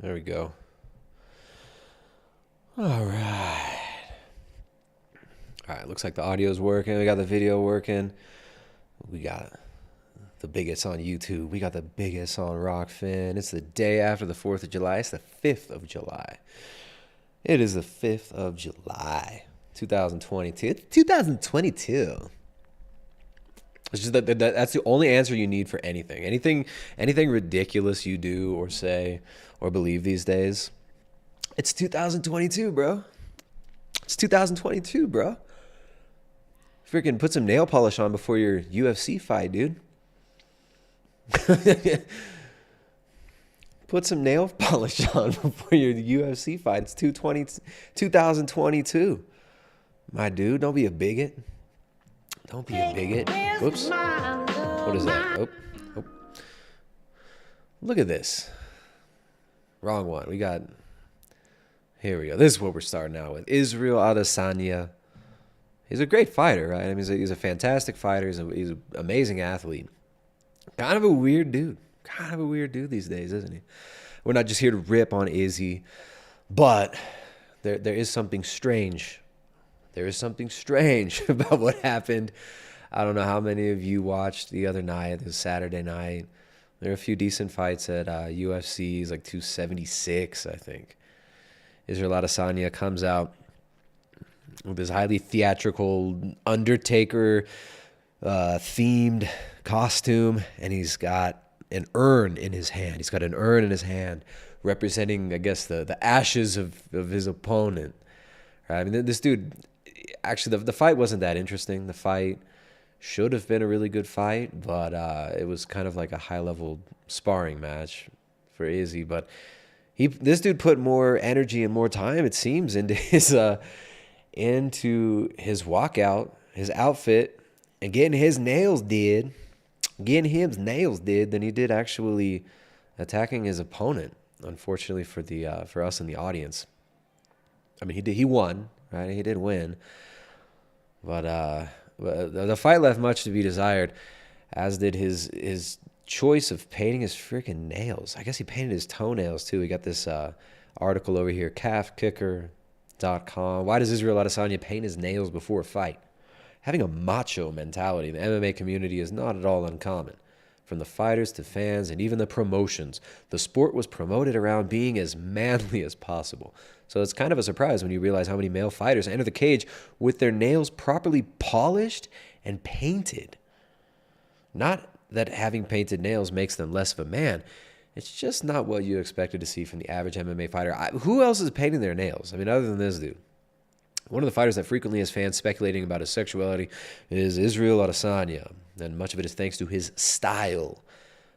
There we go. All right. All right, looks like the audio's working. We got the video working. We got the biggest on YouTube. We got the biggest on Rockfin. It's the day after the 4th of July. It's the 5th of July. It is the 5th of July, 2022. It's 2022. It's just that's the only answer you need for anything. Anything ridiculous you do or say or believe these days. It's 2022, bro. It's 2022, bro. Freaking put some nail polish on before your UFC fight, dude. Put some nail polish on before your UFC fight. It's 2022. My dude, don't be a bigot. Don't be a bigot. Whoops. What is that? Oh. Look at this. Wrong one. Here we go. This is what we're starting out with. Israel Adesanya. He's a great fighter, right? I mean, he's a fantastic fighter. He's an amazing athlete. Kind of a weird dude. Kind of a weird dude these days, isn't he? We're not just here to rip on Izzy, but there is something strange. There is something strange about what happened. I don't know how many of you watched the other night, this Saturday night. There are a few decent fights at UFC's, like 276, I think. Israel Adesanya comes out with his highly theatrical Undertaker themed costume, and he's got an urn in his hand. He's got an urn in his hand representing, I guess, the ashes of his opponent. Right? I mean, this dude, actually, the fight wasn't that interesting. The fight should have been a really good fight, but it was kind of like a high-level sparring match for Izzy. But this dude put more energy and more time, it seems, into his walkout, his outfit, and getting his nails did than he did actually attacking his opponent. Unfortunately for us in the audience. I mean, he won, right? He did win, but the fight left much to be desired, as did his choice of painting his freaking nails. I guess he painted his toenails too. We got this article over here, calfkicker.com. Why does Israel Adesanya paint his nails before a fight? Having a macho mentality in the MMA community is not at all uncommon. From the fighters to fans and even the promotions, the sport was promoted around being as manly as possible. So it's kind of a surprise when you realize how many male fighters enter the cage with their nails properly polished and painted. Not that having painted nails makes them less of a man. It's just not what you expected to see from the average MMA fighter. Who else is painting their nails? I mean, other than this dude. One of the fighters that frequently has fans speculating about his sexuality is Israel Adesanya, and much of it is thanks to his style.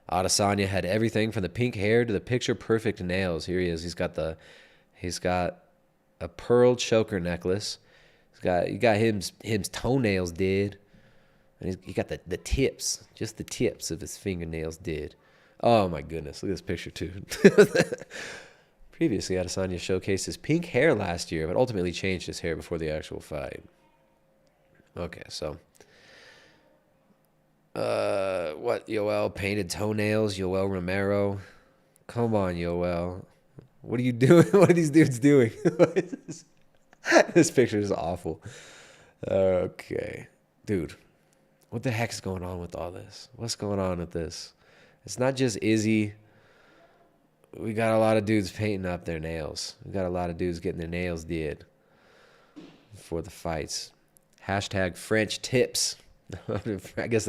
Adesanya had everything from the pink hair to the picture-perfect nails. Here he is. He's got a pearl choker necklace. You got his toenails did, and he got the tips, just the tips of his fingernails did. Oh my goodness! Look at this picture too. Previously, Adesanya showcased his pink hair last year, but ultimately changed his hair before the actual fight. Okay, so what? Yoel painted toenails. Yoel Romero, come on, Yoel. What are you doing? What are these dudes doing? This picture is awful. Okay, dude, what the heck is going on with all this? What's going on with this? It's not just Izzy. We got a lot of dudes painting up their nails. We got a lot of dudes getting their nails did for the fights. Hashtag French tips. I guess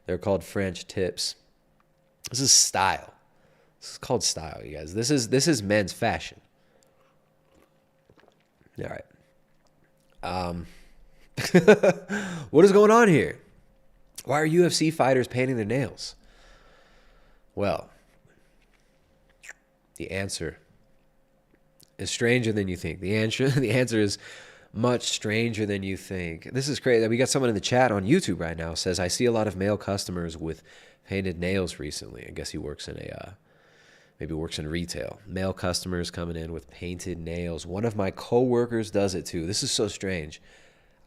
they're called French tips. This is style. This is called style, you guys. This is men's fashion. All right. What is going on here? Why are UFC fighters painting their nails? Well, the answer is stranger than you think. The answer is much stranger than you think. This is crazy. We got someone in the chat on YouTube right now says, I see a lot of male customers with painted nails recently. I guess he works in maybe works in retail. Male customers coming in with painted nails. One of my coworkers does it too. This is so strange.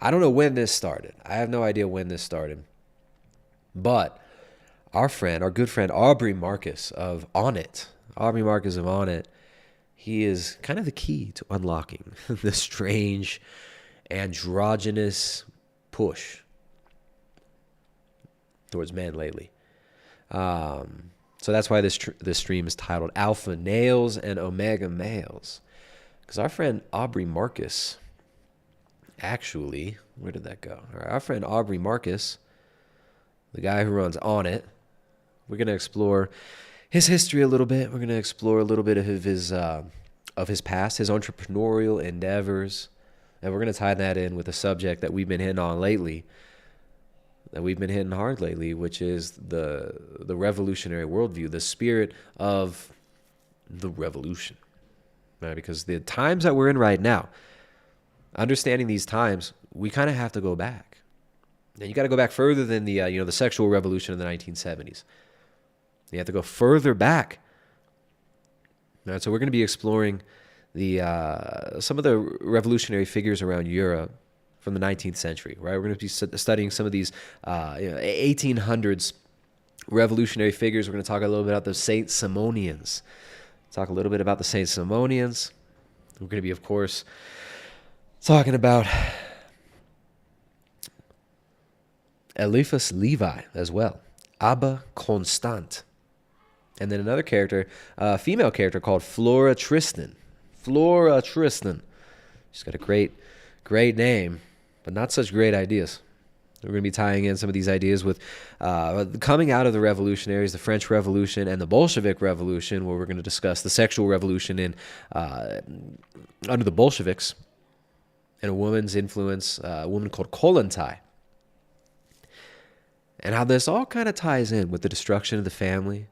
I don't know when this started. I have no idea when this started. But our good friend Aubrey Marcus of On It, he is kind of the key to unlocking the strange androgynous push towards men lately. So that's why this stream is titled Alpha Nails and Omega Males. Because our friend Aubrey Marcus, actually, where did that go? All right, our friend Aubrey Marcus, the guy who runs On It, we're going to explore his history a little bit. We're going to explore a little bit of his past, his entrepreneurial endeavors. And we're going to tie that in with a subject that we've been hitting on lately, that we've been hitting hard lately, which is the revolutionary worldview, the spirit of the revolution. Right? Because the times that we're in right now, understanding these times, we kind of have to go back. And you got to go back further than the sexual revolution in the 1970s. You have to go further back. Right? So we're going to be exploring some of the revolutionary figures around Europe from the 19th century, right? We're going to be studying some of these 1800s revolutionary figures. We're going to talk a little bit about the Saint-Simonians. Talk a little bit about the Saint-Simonians. We're going to be, of course, talking about Eliphas Levi as well. Abba Constant. And then another character, a female character called Flora Tristan. Flora Tristan. She's got a great name, but not such great ideas. We're going to be tying in some of these ideas with coming out of the revolutionaries, the French Revolution and the Bolshevik Revolution, where we're going to discuss the sexual revolution under the Bolsheviks and a woman's influence, a woman called Kollontai. And how this all kind of ties in with the destruction of the family,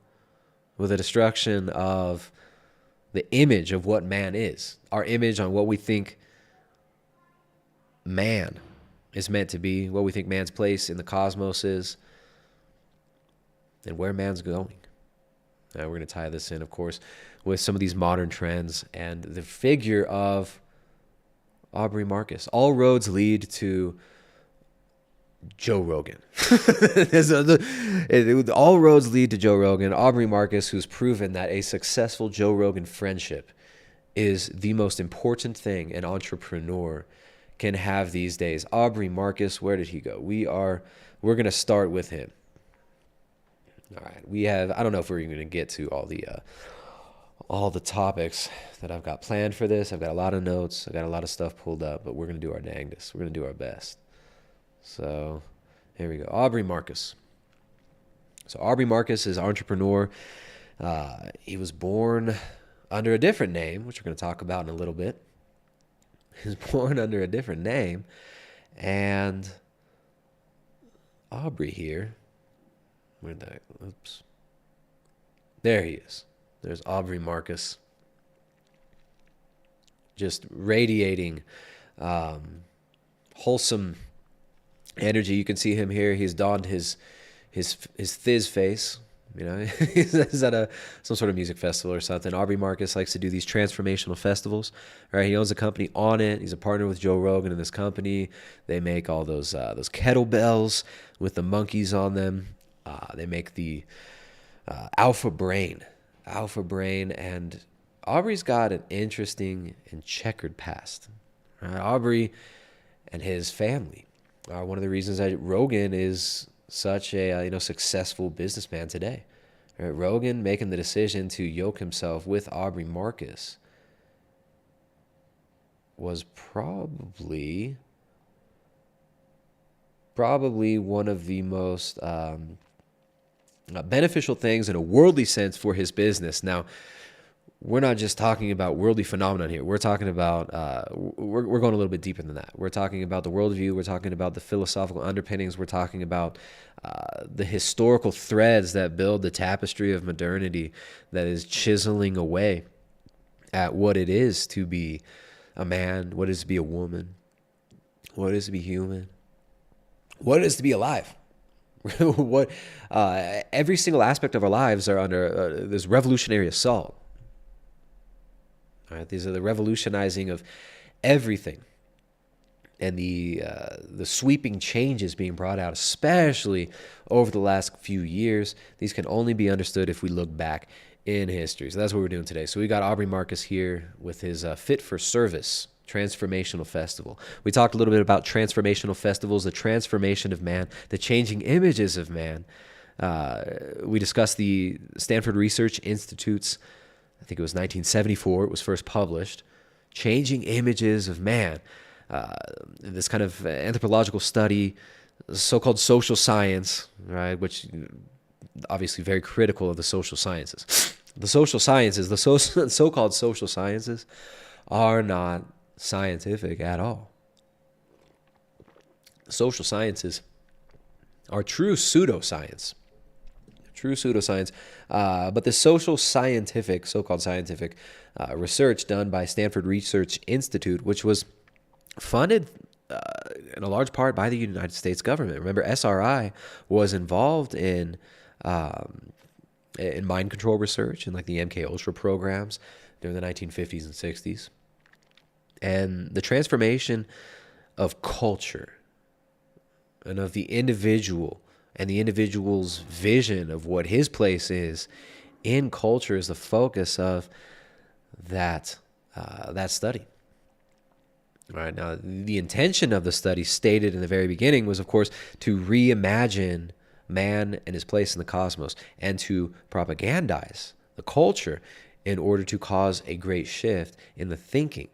with the destruction of the image of what man is, our image on what we think man is meant to be, what we think man's place in the cosmos is, and where man's going. Now we're going to tie this in, of course, with some of these modern trends and the figure of Aubrey Marcus. All roads lead to Joe Rogan. All roads lead to Joe Rogan. Aubrey Marcus, who's proven that a successful Joe Rogan friendship is the most important thing an entrepreneur can have these days. Aubrey Marcus, where did he go? We're going to start with him. All right. I don't know if we're even going to get to all the topics that I've got planned for this. I've got a lot of notes. I've got a lot of stuff pulled up, but we're going to do our dangest. We're going to do our best. So here we go. Aubrey Marcus. So Aubrey Marcus is an entrepreneur. He was born under a different name, which we're going to talk about in a little bit. He was born under a different name. And Aubrey here, there he is. There's Aubrey Marcus. Just radiating wholesome energy. You can see him here. He's donned his Thiz face. You know, he's at some sort of music festival or something. Aubrey Marcus likes to do these transformational festivals. Right? He owns a company On It. He's a partner with Joe Rogan in this company. They make all those kettlebells with the monkeys on them. They make the Alpha Brain, and Aubrey's got an interesting and checkered past. Right? Aubrey and his family are one of the reasons that Rogan is such a successful businessman today. Right? Rogan making the decision to yoke himself with Aubrey Marcus was probably one of the most beneficial things in a worldly sense for his business. Now, we're not just talking about worldly phenomenon here. We're talking about, we're going a little bit deeper than that. We're talking about the worldview. We're talking about the philosophical underpinnings. We're talking about the historical threads that build the tapestry of modernity that is chiseling away at what it is to be a man, what it is to be a woman, what it is to be human, what it is to be alive. What every single aspect of our lives are under this revolutionary assault. All right, these are the revolutionizing of everything, and the sweeping changes being brought out, especially over the last few years. These can only be understood if we look back in history. So that's what we're doing today. So we got Aubrey Marcus here with his Fit for Service Transformational Festival. We talked a little bit about transformational festivals, the transformation of man, the changing images of man. We discussed the Stanford Research Institute's, I think it was 1974, it was first published, Changing Images of Man. This kind of anthropological study, so-called social science, right, which obviously very critical of the social sciences. The social sciences, the so-called social sciences, are not scientific at all. Social sciences are true pseudoscience. But the social scientific, so-called scientific research done by Stanford Research Institute, which was funded in a large part by the United States government. Remember, SRI was involved in mind control research and like the MK Ultra programs during the 1950s and 60s. And the transformation of culture and of the individual and the individual's vision of what his place is in culture is the focus of that study. All right, now, the intention of the study stated in the very beginning was, of course, to reimagine man and his place in the cosmos and to propagandize the culture in order to cause a great shift in the thinking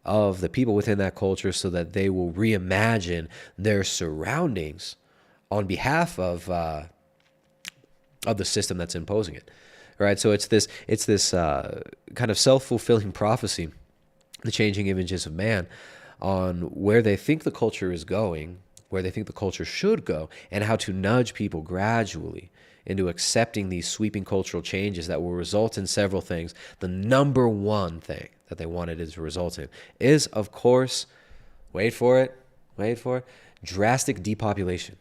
of the people within that culture so that they will reimagine their surroundings on behalf of the system that's imposing it. All right, so it's this kind of self-fulfilling prophecy, the changing images of man, on where they think the culture is going, where they think the culture should go, and how to nudge people gradually into accepting these sweeping cultural changes that will result in several things. The number one thing that they wanted it to result in is, of course, wait for it, drastic depopulation.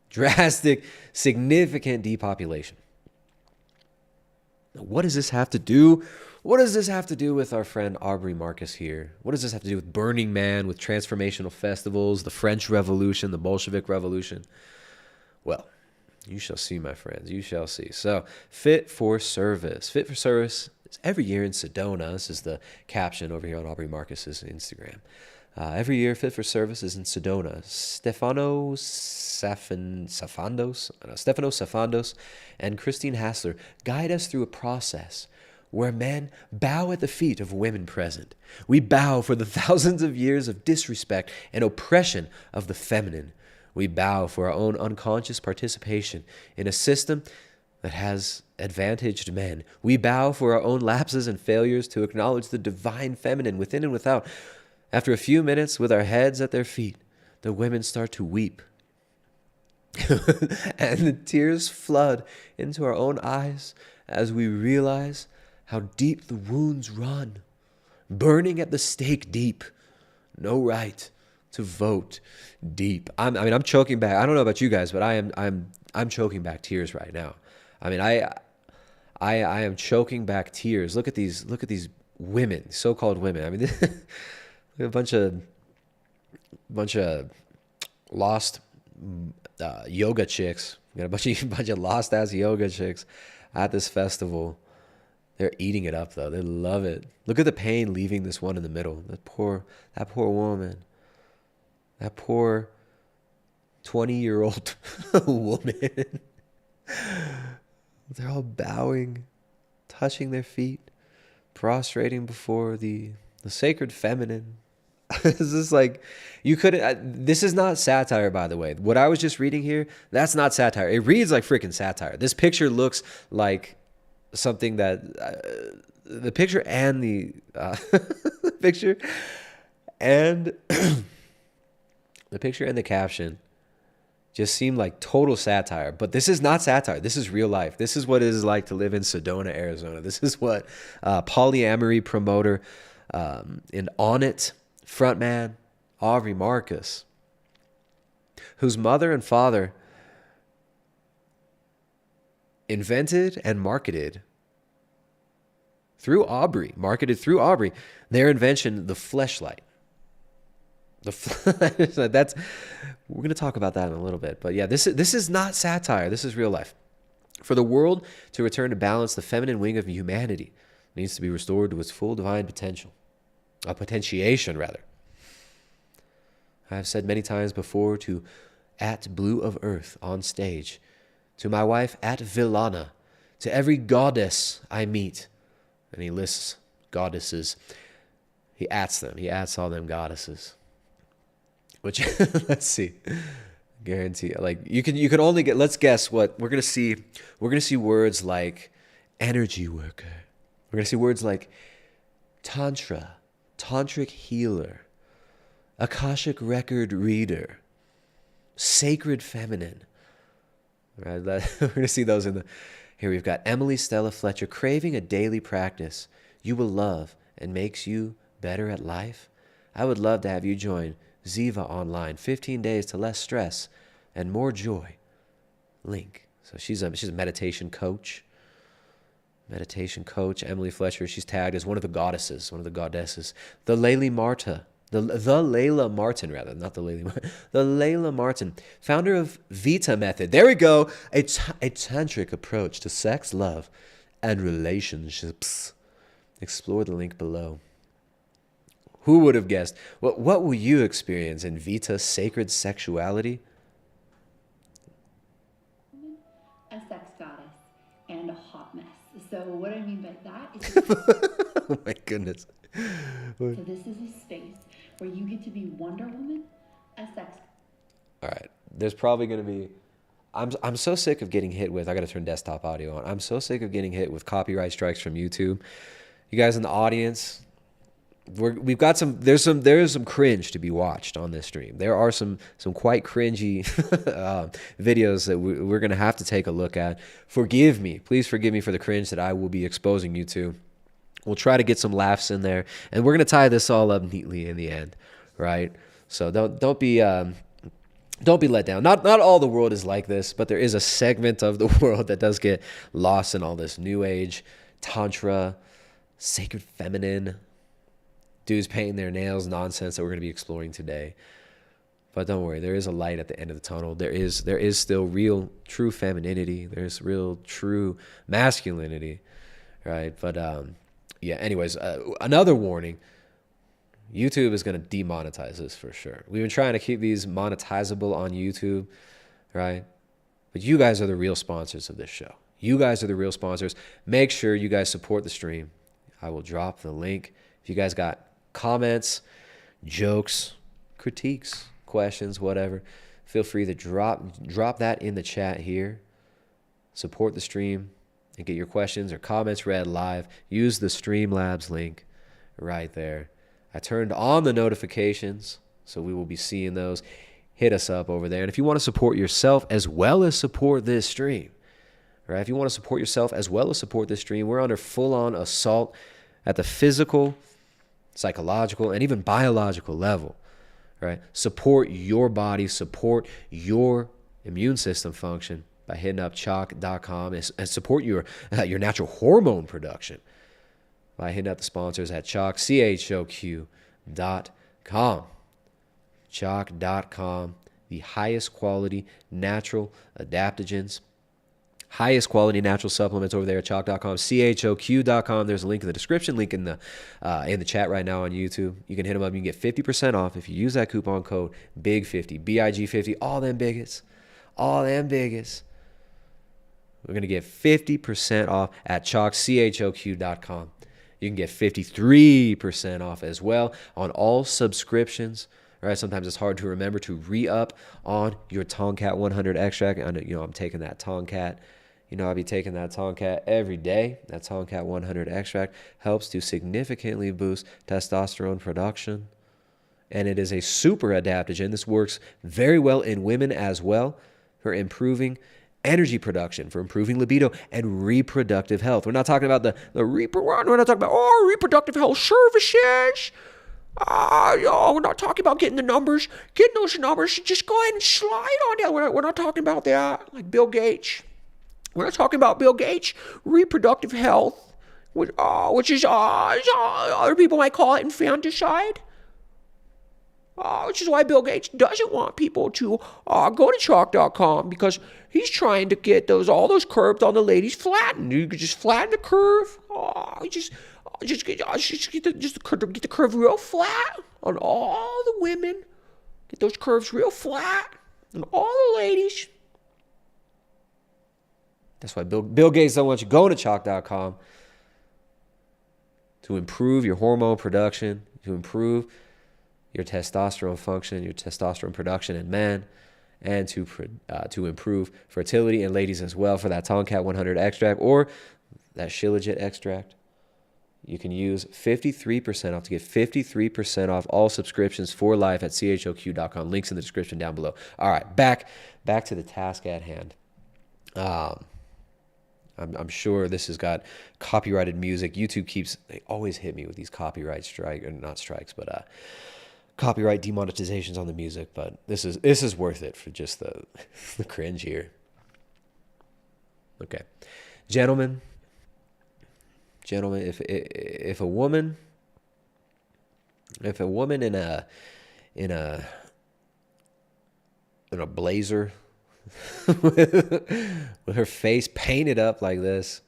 Drastic, significant depopulation. Now, what does this have to do? What does this have to do with our friend Aubrey Marcus here? What does this have to do with Burning Man, with transformational festivals, the French Revolution, the Bolshevik Revolution? Well, you shall see, my friends. You shall see. So, Fit for Service. Fit for Service is every year in Sedona. This is the caption over here on Aubrey Marcus's Instagram. Every year, Fit for Service is in Sedona. Stefano Safandos and Christine Hassler guide us through a process where men bow at the feet of women present. We bow for the thousands of years of disrespect and oppression of the feminine. We bow for our own unconscious participation in a system that has advantaged men. We bow for our own lapses and failures to acknowledge the divine feminine within and without. After a few minutes with our heads at their feet, the women start to weep. And the tears flood into our own eyes as we realize how deep the wounds run. Burning at the stake deep. No right to vote deep. I'm choking back. I don't know about you guys, but I'm choking back tears right now. I mean, I am choking back tears. Look at these women, so-called women. I mean, a bunch of lost yoga chicks. We got a bunch of lost ass yoga chicks at this festival. They're eating it up though. They love it. Look at the pain leaving this one in the middle. That poor woman. That poor 20-year-old woman. They're all bowing, touching their feet, prostrating before the sacred feminine. This is like, you couldn't, this is not satire, by the way. What I was just reading here, that's not satire. It reads like freaking satire. This picture looks like something that, the picture and the picture and the picture and the caption just seem like total satire. But this is not satire. This is real life. This is what it is like to live in Sedona, Arizona. This is what polyamory promoter and On It frontman Aubrey Marcus, whose mother and father invented and marketed through Aubrey, their invention, the fleshlight. That's, we're going to talk about that in a little bit. But yeah, this is not satire. This is real life. For the world to return to balance, the feminine wing of humanity needs to be restored to its full divine potential. Potentiation, rather. I have said many times before to at Blue of Earth on stage, to my wife at Villana, to every goddess I meet, and he lists goddesses. He adds them. He adds all them goddesses. Which, let's see. Guarantee, like you can only get. Let's guess what we're gonna see. We're gonna see words like energy worker. We're gonna see words like tantra, tantric healer, akashic record reader, sacred feminine. Right, we're gonna see those in the. Here we've got Emily Stella Fletcher, craving a daily practice you will love and makes you better at life. I would love to have you join Ziva Online, 15 days to less stress and more joy. Link. So she's a meditation coach. Meditation coach, Emily Fletcher. She's tagged as one of the goddesses, one of the goddesses. The Layla Martin, rather, not the Layla Martin. The Layla Martin, founder of Vita Method. There we go. A tantric approach to sex, love, and relationships. Explore the link below. Who would have guessed? What will you experience in Vita's sacred sexuality? A sex goddess and a hot mess. So what I mean by that is oh my goodness. So this is a space where you get to be Wonder Woman, a sex. All right. There's probably going to be I'm so sick of getting hit with I got to turn desktop audio on. I'm so sick of getting hit with copyright strikes from YouTube. You guys in the audience, we've got there is some cringe to be watched on this stream. There are some quite cringy videos that we're going to have to take a look at. Forgive me. Please forgive me for the cringe that I will be exposing you to. We'll try to get some laughs in there, and we're going to tie this all up neatly in the end, right? So don't be let down. Not all the world is like this, but there is a segment of the world that does get lost in all this new age, tantra, sacred feminine, dudes painting their nails nonsense that we're going to be exploring today. But don't worry, there is a light at the end of the tunnel. There is still real, true femininity. There's real, true masculinity, right? But yeah. Anyways, another warning: YouTube is going to demonetize this for sure. We've been trying to keep these monetizable on YouTube, right? But you guys are the real sponsors of this show. You guys are the real sponsors. Make sure you guys support the stream. I will drop the link. If you guys got comments, jokes, critiques, questions, whatever, feel free to drop that in the chat here. Support the stream and get your questions or comments read live. Use the Streamlabs link right there. I turned on the notifications, so we will be seeing those. Hit us up over there. And if you want to support yourself as well as support this stream, right? If you want to support yourself as well as support this stream, we're under full-on assault at the physical, psychological, and even biological level, right? Support your body, support your immune system function by hitting up chalk.com and support your natural hormone production by hitting up the sponsors at chalk, CHOQ.com. Chalk.com, the highest quality natural adaptogens, highest quality natural supplements over there at chalk.com, CHOQ.com. There's a link in the description, link in the chat right now on YouTube. You can hit them up. You can get 50% off if you use that coupon code BIG50, BIG50, all them bigots. We're going to get 50% off at chalk, CHOQ.com. You can get 53% off as well on all subscriptions. All right, sometimes it's hard to remember to re-up on your Tomcat 100 extract. I know, I'm taking that Tomcat. I'll be taking that Tomcat every day. That Tomcat 100 extract helps to significantly boost testosterone production. And it is a super adaptogen. This works very well in women as well for improving energy production, for improving libido and reproductive health. We're not talking about we're not talking about reproductive health services. We're not talking about getting those numbers. Just go ahead and slide on down. We're not talking about that, like Bill Gates. We're not talking about Bill Gates' reproductive health, which is other people might call it infanticide. Which is why Bill Gates doesn't want people to go to chalk.com, because he's trying to get all those curves on the ladies flattened. You could just flatten the curve. Just get the curve real flat on all the women. Get those curves real flat on all the ladies. That's why Bill Gates don't want you going to chalk.com, to improve your hormone production, to improve your testosterone function, your testosterone production in men, and to improve fertility in ladies as well. For that Tomcat 100 extract or that Shilajit extract, you can use 53% off to get 53% off all subscriptions for life at choq.com. Links in the description down below. All right, back to the task at hand. I'm sure this has got copyrighted music. YouTube they always hit me with these copyright copyright demonetizations on the music, but this is worth it for just the cringe here. Okay. Gentlemen, if a woman in a blazer with her face painted up like this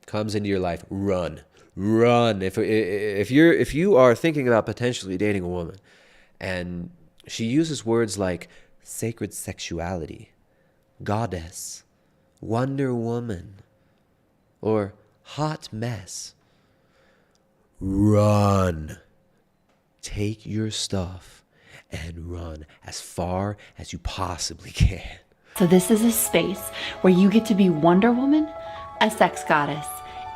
comes into your life, run. If you are thinking about potentially dating a woman and she uses words like sacred sexuality, goddess, Wonder Woman, or hot mess, run. Take your stuff and run as far as you possibly can. So this is a space where you get to be Wonder Woman, a sex goddess,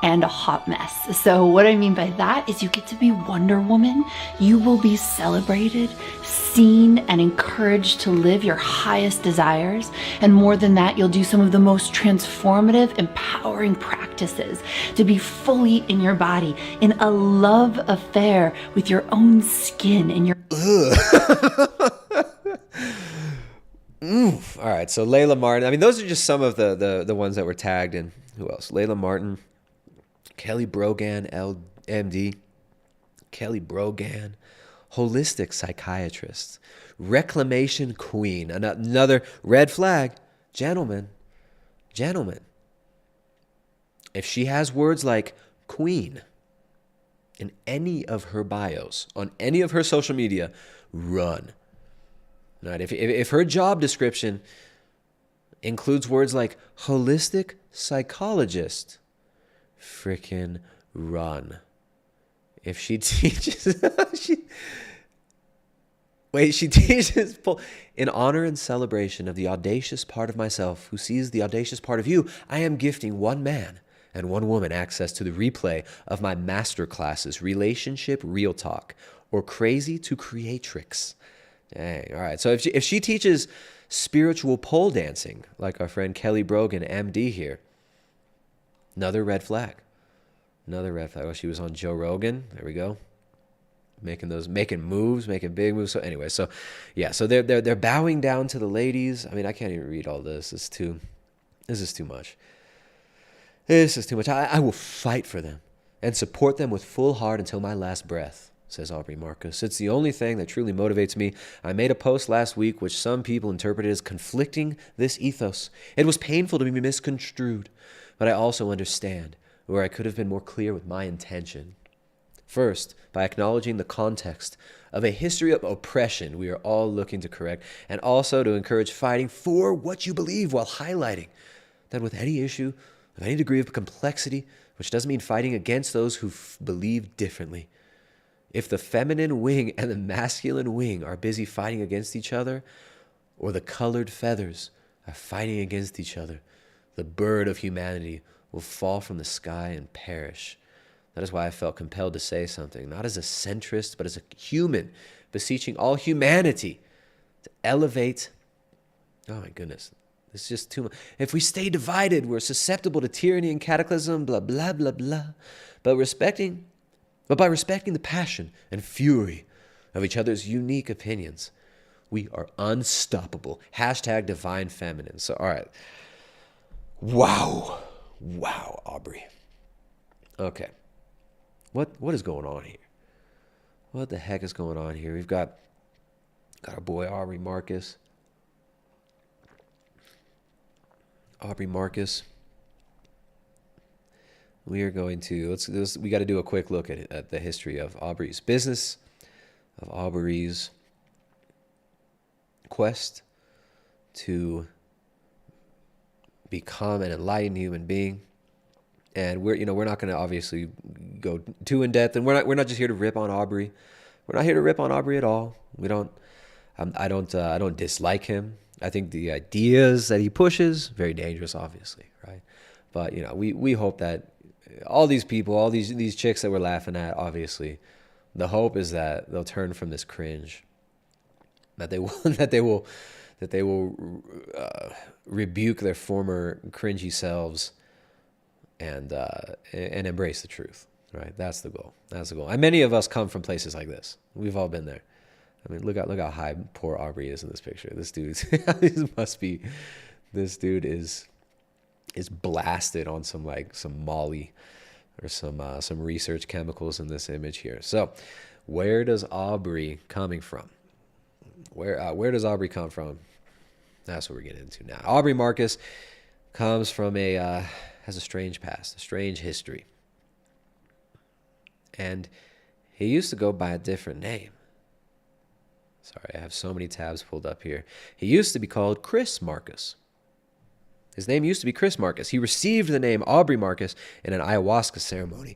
and a hot mess. So what I mean by that is you get to be Wonder Woman. You will be celebrated, seen, and encouraged to live your highest desires. And more than that, you'll do some of the most transformative, empowering practices to be fully in your body, in a love affair with your own skin and your... All right, so Layla Martin. I mean, those are just some of the ones that were tagged. And who else? Layla Martin, Kelly Brogan, MD, Kelly Brogan, holistic psychiatrist, reclamation queen, another red flag. Gentlemen, if she has words like queen in any of her bios, on any of her social media, run. Right? If her job description includes words like holistic psychologist, freaking run. If she teaches, she teaches in honor and celebration of the audacious part of myself who sees the audacious part of you, I am gifting one man and one woman access to the replay of my master classes, Relationship Real Talk, or Crazy to Creatrix. Dang. All right. So if she teaches spiritual pole dancing, like our friend Kelly Brogan, MD here, another red flag. Oh, she was on Joe Rogan. There we go. Making moves, making big moves. So anyway, so they're bowing down to the ladies. I mean, I can't even read all this. This is too much. This is too much. I will fight for them and support them with full heart until my last breath, says Aubrey Marcus. It's the only thing that truly motivates me. I made a post last week which some people interpreted as conflicting this ethos. It was painful to be misconstrued, but I also understand where I could have been more clear with my intention. First, by acknowledging the context of a history of oppression we are all looking to correct, and also to encourage fighting for what you believe while highlighting that with any issue of any degree of complexity, which doesn't mean fighting against those who believe differently. If the feminine wing and the masculine wing are busy fighting against each other, or the colored feathers are fighting against each other, the bird of humanity will fall from the sky and perish. That is why I felt compelled to say something, not as a centrist, but as a human, beseeching all humanity to elevate. Oh my goodness, this is just too much. If we stay divided, we're susceptible to tyranny and cataclysm, blah, blah, blah, blah. But by respecting the passion and fury of each other's unique opinions, we are unstoppable. Hashtag divine feminine. So, all right. Wow, Aubrey. Okay. What is going on here? What the heck is going on here? We've got our boy Aubrey Marcus. Aubrey Marcus. We are going to we got to do a quick look at the history of Aubrey's business, of Aubrey's quest to become an enlightened human being. And we're not going to obviously go too in depth, and we're not just here to rip on Aubrey. We're not here to rip on Aubrey at all. We don't. I don't dislike him. I think the ideas that he pushes, very dangerous, obviously, right? But we hope that all these people, all these chicks that we're laughing at, obviously, the hope is that they'll turn from this cringe, that they will rebuke their former cringy selves and embrace the truth, right? That's the goal. That's the goal. And many of us come from places like this. We've all been there. I mean, look how high poor Aubrey is in this picture. This dude is blasted on some Molly or some research chemicals in this image here. So, where does Aubrey coming from? Where does Aubrey come from? That's what we're getting into now. Aubrey Marcus comes from has a strange past, a strange history, and he used to go by a different name. Sorry, I have so many tabs pulled up here. He used to be called Chris Marcus. His name used to be Chris Marcus. He received the name Aubrey Marcus in an ayahuasca ceremony.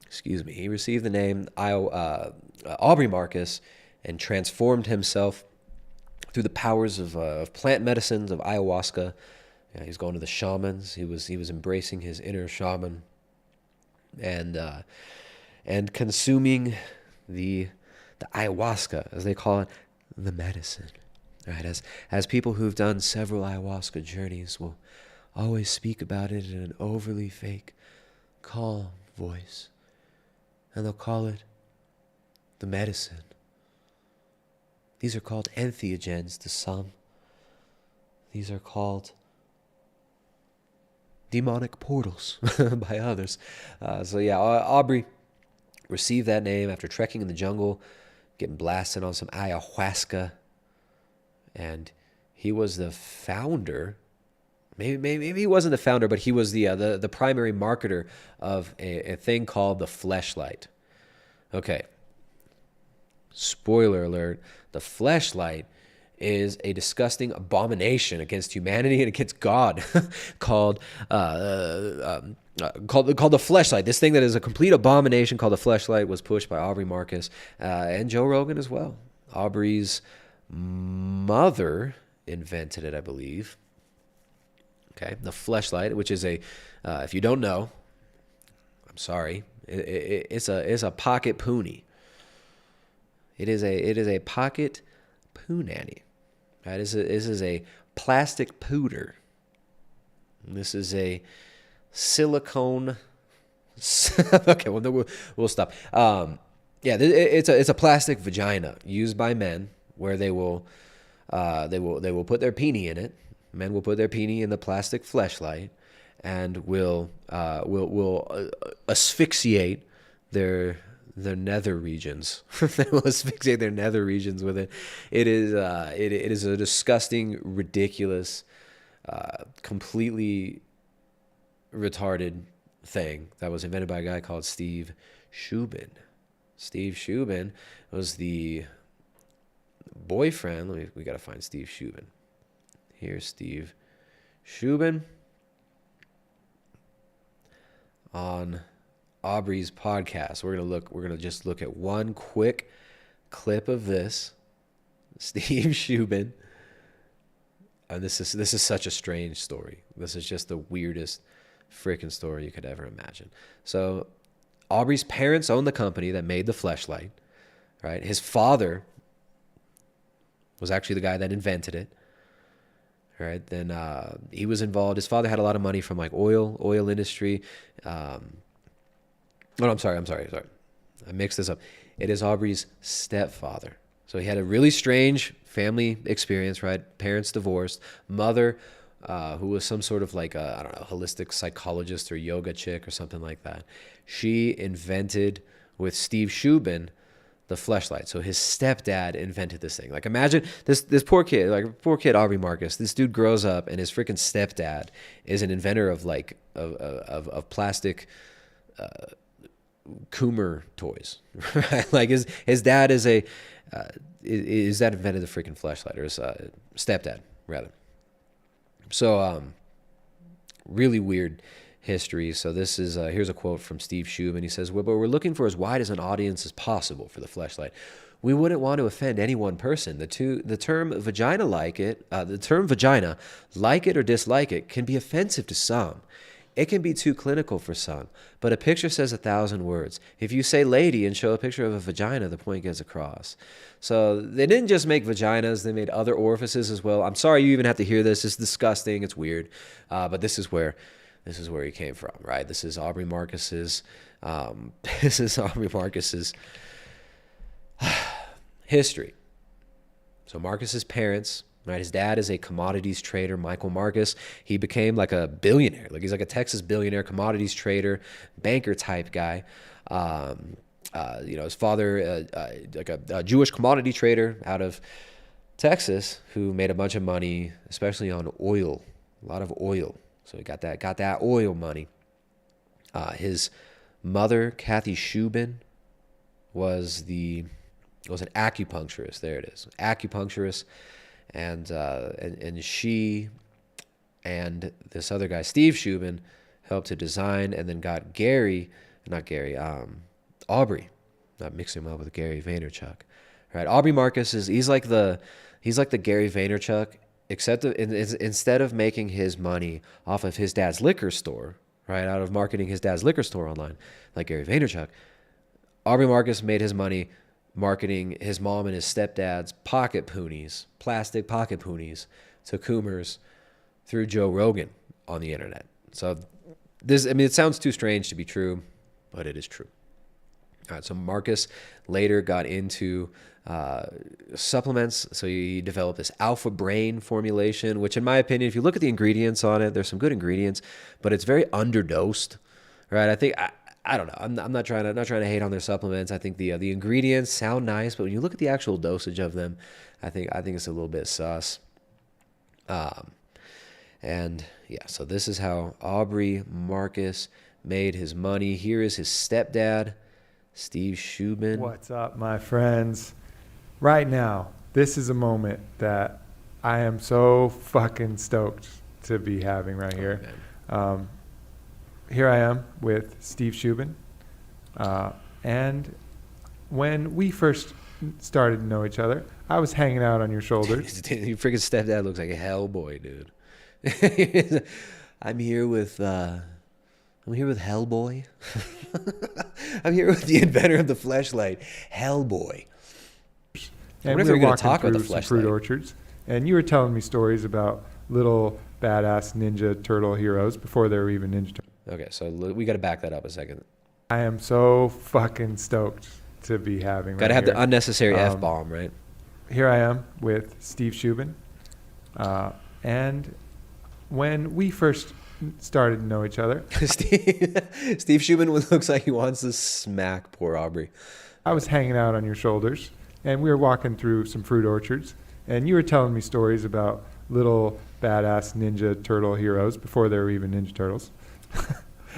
Excuse me. He received the name Aubrey Marcus and transformed himself through the powers of plant medicines, of ayahuasca. Yeah, he was going to the shamans. He was embracing his inner shaman and consuming the ayahuasca, as they call it, the medicine. Right, as people who've done several ayahuasca journeys will always speak about it in an overly fake, calm voice. And they'll call it the medicine. These are called entheogens to some. These are called demonic portals by others. Aubrey received that name after trekking in the jungle, getting blasted on some ayahuasca. And he was the founder. Maybe he wasn't the founder, but he was the primary marketer of a thing called the fleshlight. Okay. Spoiler alert: the fleshlight is a disgusting abomination against humanity and against God, called the fleshlight. This thing that is a complete abomination called the fleshlight was pushed by Aubrey Marcus and Joe Rogan as well. Aubrey's mother invented it, I believe. Okay, the fleshlight, which is if you don't know, I'm sorry, it's a pocket poonie. It is a pocket poo nanny. Right? This is a plastic pooter. This is a silicone. Okay, well we'll stop. It's a plastic vagina used by men, where they will put their peenie in it. Men will put their peenie in the plastic fleshlight and will asphyxiate their nether regions. They will asphyxiate their nether regions with it. It is a disgusting, ridiculous, completely retarded thing that was invented by a guy called Steve Shubin. Steve Shubin was the boyfriend. We gotta find Steve Shubin. Here's Steve Shubin on Aubrey's podcast. We're gonna just look at one quick clip of this. Steve Shubin. And this is such a strange story. This is just the weirdest freaking story you could ever imagine. So Aubrey's parents owned the company that made the fleshlight, right? His father was actually the guy that invented it. Right, then he was involved. His father had a lot of money from oil industry. I'm sorry. I mixed this up. It is Aubrey's stepfather. So he had a really strange family experience, right? Parents divorced. Mother, who was some sort of holistic psychologist or yoga chick or something like that. She invented with Steve Shubin, the fleshlight. So his stepdad invented this thing. Like imagine this poor kid, Aubrey Marcus. This dude grows up and his freaking stepdad is an inventor of like of plastic Coomer toys. Right? Like his dad is his dad invented the freaking fleshlight, or his stepdad rather. So really weird history. So this is here's a quote from Steve Shubin. He says, "What we're looking for as wide as an audience as possible for the fleshlight. We wouldn't want to offend any one person. The term vagina, like it or dislike it, can be offensive to some. It can be too clinical for some, but a picture says 1,000 words. If you say lady and show a picture of a vagina, the point gets across." So they didn't just make vaginas, they made other orifices as well. I'm sorry you even have to hear this. It's disgusting, it's weird, but this is where he came from, right? This is Aubrey Marcus's history. So Marcus's parents, right? His dad is a commodities trader, Michael Marcus. He became like a billionaire. Like he's like a Texas billionaire, commodities trader, banker type guy. His father, like a Jewish commodity trader out of Texas, who made a bunch of money, especially on oil, a lot of oil. So he got that oil money. His mother, Kathy Shubin, was an acupuncturist. There it is, acupuncturist, and she and this other guy, Steve Shubin, helped to design and then got Aubrey, not mixing him up with Gary Vaynerchuk, right? Aubrey Marcus he's like the Gary Vaynerchuk, except instead of making his money off of his dad's liquor store, right, out of marketing his dad's liquor store online, like Gary Vaynerchuk, Aubrey Marcus made his money marketing his mom and his stepdad's plastic pocket poonies to Coomers through Joe Rogan on the internet. So it sounds too strange to be true, but it is true. All right, so Marcus later got into supplements. So he developed this alpha brain formulation, which in my opinion, if you look at the ingredients on it, there's some good ingredients, but it's very underdosed, right? I think, I don't know. I'm not trying to hate on their supplements. I think the ingredients sound nice, but when you look at the actual dosage of them, I think it's a little bit sus. And yeah, so this is how Aubrey Marcus made his money. Here is his stepdad, Steve Shubin. What's up, my friends? Right now, this is a moment that I am so fucking stoked to be having right here. Here I am with Steve Shubin. And when we first started to know each other, I was hanging out on your shoulders. Your freaking stepdad looks like a Hellboy, dude. I'm here with Hellboy. I'm here with the inventor of the fleshlight, Hellboy. And we were walking through some fruit orchards, and you were telling me stories about little badass Ninja Turtle heroes before there were even Ninja Turtles. Okay, so we got to back that up a second. I am so fucking stoked to be having. Got to have the unnecessary F-bomb, right? Here I am with Steve Shubin, and when we first started to know each other, Steve Shubin looks like he wants to smack poor Aubrey. I was hanging out on your shoulders, and we were walking through some fruit orchards, and you were telling me stories about little badass Ninja Turtle heroes before there were even Ninja Turtles.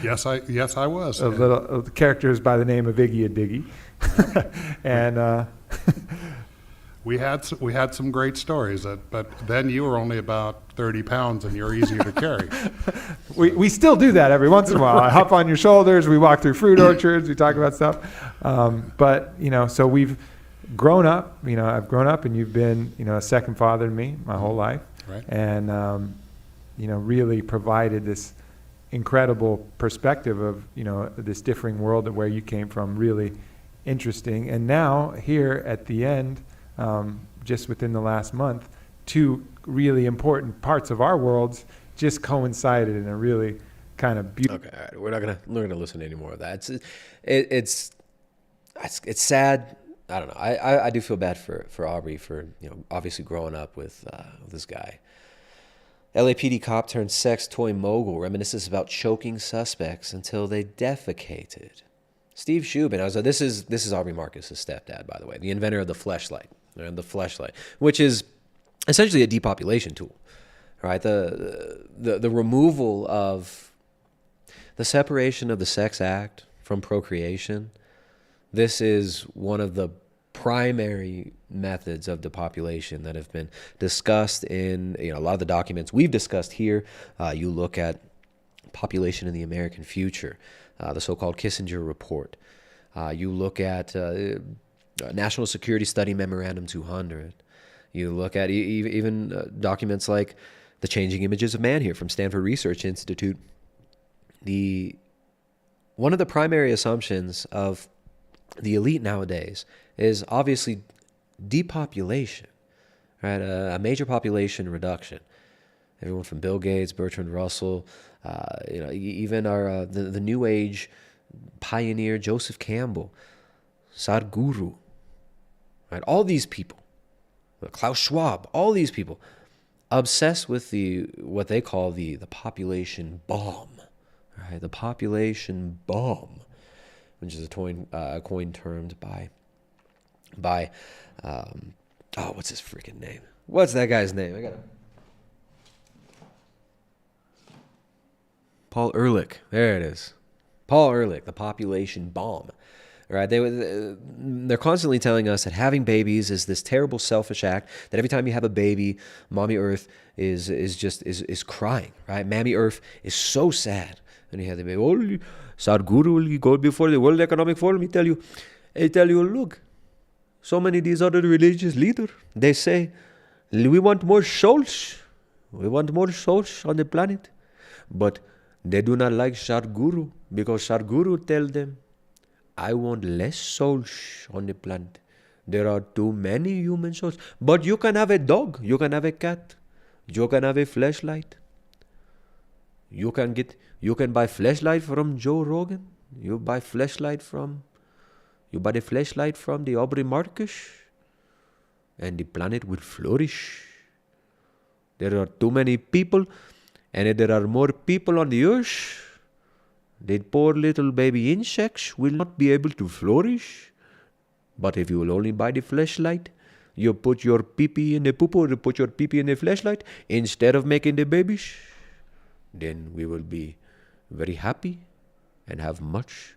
Yes, I was. Little characters by the name of Iggy and Diggy, and we had some great stories. But then you were only about 30 pounds, and you're easier to carry. We still do that every once in a while. I hop on your shoulders. We walk through fruit orchards. We talk about stuff. But so we've grown up. I've grown up, and you've been a second father to me my whole life, right? And really provided this incredible perspective of this differing world of where you came from. Really interesting. And now here at the end, just within the last month, two really important parts of our worlds just coincided in a really kind of beautiful. Okay, all right. We're not gonna listen to any more of that. It's sad. I don't know. I do feel bad for Aubrey for obviously growing up with this guy. LAPD cop turned sex toy mogul reminisces about choking suspects until they defecated. Steve Shubin. I was like, this is Aubrey Marcus' stepdad, by the way, the inventor of the fleshlight, the fleshlight, which is essentially a depopulation tool, right? The removal of the separation of the sex act from procreation. This is one of the primary methods of depopulation that have been discussed in a lot of the documents we've discussed here. You look at Population in the American Future, the so-called Kissinger Report. You look at National Security Study Memorandum 200. You look at even documents like The Changing Images of Man here from Stanford Research Institute. One of the primary assumptions of the elite nowadays is obviously depopulation, right? A major population reduction. Everyone from Bill Gates, Bertrand Russell, even our the New Age pioneer Joseph Campbell, Sadhguru, right? All these people, Klaus Schwab, all these people, obsessed with what they call the population bomb, right? The population bomb, which is a coin termed by what's his freaking name? What's that guy's name? Paul Ehrlich. There it is. Paul Ehrlich, the population bomb. Right? They're constantly telling us that having babies is this terrible selfish act, that every time you have a baby, Mommy Earth is crying, right? Mammy Earth is so sad. And you have the baby, Sadhguru will go before the World Economic Forum. He tell you, look, so many of these other religious leaders, they say, we want more souls. We want more souls on the planet. But they do not like Sadhguru, because Sadhguru tell them, I want less souls on the planet. There are too many human souls. But you can have a dog. You can have a cat. You can have a fleshlight. You can buy fleshlight from Joe Rogan. You buy the fleshlight from the Aubrey Marcus, and the planet will flourish. There are too many people, and if there are more people on the earth, the poor little baby insects will not be able to flourish. But if you will only buy the fleshlight, you put your pee-pee in the poo-poo, you put your pee-pee in the fleshlight, instead of making the babies, then we will be very happy and have much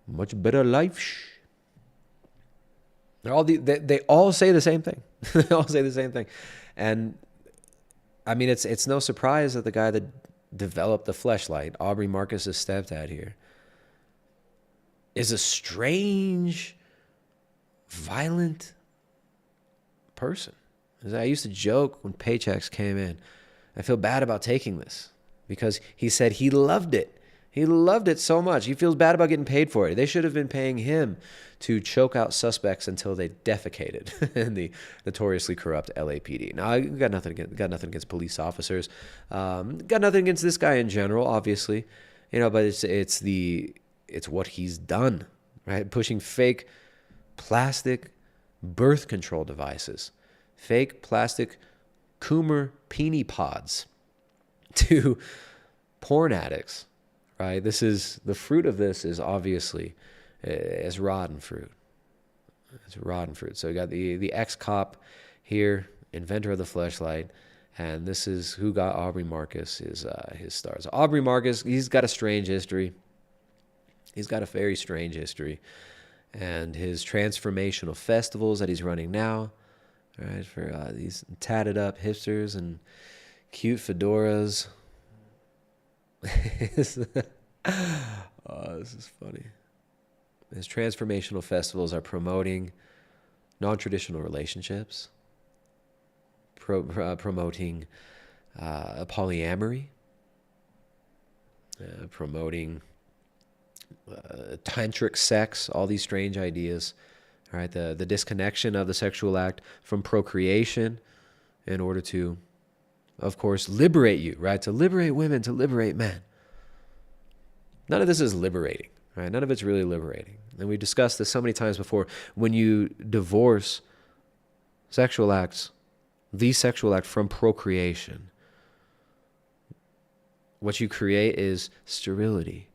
better lives. They all say the same thing. They all say the same thing. And I mean, it's no surprise that the guy that developed the fleshlight, Aubrey Marcus' stepdad here, is a strange, violent person. I used to joke when paychecks came in, I feel bad about taking this, because he said he loved it. He loved it so much. He feels bad about getting paid for it. They should have been paying him to choke out suspects until they defecated in the notoriously corrupt LAPD. Now, I got nothing against police officers. Got nothing against this guy in general, obviously. But it's what he's done, right? Pushing fake plastic birth control devices, fake plastic Coomer peenie pods to porn addicts. Right, the fruit of this is obviously it's rotten fruit. It's rotten fruit. So you got the ex-cop here, inventor of the fleshlight, and this is who got Aubrey Marcus his stars. So Aubrey Marcus, he's got a strange history. He's got a very strange history, and his transformational festivals that he's running now, right, for these tatted up hipsters and cute fedoras. This is funny. His transformational festivals are promoting non-traditional relationships, promoting polyamory, promoting tantric sex, all these strange ideas. All right, the disconnection of the sexual act from procreation in order to, of course, liberate you, right? To liberate women, to liberate men. None of this is liberating, right? None of it's really liberating. And we discussed this so many times before. When you divorce sexual acts, the sexual act from procreation, what you create is sterility.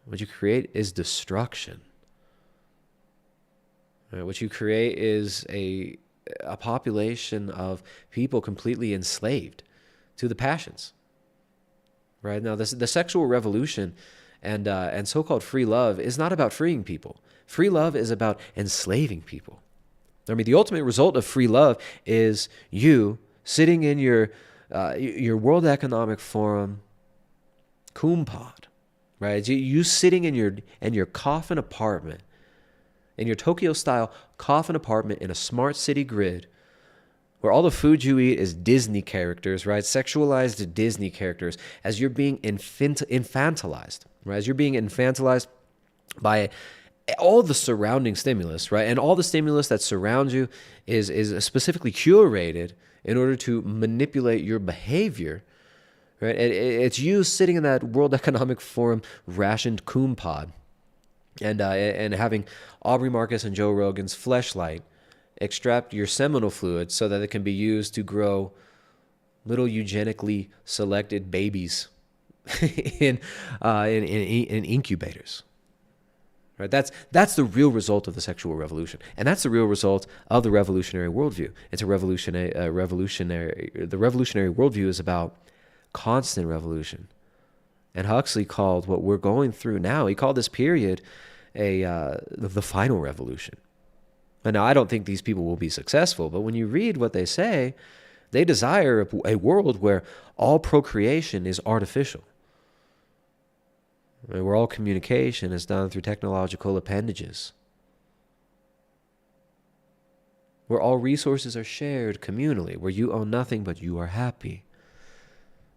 What you create is destruction. Right? What you create is a population of people completely enslaved to the passions. Right? Now, the sexual revolution and so-called free love is not about freeing people. Free love is about enslaving people. I mean, the ultimate result of free love is you sitting in your World Economic Forum pod, right? You sitting in your coffin apartment, in your Tokyo-style coffin apartment in a smart city grid, where all the food you eat is Disney characters, right? Sexualized Disney characters, as you're being infantilized, right? As you're being infantilized by all the surrounding stimulus, right? And all the stimulus that surrounds you is specifically curated in order to manipulate your behavior, right? It's you sitting in that World Economic Forum rationed pod and having Aubrey Marcus and Joe Rogan's fleshlight extract your seminal fluid so that it can be used to grow little eugenically selected babies in incubators. Right? That's the real result of the sexual revolution, and that's the real result of the revolutionary worldview. It's a revolutionary. The revolutionary worldview is about constant revolution, and Huxley called what we're going through now. He called this period the final revolution. And now I don't think these people will be successful, but when you read what they say, they desire a world where all procreation is artificial. Where all communication is done through technological appendages. Where all resources are shared communally, where you own nothing but you are happy.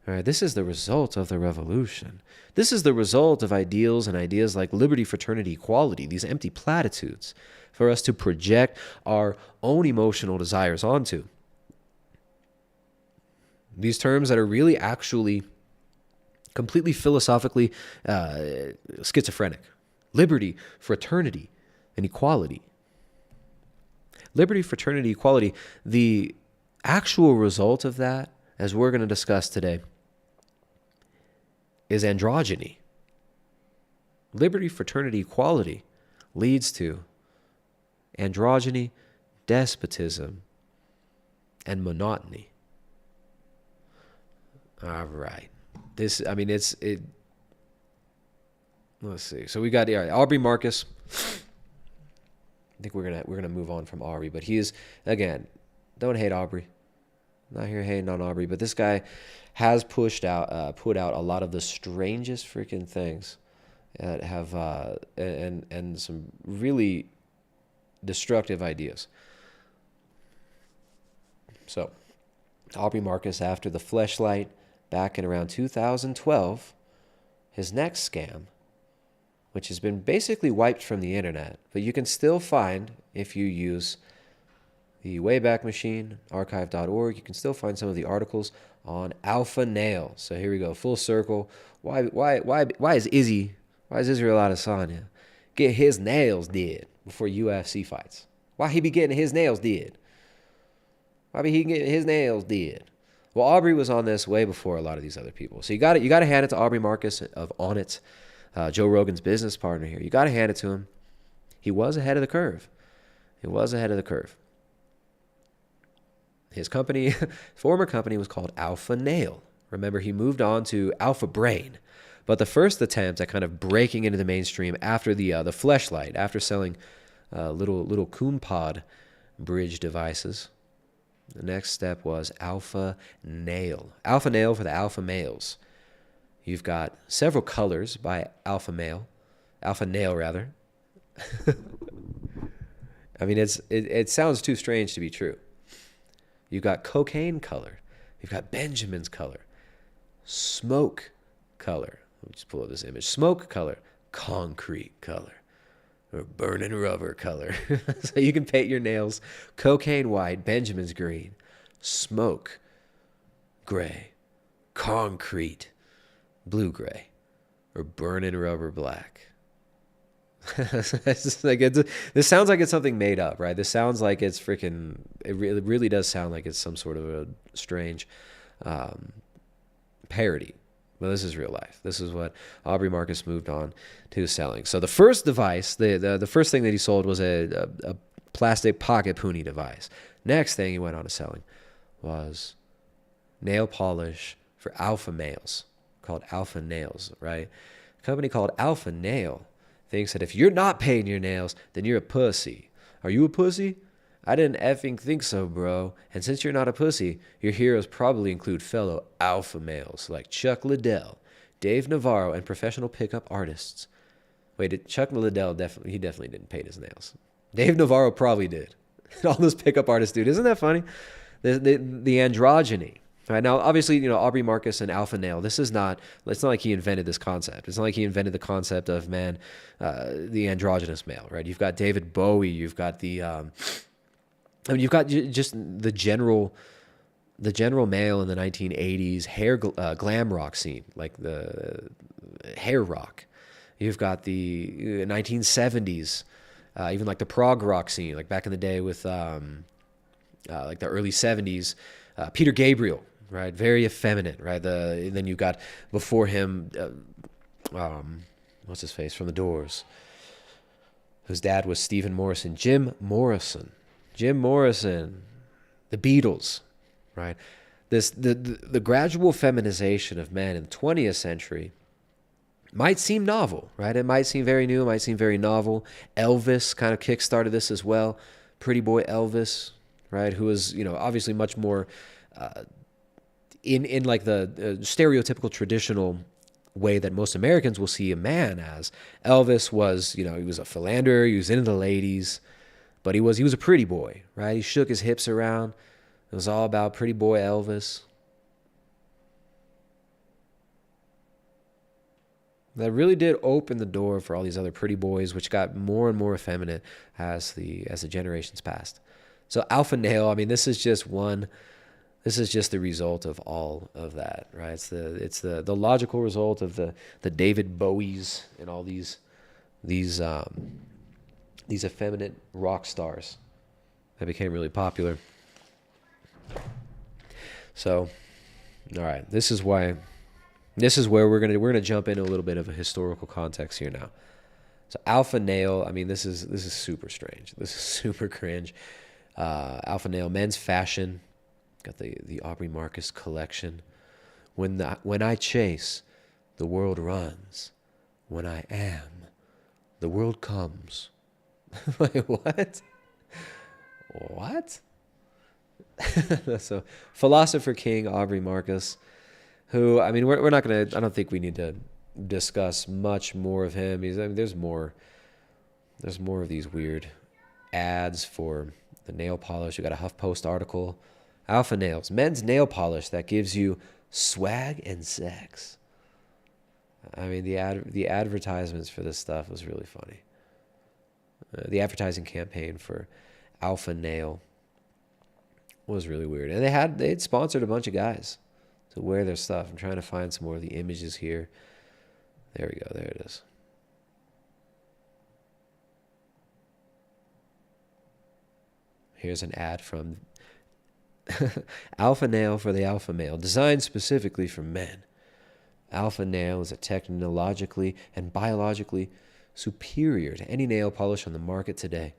All right, this is the result of the revolution. This is the result of ideals and ideas like liberty, fraternity, equality, these empty platitudes for us to project our own emotional desires onto. These terms that are really actually completely philosophically schizophrenic. Liberty, fraternity, and equality. Liberty, fraternity, equality, the actual result of that, as we're going to discuss today, is androgyny. Liberty, fraternity, equality leads to androgyny, despotism, and monotony. All right. Let's see. So we got Aubrey Marcus. I think we're gonna move on from Aubrey, but he is, again, don't hate Aubrey. I'm not here hating on Aubrey, but this guy has put out a lot of the strangest freaking things that have and some really destructive ideas. So, Aubrey Marcus, after the fleshlight back in around 2012, his next scam, which has been basically wiped from the internet, but you can still find, if you use the Wayback Machine, archive.org, you can still find some of the articles on Alpha Nail. So here we go, full circle. Why is Israel Adesanya get his nails did before UFC fights? Why he be getting his nails did? Why be he getting his nails did? Well, Aubrey was on this way before a lot of these other people. So you got to hand it to Aubrey Marcus of On It, Joe Rogan's business partner here. You got to hand it to him. He was ahead of the curve. His company, former company, was called Alpha Nail. Remember, he moved on to Alpha Brain. But the first attempt at kind of breaking into the mainstream after the fleshlight, after selling little Coonpod bridge devices, the next step was Alpha Nail. Alpha Nail for the alpha males. You've got several colors by Alpha Nail. I mean, it sounds too strange to be true. You've got cocaine color. You've got Benjamin's color. Smoke color. Let me just pull up this image. Smoke color. Concrete color. Or burning rubber color. So you can paint your nails cocaine white, Benjamin's green, smoke gray, concrete blue gray, or burning rubber black. This sounds like it's something made up, right? This sounds like it's freaking, it really does sound like it's some sort of a strange parody Well, this is real life. This is what Aubrey Marcus moved on to selling. So the first device, the first thing that he sold was a plastic pocket pony device. Next thing he went on to selling was nail polish for alpha males called Alpha Nails, right? A company called Alpha Nail thinks that if you're not painting your nails, then you're a pussy. Are you a pussy? I didn't effing think so, bro. And since you're not a pussy, your heroes probably include fellow alpha males like Chuck Liddell, Dave Navarro, and professional pickup artists. Wait, Chuck Liddell definitely didn't paint his nails. Dave Navarro probably did. All those pickup artists, dude. Isn't that funny? The androgyny. Right now, obviously, you know, Aubrey Marcus and Alpha Nail, it's not like he invented this concept. It's not like he invented the concept of the androgynous male, right? You've got David Bowie, you've got you've got just the general male in the 1980s hair glam rock scene, like the hair rock. You've got the 1970s, even like the prog rock scene, like back in the day with like the early 70s, Peter Gabriel, right? Very effeminate, right? Then you've got before him, what's his face from the Doors, whose dad was Stephen Morrison, Jim Morrison, the Beatles, right? The gradual feminization of men in the 20th century might seem novel, right? It might seem very new, it might seem very novel. Elvis kind of kickstarted this as well. Pretty boy Elvis, right? Who was, you know, obviously much more in like the stereotypical traditional way that most Americans will see a man as. Elvis was, you know, he was a philanderer, he was into the ladies, but he was a pretty boy, right? He shook his hips around. It was all about pretty boy Elvis. That really did open the door for all these other pretty boys, which got more and more effeminate as the generations passed. So Alpha Nail, I mean, this is just the result of all of that, right? It's the logical result of the David Bowies and all these effeminate rock stars that became really popular. So, all right, this is where we're gonna jump into a little bit of a historical context here now. So Alpha Nail, I mean, this is super strange. This is super cringe. Alpha Nail, men's fashion, got the Aubrey Marcus collection. When I chase, the world runs. When I am, the world comes. Wait, what? What? So, philosopher king Aubrey Marcus, who, I mean, we're not gonna. I don't think we need to discuss much more of him. There's more of these weird ads for the nail polish. We got a HuffPost article, Alpha Nails, men's nail polish that gives you swag and sex. I mean, the advertisements for this stuff was really funny. The advertising campaign for Alpha Nail was really weird, and they'd sponsored a bunch of guys to wear their stuff. I'm trying to find some more of the images here. There we go. There it is. Here's an ad from Alpha Nail for the alpha male, designed specifically for men. Alpha Nail is a technologically and biologically superior to any nail polish on the market today,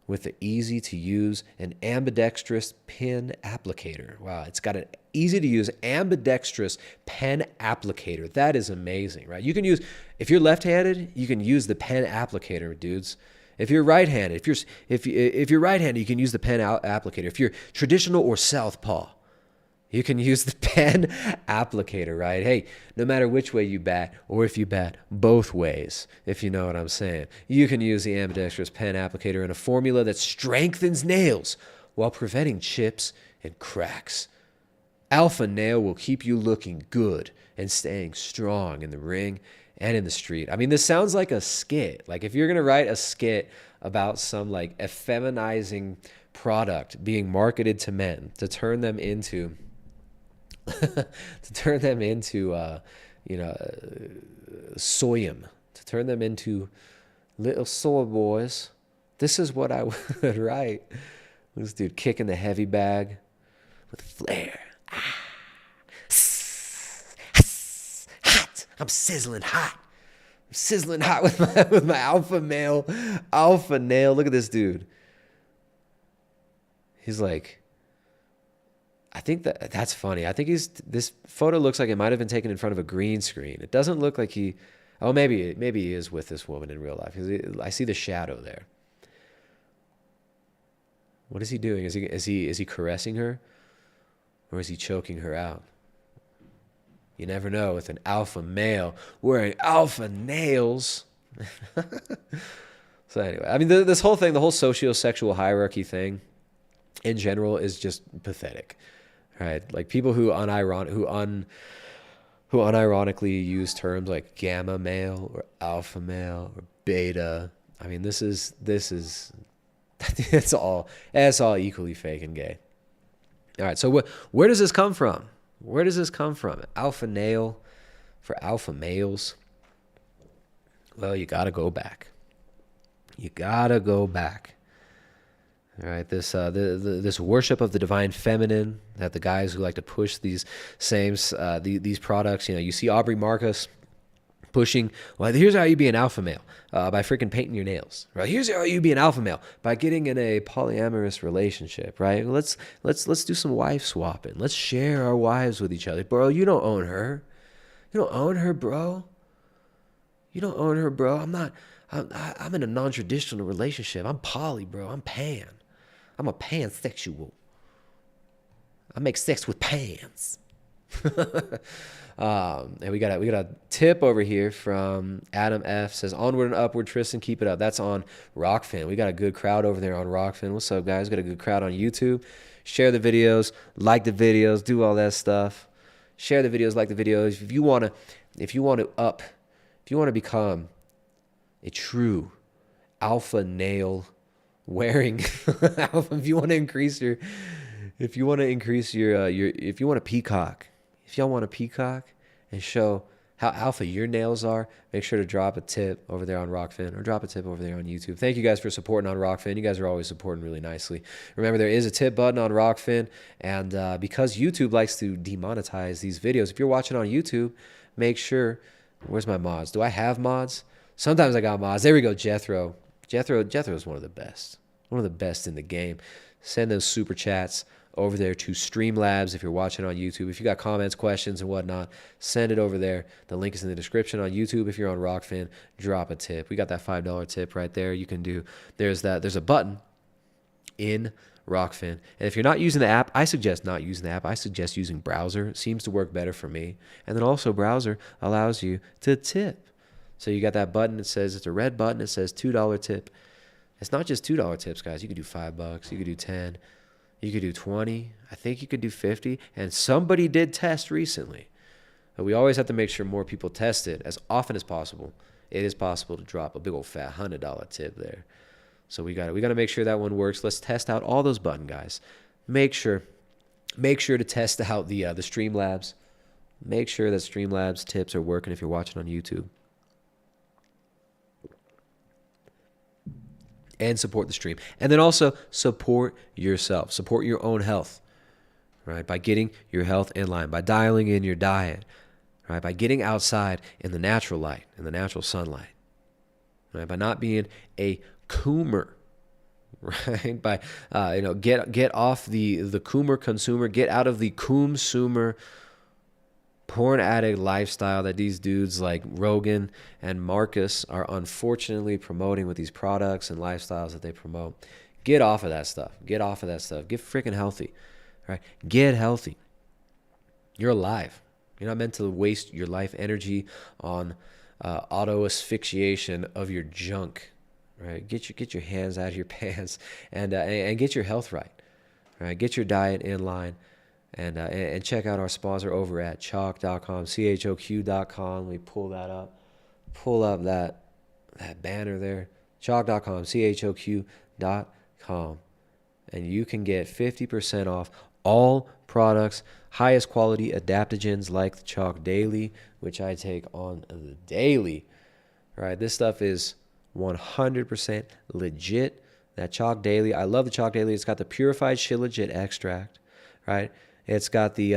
with the easy-to-use and ambidextrous pen applicator. Wow, it's got an easy-to-use ambidextrous pen applicator. That is amazing, right? You can use, if you're left-handed, you can use the pen applicator, dudes. If you're right-handed, if you're right-handed, you can use the pen applicator. If you're traditional or southpaw, you can use the pen applicator, right? Hey, no matter which way you bat, or if you bat both ways, if you know what I'm saying, you can use the ambidextrous pen applicator in a formula that strengthens nails while preventing chips and cracks. Alpha Nail will keep you looking good and staying strong in the ring and in the street. I mean, this sounds like a skit. Like if you're going to write a skit about some like effeminizing product being marketed to men to turn them into soyum, to turn them into little soy boys. This is what I would write. This dude kicking the heavy bag with flair. I'm sizzling hot. I'm sizzling hot with my alpha male, alpha nail. Look at this dude. He's like, I think that's funny. I think this photo looks like it might have been taken in front of a green screen. It doesn't look like maybe he is with this woman in real life, because I see the shadow there. What is he doing? Is he caressing her, or is he choking her out? You never know with an alpha male wearing alpha nails. So anyway, I mean, this whole thing, the whole socio-sexual hierarchy thing in general is just pathetic, right? Like people who unironically use terms like gamma male or alpha male or beta. I mean, this is it's all equally fake and gay. All right, so where does this come from? Where does this come from? Alpha nail for alpha males? Well, you got to go back. You got to go back. All right, this worship of the divine feminine that the guys who like to push these products, you see Aubrey Marcus pushing, well, here's how you be an alpha male, by freaking painting your nails, right? Here's how you be an alpha male, by getting in a polyamorous relationship, right? Let's do some wife swapping. Let's share our wives with each other. Bro, you don't own her. You don't own her, bro. You don't own her, bro. I'm in a non-traditional relationship. I'm poly, bro. I'm pan. I'm a pansexual. I make sex with pans. And we got a tip over here from Adam F. Says, onward and upward, Tristan, keep it up. That's on Rockfin. We got a good crowd over there on Rockfin. What's up, guys? Got a good crowd on YouTube. Share the videos, like the videos, do all that stuff. Share the videos, like the videos. If you want to become a true alpha nail wearing alpha, if you want to peacock, if y'all want to peacock and show how alpha your nails are, make sure to drop a tip over there on Rockfin, or drop a tip over there on YouTube. Thank you guys for supporting on Rockfin. You guys are always supporting really nicely. Remember, there is a tip button on Rockfin, and because YouTube likes to demonetize these videos, if you're watching on YouTube, make sure, where's my mods? Do I have mods? Sometimes I got mods. There we go, Jethro. Jethro is one of the best in the game. Send those super chats over there to Streamlabs if you're watching on YouTube. If you got comments, questions, and whatnot, send it over there. The link is in the description on YouTube. If you're on Rockfin, drop a tip. We got that $5 tip right there. You can do. There's a button in Rockfin. And if you're not using the app, I suggest not using the app. I suggest using browser. It seems to work better for me. And then also browser allows you to tip. So you got that button. It says, it's a red button. It says $2 tip. It's not just $2 tips, guys. You could do $5. You could do 10. You could do 20. I think you could do 50. And somebody did test recently. But we always have to make sure more people test it as often as possible. It is possible to drop a big old fat $100 tip there. So we got to make sure that one works. Let's test out all those button guys. Make sure to test out the Streamlabs. Make sure that Streamlabs tips are working if you're watching on YouTube. And support the stream. And then also support yourself. Support your own health, right? By getting your health in line, by dialing in your diet, right? By getting outside in the natural light, in the natural sunlight, right? By not being a coomer, right? By, get off the coomer consumer, get out of the coom-sumer porn addict lifestyle that these dudes like Rogan and Marcus are unfortunately promoting with these products and lifestyles that they promote. Get off of that stuff. Get off of that stuff. Get freaking healthy, right? Get healthy. You're alive. You're not meant to waste your life energy on auto asphyxiation of your junk, right? Get your hands out of your pants and get your health right, right? Get your diet in line. And check out our sponsor over at choq.com, choq.com. Let me pull that up. Pull up that banner there. choq.com, choq.com. And you can get 50% off all products, highest quality adaptogens like the Choq Daily, which I take on the daily. Right? This stuff is 100% legit. That Choq Daily, I love the Choq Daily. It's got the purified shilajit extract, right? It's got the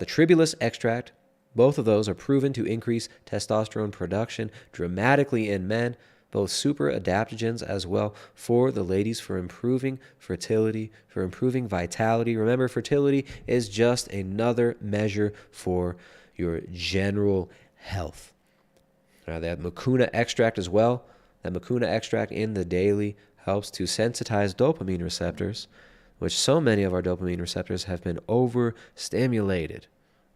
tribulus extract, Both of those are proven to increase testosterone production dramatically in men, both super adaptogens as well for the ladies, for improving fertility, for improving vitality. Remember, fertility is just another measure for your general health. Now, they have mucuna extract as well. That mucuna extract in the daily helps to sensitize dopamine receptors, which so many of our dopamine receptors have been overstimulated.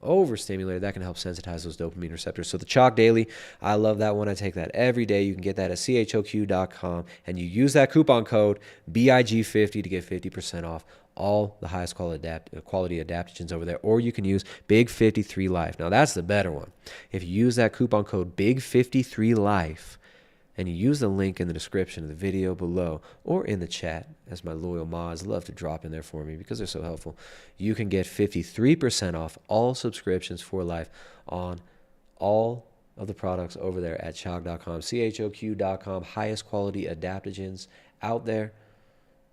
That can help sensitize those dopamine receptors. So the Chalk Daily, I love that one. I take that every day. You can get that at choq.com, and you use that coupon code BIG50 to get 50% off all the highest quality adaptogens over there. Or you can use Big53Life. Now that's the better one. If you use that coupon code Big53Life, and you use the link in the description of the video below or in the chat, as my loyal mods love to drop in there for me because they're so helpful, you can get 53% off all subscriptions for life on all of the products over there at choq.com, choq.com. Highest quality adaptogens out there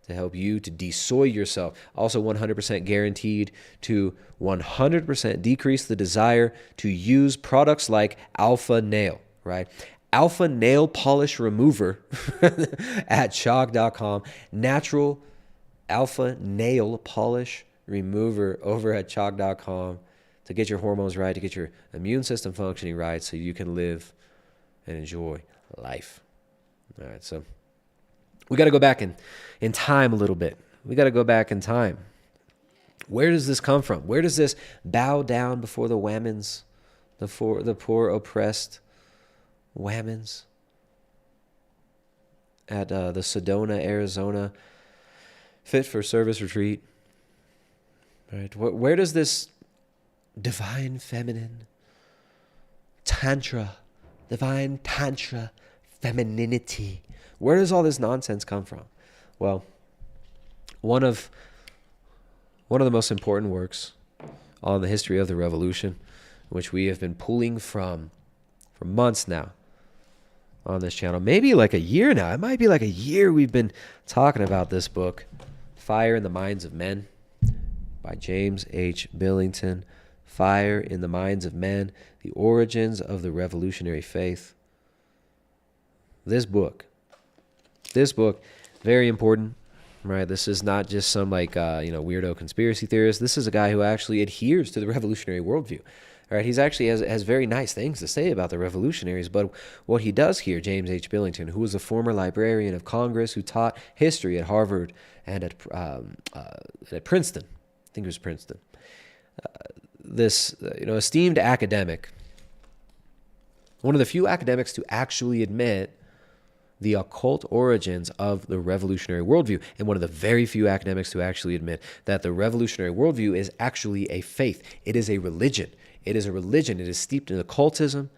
to help you to de-soy yourself. Also 100% guaranteed to 100% decrease the desire to use products like Alpha Nail, right? Alpha Nail Polish Remover at choq.com. Natural Alpha Nail Polish Remover over at choq.com to get your hormones right, to get your immune system functioning right so you can live and enjoy life. All right, so we got to go back in time a little bit. We got to go back in time. Where does this come from? Where does this bow down before the whammons, the poor oppressed whammons at the Sedona, Arizona Fit for Service retreat? Right? Where does this divine feminine divine tantra femininity, where does all this nonsense come from? Well, one of the most important works on the history of the revolution, which we have been pulling from for months now on this channel, maybe like a year now. It might be like a year we've been talking about this book, Fire in the Minds of Men by James H. Billington. Fire in the Minds of Men, The Origins of the Revolutionary Faith. This book, very important, right? This is not just some weirdo conspiracy theorist. This is a guy who actually adheres to the revolutionary worldview. All right, he's actually has very nice things to say about the revolutionaries, but what he does here, James H. Billington, who was a former librarian of Congress, who taught history at Harvard and at Princeton, I think it was Princeton. This esteemed academic, one of the few academics to actually admit the occult origins of the revolutionary worldview, and one of the very few academics to actually admit that the revolutionary worldview is actually a faith. It is a religion. It is a religion. It is steeped in occultism,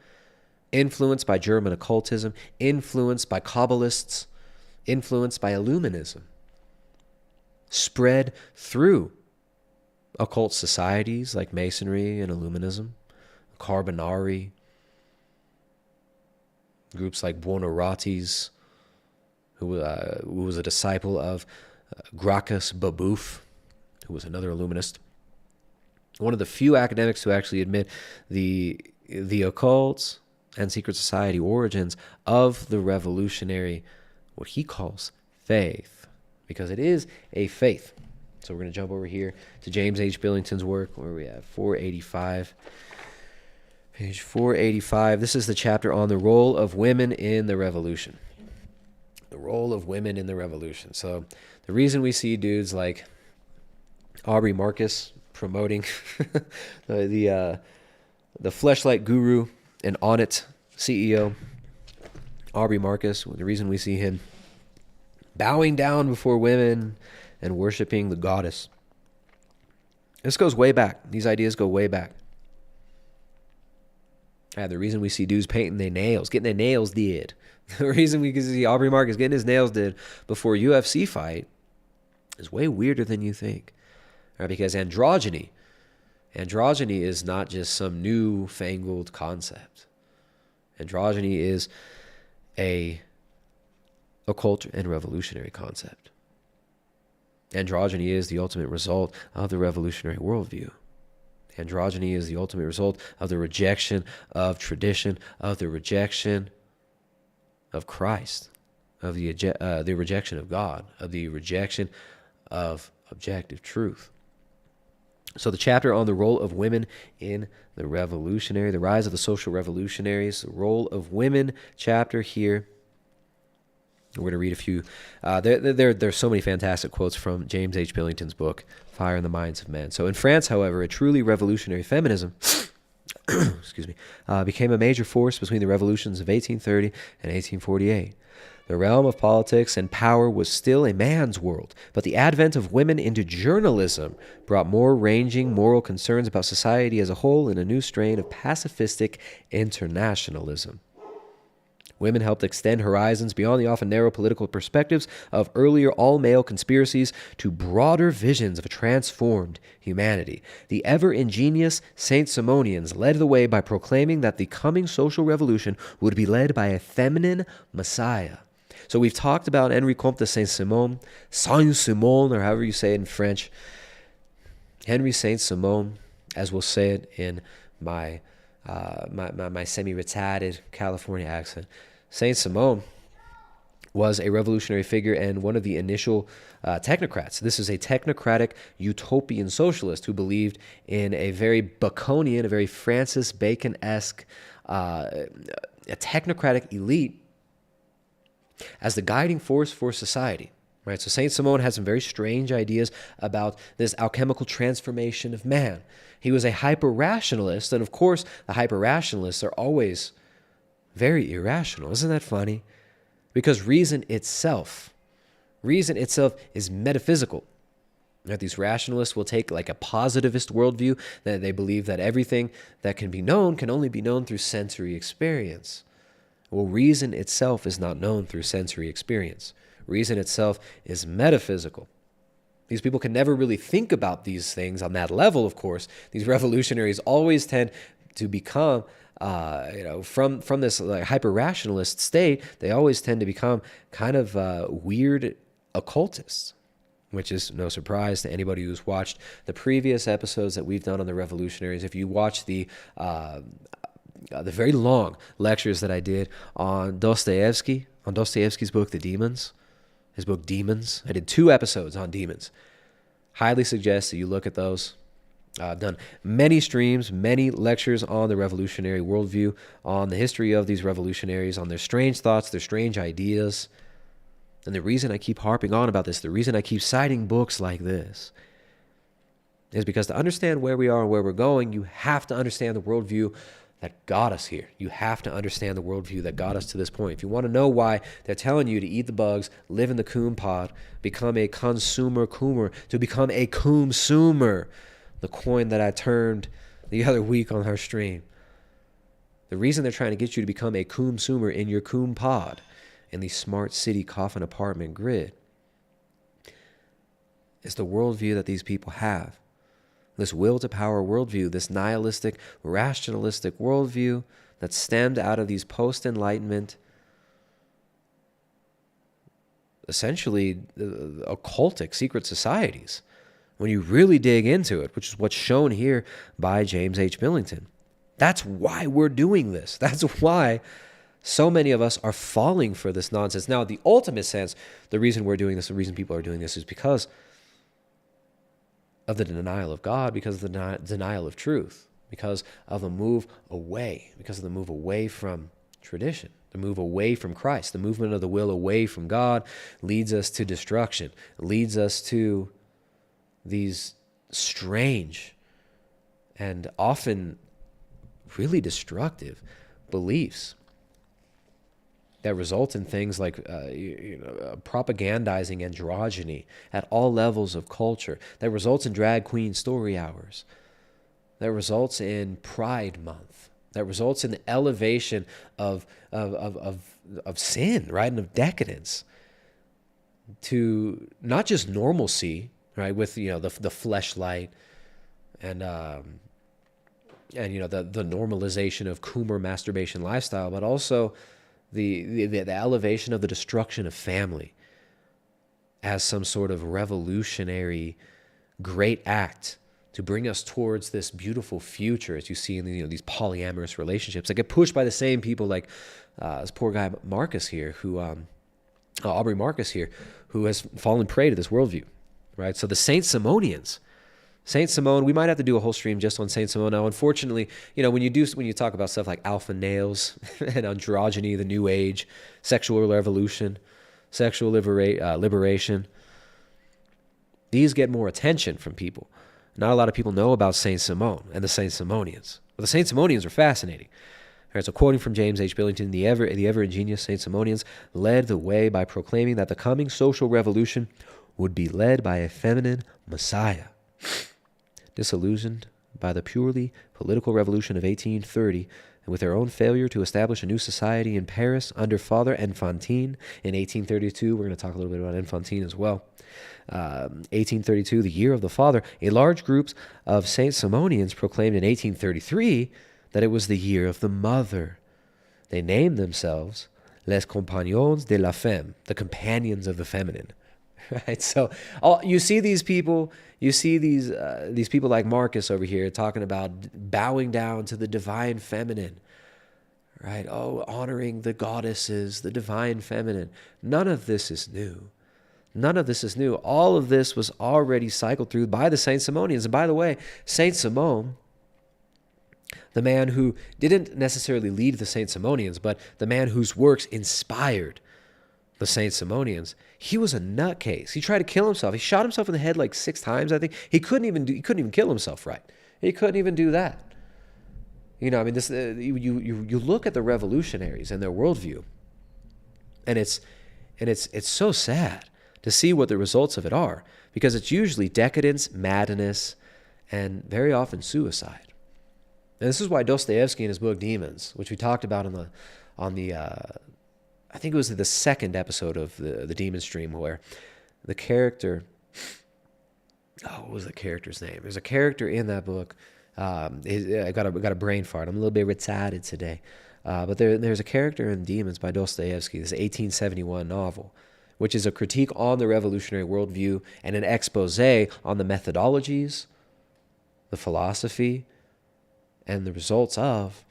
influenced by German occultism, influenced by Kabbalists, influenced by Illuminism, spread through occult societies like Masonry and Illuminism, Carbonari, groups like Buonarroti's, who was a disciple of Gracchus Babeuf, who was another Illuminist. One of the few academics to actually admit the occult and secret society origins of the revolutionary, what he calls faith, because it is a faith. So we're going to jump over here to James H. Billington's work, where we have 485. Page 485. This is the chapter on the role of women in the revolution. The role of women in the revolution. So the reason we see dudes like Aubrey Marcus promoting the Fleshlight Guru and Onnit CEO, Aubrey Marcus, the reason we see him bowing down before women and worshiping the goddess. This goes way back. These ideas go way back. The reason we see dudes painting their nails, getting their nails did. The reason we can see Aubrey Marcus getting his nails did before UFC fight is way weirder than you think. Right? Because androgyny is not just some new-fangled concept. Androgyny is a occult and revolutionary concept. Androgyny is the ultimate result of the revolutionary worldview. Androgyny is the ultimate result of the rejection of tradition, of the rejection of Christ, of the rejection of God, of the rejection of objective truth. So the chapter on the role of women in the the rise of the social revolutionaries, the role of women chapter here. We're going to read a few. There's so many fantastic quotes from James H. Billington's book, Fire in the Minds of Men. So in France, however, a truly revolutionary feminism excuse me, became a major force between the revolutions of 1830 and 1848. The realm of politics and power was still a man's world, but the advent of women into journalism brought more ranging moral concerns about society as a whole in a new strain of pacifistic internationalism. Women helped extend horizons beyond the often narrow political perspectives of earlier all-male conspiracies to broader visions of a transformed humanity. The ever-ingenious Saint-Simonians led the way by proclaiming that the coming social revolution would be led by a feminine messiah. So we've talked about Henri Comte de Saint-Simon, Saint-Simon, or however you say it in French. Henri Saint-Simon, as we'll say it in my semi-retarded California accent. Saint-Simon was a revolutionary figure and one of the initial technocrats. This is a technocratic utopian socialist who believed in a very Baconian, a very Francis Bacon-esque, a technocratic elite as the guiding force for society. Right? So Saint-Simon had some very strange ideas about this alchemical transformation of man. He was a hyper-rationalist, and of course, the hyper-rationalists are always very irrational. Isn't that funny? Because reason itself is metaphysical. Right? These rationalists will take like a positivist worldview, that they believe that everything that can be known can only be known through sensory experience. Well, reason itself is not known through sensory experience. Reason itself is metaphysical. These people can never really think about these things on that level, of course. These revolutionaries always tend to become, from this like, hyper-rationalist state, they always tend to become kind of weird occultists, which is no surprise to anybody who's watched the previous episodes that we've done on the revolutionaries. If you watch the very long lectures that I did on Dostoyevsky, on Dostoyevsky's book, The Demons, his book Demons. I did 2 episodes on demons. Highly suggest that you look at those. I've done many streams, many lectures on the revolutionary worldview, on the history of these revolutionaries, on their strange thoughts, their strange ideas. And the reason I keep harping on about this, the reason I keep citing books like this, is because to understand where we are and where we're going, you have to understand the worldview that got us here. You have to understand the worldview that got us to this point. If you want to know why they're telling you to eat the bugs, live in the coom pod, become a consumer, to become a coom-sumer, the coin that I turned the other week on our stream. The reason they're trying to get you to become a coom-sumer in your coom pod, in the smart city coffin apartment grid, is the worldview that these people have. This will to power worldview, this nihilistic, rationalistic worldview that stemmed out of these post-Enlightenment, essentially occultic secret societies. When you really dig into it, which is what's shown here by James H. Billington. That's why we're doing this. That's why so many of us are falling for this nonsense. Now, in the ultimate sense, the reason we're doing this, the reason people are doing this is because of the denial of God, because of the denial of truth, because of the move away, from tradition, the move away from Christ. The movement of the will away from God leads us to destruction, leads us to these strange and often really destructive beliefs that result in things like propagandizing androgyny at all levels of culture, that results in drag queen story hours, that results in Pride Month, that results in the elevation of sin, right, and of decadence to not just normalcy, right, with the fleshlight and the normalization of coomer masturbation lifestyle, but also the elevation of the destruction of family as some sort of revolutionary great act to bring us towards this beautiful future, as you see in these polyamorous relationships that get pushed by the same people like this poor guy Marcus here, who Aubrey Marcus here, who has fallen prey to this worldview, right? So the Saint-Simonians, Saint Simon, we might have to do a whole stream just on Saint Simon. Now, unfortunately, when you talk about stuff like alpha nails and androgyny, the New Age, sexual revolution, sexual liberation, these get more attention from people. Not a lot of people know about Saint Simon and the Saint-Simonians. But the Saint-Simonians are fascinating. All right, so quoting from James H. Billington, the ever ingenious Saint-Simonians led the way by proclaiming that the coming social revolution would be led by a feminine Messiah. Disillusioned by the purely political revolution of 1830, and with their own failure to establish a new society in Paris under Father Enfantin in 1832, we're going to talk a little bit about Enfantin as well. 1832, the year of the Father, a large group of Saint-Simonians proclaimed in 1833 that it was the year of the Mother. They named themselves Les Compagnons de la Femme, the companions of the feminine. Right, so you see these people. You see these people like Marcus over here talking about bowing down to the divine feminine, right? Oh, honoring the goddesses, the divine feminine. None of this is new. None of this is new. All of this was already cycled through by the Saint-Simonians. And by the way, Saint Simon, the man who didn't necessarily lead the Saint-Simonians, but the man whose works inspired the Saint-Simonians, he was a nutcase. He tried to kill himself. He shot himself in the head like 6 times, I think. He couldn't even kill himself right. He couldn't even do that. This you look at the revolutionaries and their worldview, and it's so sad to see what the results of it are, because it's usually decadence, madness, and very often suicide. And this is why Dostoyevsky in his book Demons, which we talked about on the I think it was the second episode of the Demon Stream, where the character, what was the character's name? There's a character in that book. I got a brain fart. I'm a little bit retarded today. But there's a character in Demons by Dostoyevsky, this 1871 novel, which is a critique on the revolutionary worldview and an expose on the methodologies, the philosophy, and the results of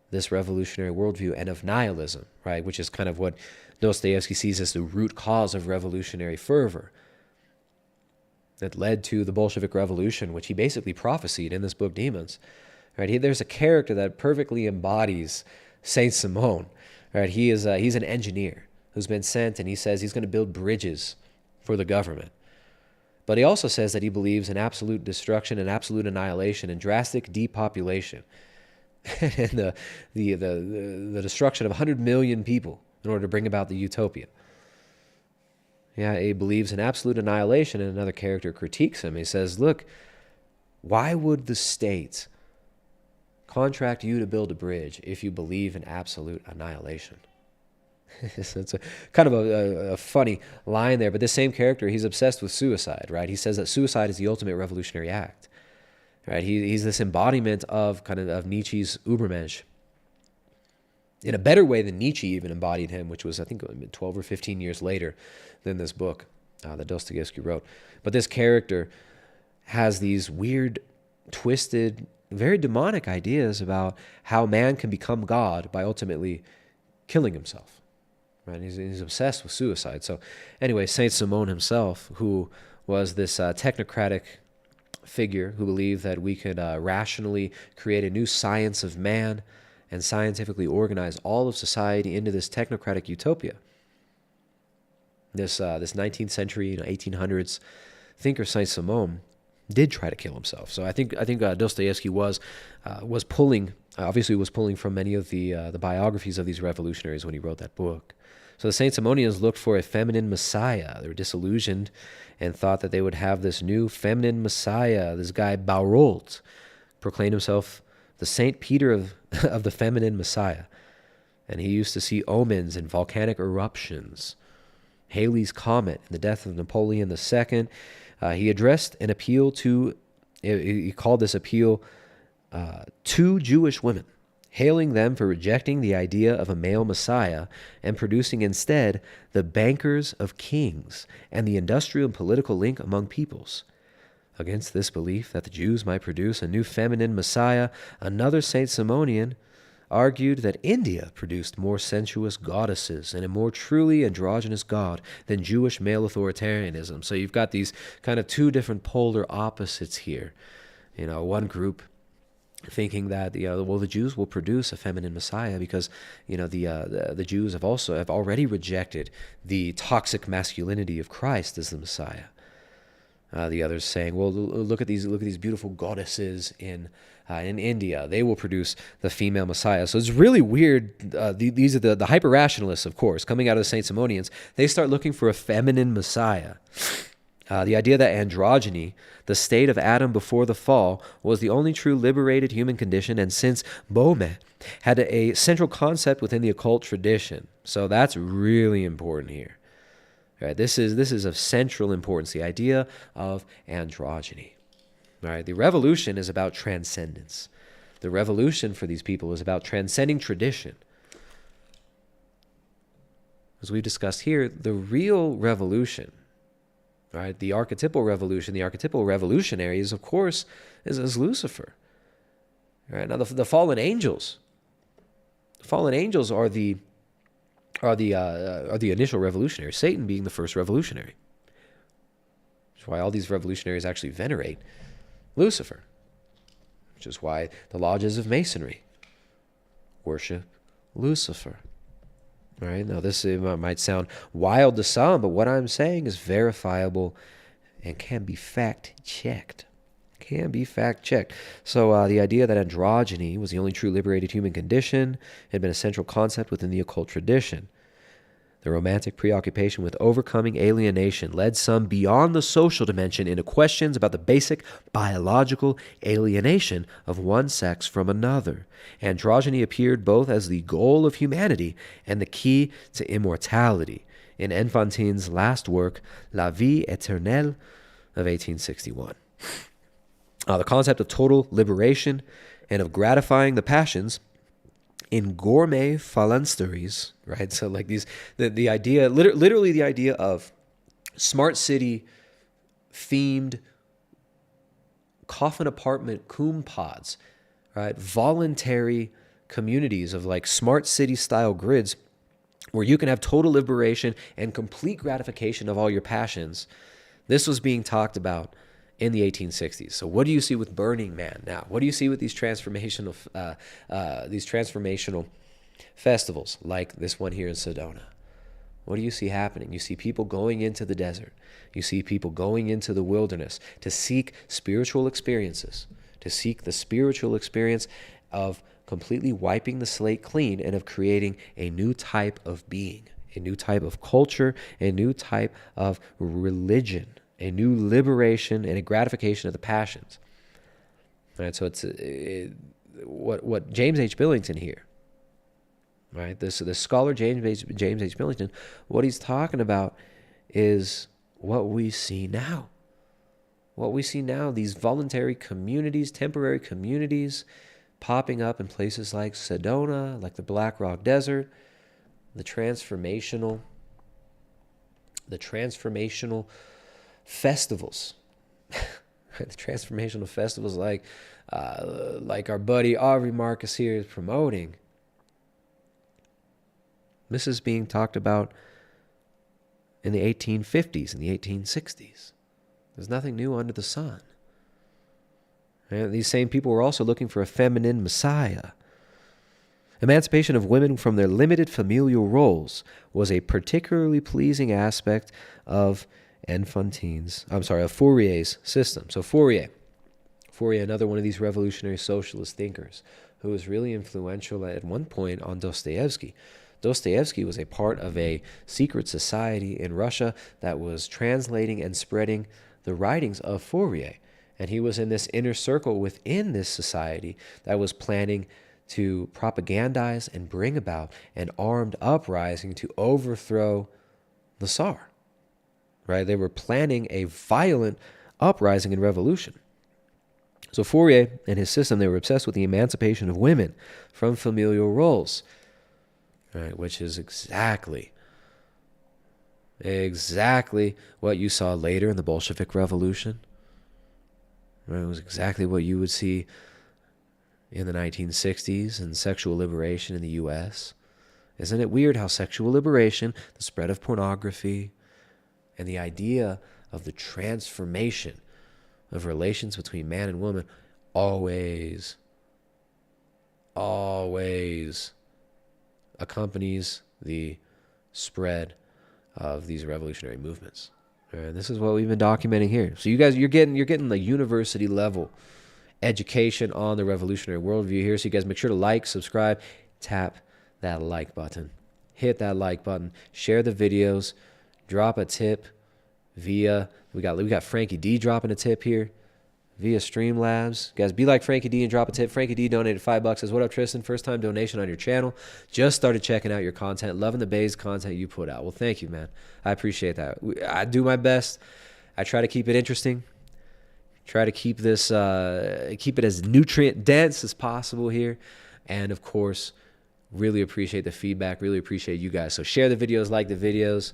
this revolutionary worldview and of nihilism, right? Which is kind of what Dostoyevsky sees as the root cause of revolutionary fervor that led to the Bolshevik Revolution, which he basically prophesied in this book, Demons. Right? There's a character that perfectly embodies Saint Simon. Right? He's an engineer who's been sent, and he says he's going to build bridges for the government. But he also says that he believes in absolute destruction and absolute annihilation and drastic depopulation. And the destruction of 100 million people in order to bring about the utopia. Yeah, he believes in absolute annihilation, and another character critiques him. He says, look, why would the state contract you to build a bridge if you believe in absolute annihilation? So it's a kind of a funny line there, but this same character, he's obsessed with suicide, right? He says that suicide is the ultimate revolutionary act. Right, he's this embodiment of Nietzsche's Übermensch in a better way than Nietzsche even embodied him, which was, I think, 12 or 15 years later than this book that Dostoyevsky wrote. But this character has these weird, twisted, very demonic ideas about how man can become God by ultimately killing himself. Right, he's obsessed with suicide. So, anyway, Saint Simon himself, who was this technocratic figure who believed that we could rationally create a new science of man and scientifically organize all of society into this technocratic utopia. This 19th century, 1800s thinker Saint Simon did try to kill himself. So I think Dostoyevsky was pulling from many of the biographies of these revolutionaries when he wrote that book. So the Saint-Simonians looked for a feminine Messiah. They were disillusioned and thought that they would have this new feminine Messiah. This guy Barolt proclaimed himself the Saint Peter of the feminine Messiah. And he used to see omens and volcanic eruptions, Halley's Comet, and the death of Napoleon II. He addressed an appeal he called this appeal to Jewish women, hailing them for rejecting the idea of a male Messiah and producing instead the bankers of kings and the industrial and political link among peoples. Against this belief that the Jews might produce a new feminine Messiah, another Saint-Simonian argued that India produced more sensuous goddesses and a more truly androgynous god than Jewish male authoritarianism. So you've got these kind of two different polar opposites here. One group thinking that the Jews will produce a feminine Messiah because the Jews have already rejected the toxic masculinity of Christ as the Messiah. The others saying, well, look at these beautiful goddesses in India. They will produce the female Messiah. So it's really weird. These are the hyper-rationalists, of course, coming out of the Saint-Simonians. They start looking for a feminine Messiah. The idea that androgyny, the state of Adam before the fall, was the only true liberated human condition, and since Bohme had a central concept within the occult tradition. So that's really important here. Right, this is of central importance, the idea of androgyny. All right, the revolution is about transcendence. The revolution for these people is about transcending tradition. As we've discussed here, the real revolution, right, the archetypal revolution, the archetypal revolutionaries, of course, is Lucifer. All right, now the fallen angels. The fallen angels are the initial revolutionaries, Satan being the first revolutionary. Which is why all these revolutionaries actually venerate Lucifer. Which is why the lodges of Masonry worship Lucifer. All right, now this might sound wild to some, but what I'm saying is verifiable and can be fact-checked. So the idea that androgyny was the only true liberated human condition had been a central concept within the occult tradition. The romantic preoccupation with overcoming alienation led some beyond the social dimension into questions about the basic biological alienation of one sex from another. Androgyny appeared both as the goal of humanity and the key to immortality in Enfantin's last work, La Vie Éternelle, of 1861. The concept of total liberation and of gratifying the passions in gourmet phalansteries, right? So like the idea, literally the idea of smart city themed coffin apartment coom pods, right? Voluntary communities of like smart city style grids where you can have total liberation and complete gratification of all your passions. This was being talked about in the 1860s. So what do you see with Burning Man now? What do you see with these transformational festivals like this one here in Sedona? What do you see happening? You see people going into the desert. You see people going into the wilderness to seek spiritual experiences, to seek the spiritual experience of completely wiping the slate clean and of creating a new type of being, a new type of culture, a new type of religion, a new liberation and a gratification of the passions. Right, so it's what James H. Billington here, right? This scholar James H. Billington, what he's talking about is what we see now. What we see now, these voluntary communities, temporary communities, popping up in places like Sedona, like the Black Rock Desert, the transformational festivals, the transformational festivals like our buddy Aubrey Marcus here is promoting. This is being talked about in the 1850s and the 1860s. There's nothing new under the sun. And these same people were also looking for a feminine Messiah. Emancipation of women from their limited familial roles was a particularly pleasing aspect of Fourier's system. So Fourier, another one of these revolutionary socialist thinkers who was really influential at one point on Dostoyevsky. Dostoyevsky was a part of a secret society in Russia that was translating and spreading the writings of Fourier. And he was in this inner circle within this society that was planning to propagandize and bring about an armed uprising to overthrow the Tsar. Right? They were planning a violent uprising and revolution. So Fourier and his system, they were obsessed with the emancipation of women from familial roles, right? Which is exactly what you saw later in the Bolshevik Revolution, Right? It was exactly what you would see in the 1960s and sexual liberation in the U.S. Isn't it weird how sexual liberation, the spread of pornography, and the idea of the transformation of relations between man and woman always accompanies the spread of these revolutionary movements. And this is what we've been documenting here. So you guys, you're getting the university level education on the revolutionary worldview here. So you guys make sure to like, subscribe, tap that like button, hit that like button, share the videos, drop a tip via, we got Frankie D dropping a tip here via Streamlabs. Guys, be like Frankie D and drop a tip. Frankie D donated $5. Says, what up, Tristan? First time donation on your channel. Just started checking out your content. Loving the Bays content you put out. Well, thank you, man. I appreciate that. I do my best. I try to keep it interesting. Try to keep this, keep it as nutrient dense as possible here. And of course, really appreciate the feedback. Really appreciate you guys. So share the videos, like the videos.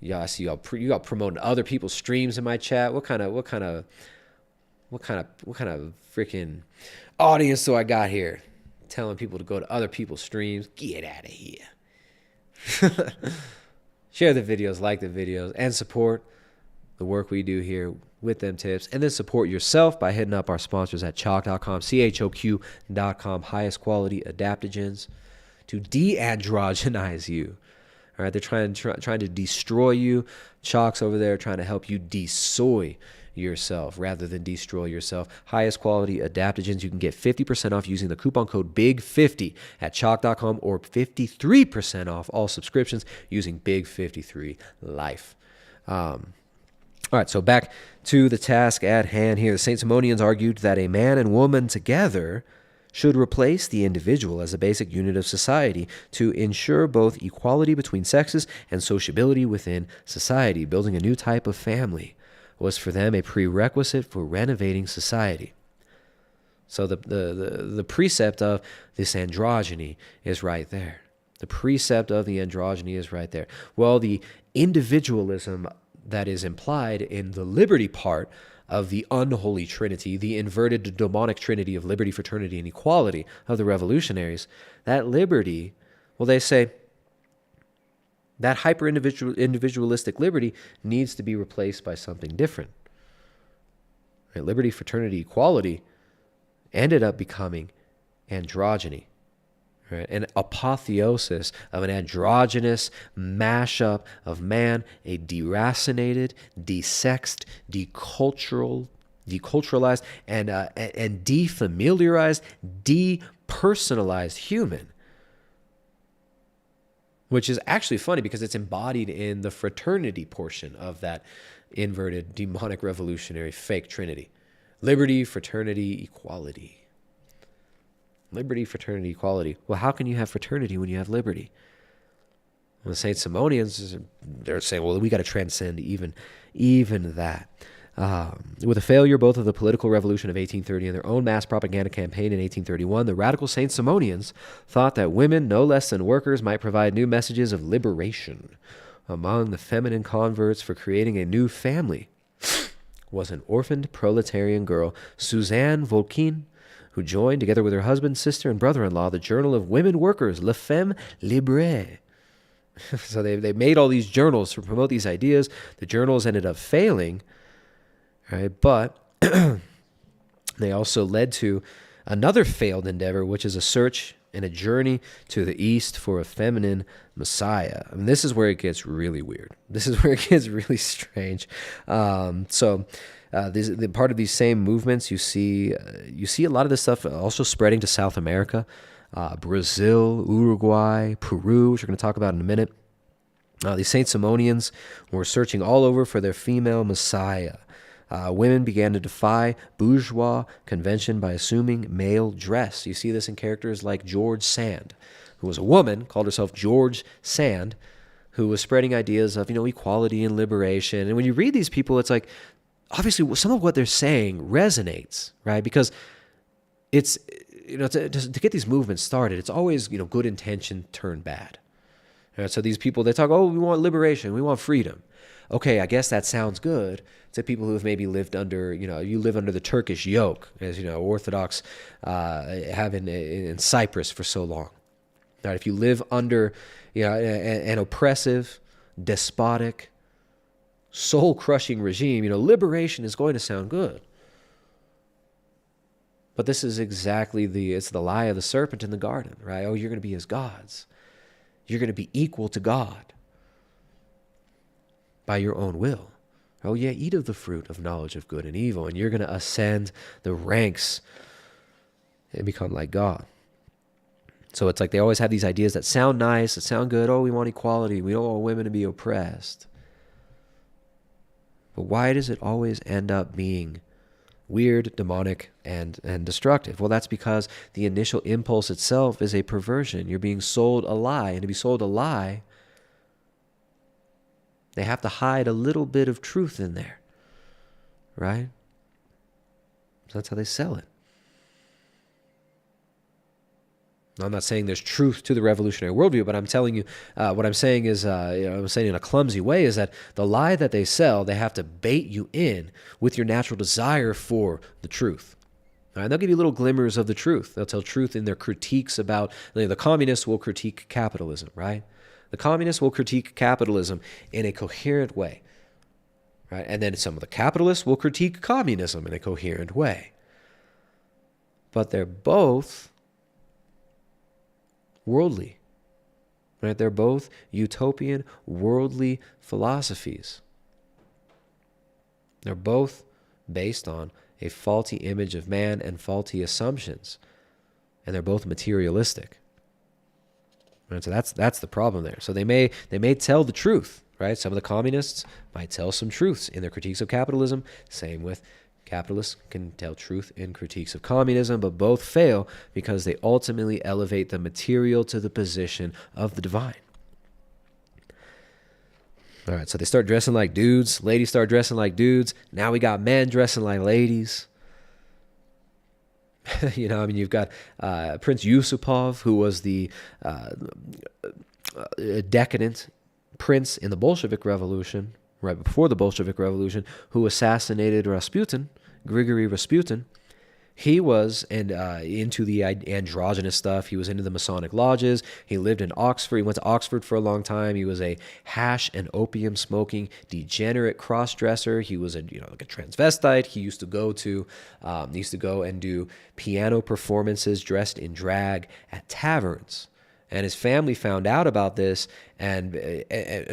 Yeah, I see y'all promoting other people's streams in my chat. What kind of freaking audience do I got here? Telling people to go to other people's streams. Get out of here. Share the videos, like the videos, and support the work we do here with them tips. And then support yourself by hitting up our sponsors at choq.com, CHOQ.com. Highest quality adaptogens to de-androgynize you. All right, they're trying to destroy you. Choq's over there trying to help you de-soy yourself rather than destroy yourself. Highest quality adaptogens. You can get 50% off using the coupon code BIG50 at choq.com, or 53% off all subscriptions using BIG53Life. All right, so back to the task at hand here. The Saint-Simonians argued that a man and woman together should replace the individual as a basic unit of society to ensure both equality between sexes and sociability within society. Building a new type of family was for them a prerequisite for renovating society. So the precept of this androgyny is right there. The precept of the androgyny is right there. Well, the individualism that is implied in the liberty part of the unholy trinity, the inverted demonic trinity of liberty, fraternity, and equality of the revolutionaries, that liberty, well, they say that hyper-individualistic liberty needs to be replaced by something different. Right? Liberty, fraternity, equality ended up becoming androgyny. Right? An apotheosis of an androgynous mashup of man, a deracinated, desexed, deculturalized, and defamiliarized, depersonalized human. Which is actually funny because it's embodied in the fraternity portion of that inverted, demonic, revolutionary, fake trinity. Liberty, fraternity, equality. Liberty, fraternity, equality. Well, how can you have fraternity when you have liberty? Well, the Saint-Simonians, they're saying, well, we got to transcend even that. With the failure both of the political revolution of 1830 and their own mass propaganda campaign in 1831, the radical Saint-Simonians thought that women, no less than workers, might provide new messages of liberation. Among the feminine converts for creating a new family was an orphaned proletarian girl, Suzanne Volkin, who joined, together with her husband, sister, and brother-in-law, the Journal of Women Workers, La Femme Libre. So they made all these journals to promote these ideas. The journals ended up failing, right? But they also led to another failed endeavor, which is a search and a journey to the East for a feminine Messiah. I mean, this is where it gets really weird. This is where it gets really strange. The part of these same movements, you see a lot of this stuff also spreading to South America, Brazil, Uruguay, Peru, which we're going to talk about in a minute. These Saint-Simonians were searching all over for their female Messiah. Women began to defy bourgeois convention by assuming male dress. You see this in characters like George Sand, who was a woman, called herself George Sand, who was spreading ideas of, equality and liberation. And when you read these people, it's like, obviously, some of what they're saying resonates, right? Because it's, to get these movements started, it's always, good intention turned bad. Right? So these people, they talk, oh, we want liberation, we want freedom. Okay, I guess that sounds good to people who have maybe lived under, you live under the Turkish yoke, as Orthodox have in Cyprus for so long. Right? If you live under an oppressive, despotic, soul-crushing regime, liberation is going to sound good. But this is exactly it's the lie of the serpent in the garden, right? Oh, you're going to be as gods. You're going to be equal to God by your own will. Oh, yeah, eat of the fruit of knowledge of good and evil, and you're going to ascend the ranks and become like God. So it's like they always have these ideas that sound nice, that sound good. Oh, we want equality. We don't want women to be oppressed. But why does it always end up being weird, demonic, and destructive? Well, that's because the initial impulse itself is a perversion. You're being sold a lie. And to be sold a lie, they have to hide a little bit of truth in there, right? So that's how they sell it. I'm not saying there's truth to the revolutionary worldview, but I'm telling you, what I'm saying is, I'm saying in a clumsy way, is that the lie that they sell, they have to bait you in with your natural desire for the truth. All right, they'll give you little glimmers of the truth. They'll tell truth in their critiques about, the communists will critique capitalism, right? The communists will critique capitalism in a coherent way, right? And then some of the capitalists will critique communism in a coherent way. But they're both worldly, right? They're both utopian, worldly philosophies. They're both based on a faulty image of man and faulty assumptions, and they're both materialistic. Right? So that's the problem there. So they may tell the truth, right? Some of the communists might tell some truths in their critiques of capitalism. Same with capitalists can tell truth in critiques of communism, but both fail because they ultimately elevate the material to the position of the divine. All right, so they start dressing like dudes. Ladies start dressing like dudes. Now we got men dressing like ladies. You've got Prince Yusupov, who was the decadent prince in the Bolshevik Revolution, right before the Bolshevik Revolution, who assassinated Grigory Rasputin. He was into the androgynous stuff. He was into the Masonic lodges. He lived in Oxford. He went to Oxford for a long time. He was a hash and opium smoking degenerate cross-dresser. He was like a transvestite. He used to go and do piano performances dressed in drag at taverns. And his family found out about this and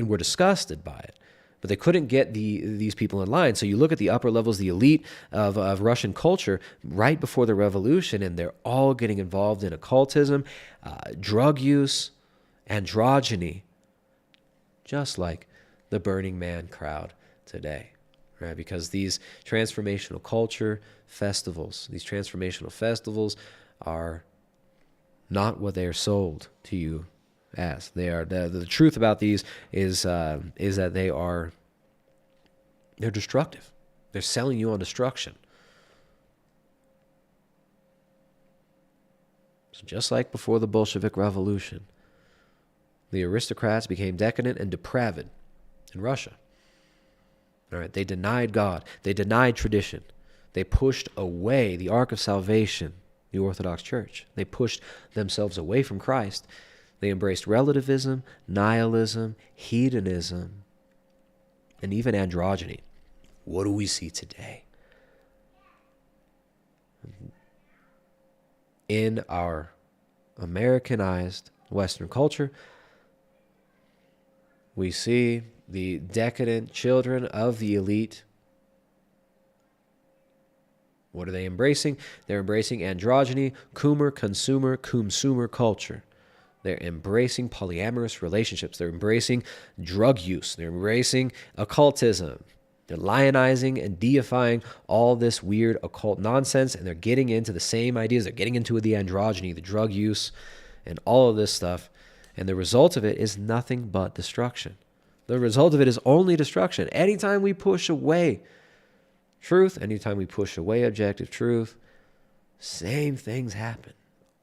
were disgusted by it. But they couldn't get these people in line. So you look at the upper levels, the elite of Russian culture right before the revolution, and they're all getting involved in occultism, drug use, androgyny, just like the Burning Man crowd today, right? Because these transformational festivals are not what they are sold to you as. They are the truth about these is that they're destructive. They're selling you on destruction. So just like before the Bolshevik Revolution, the aristocrats became decadent and depraved in Russia. All right, they denied God. They denied tradition. They pushed away the Ark of Salvation, the Orthodox Church. They pushed themselves away from Christ. They embraced relativism, nihilism, hedonism, and even androgyny. What do we see today? In our Americanized Western culture, we see the decadent children of the elite. What are they embracing? They're embracing androgyny, consumer culture. They're embracing polyamorous relationships. They're embracing drug use. They're embracing occultism. They're lionizing and deifying all this weird occult nonsense, and they're getting into the same ideas. They're getting into the androgyny, the drug use, and all of this stuff. And the result of it is nothing but destruction. The result of it is only destruction. Anytime we push away truth, anytime we push away objective truth, same things happen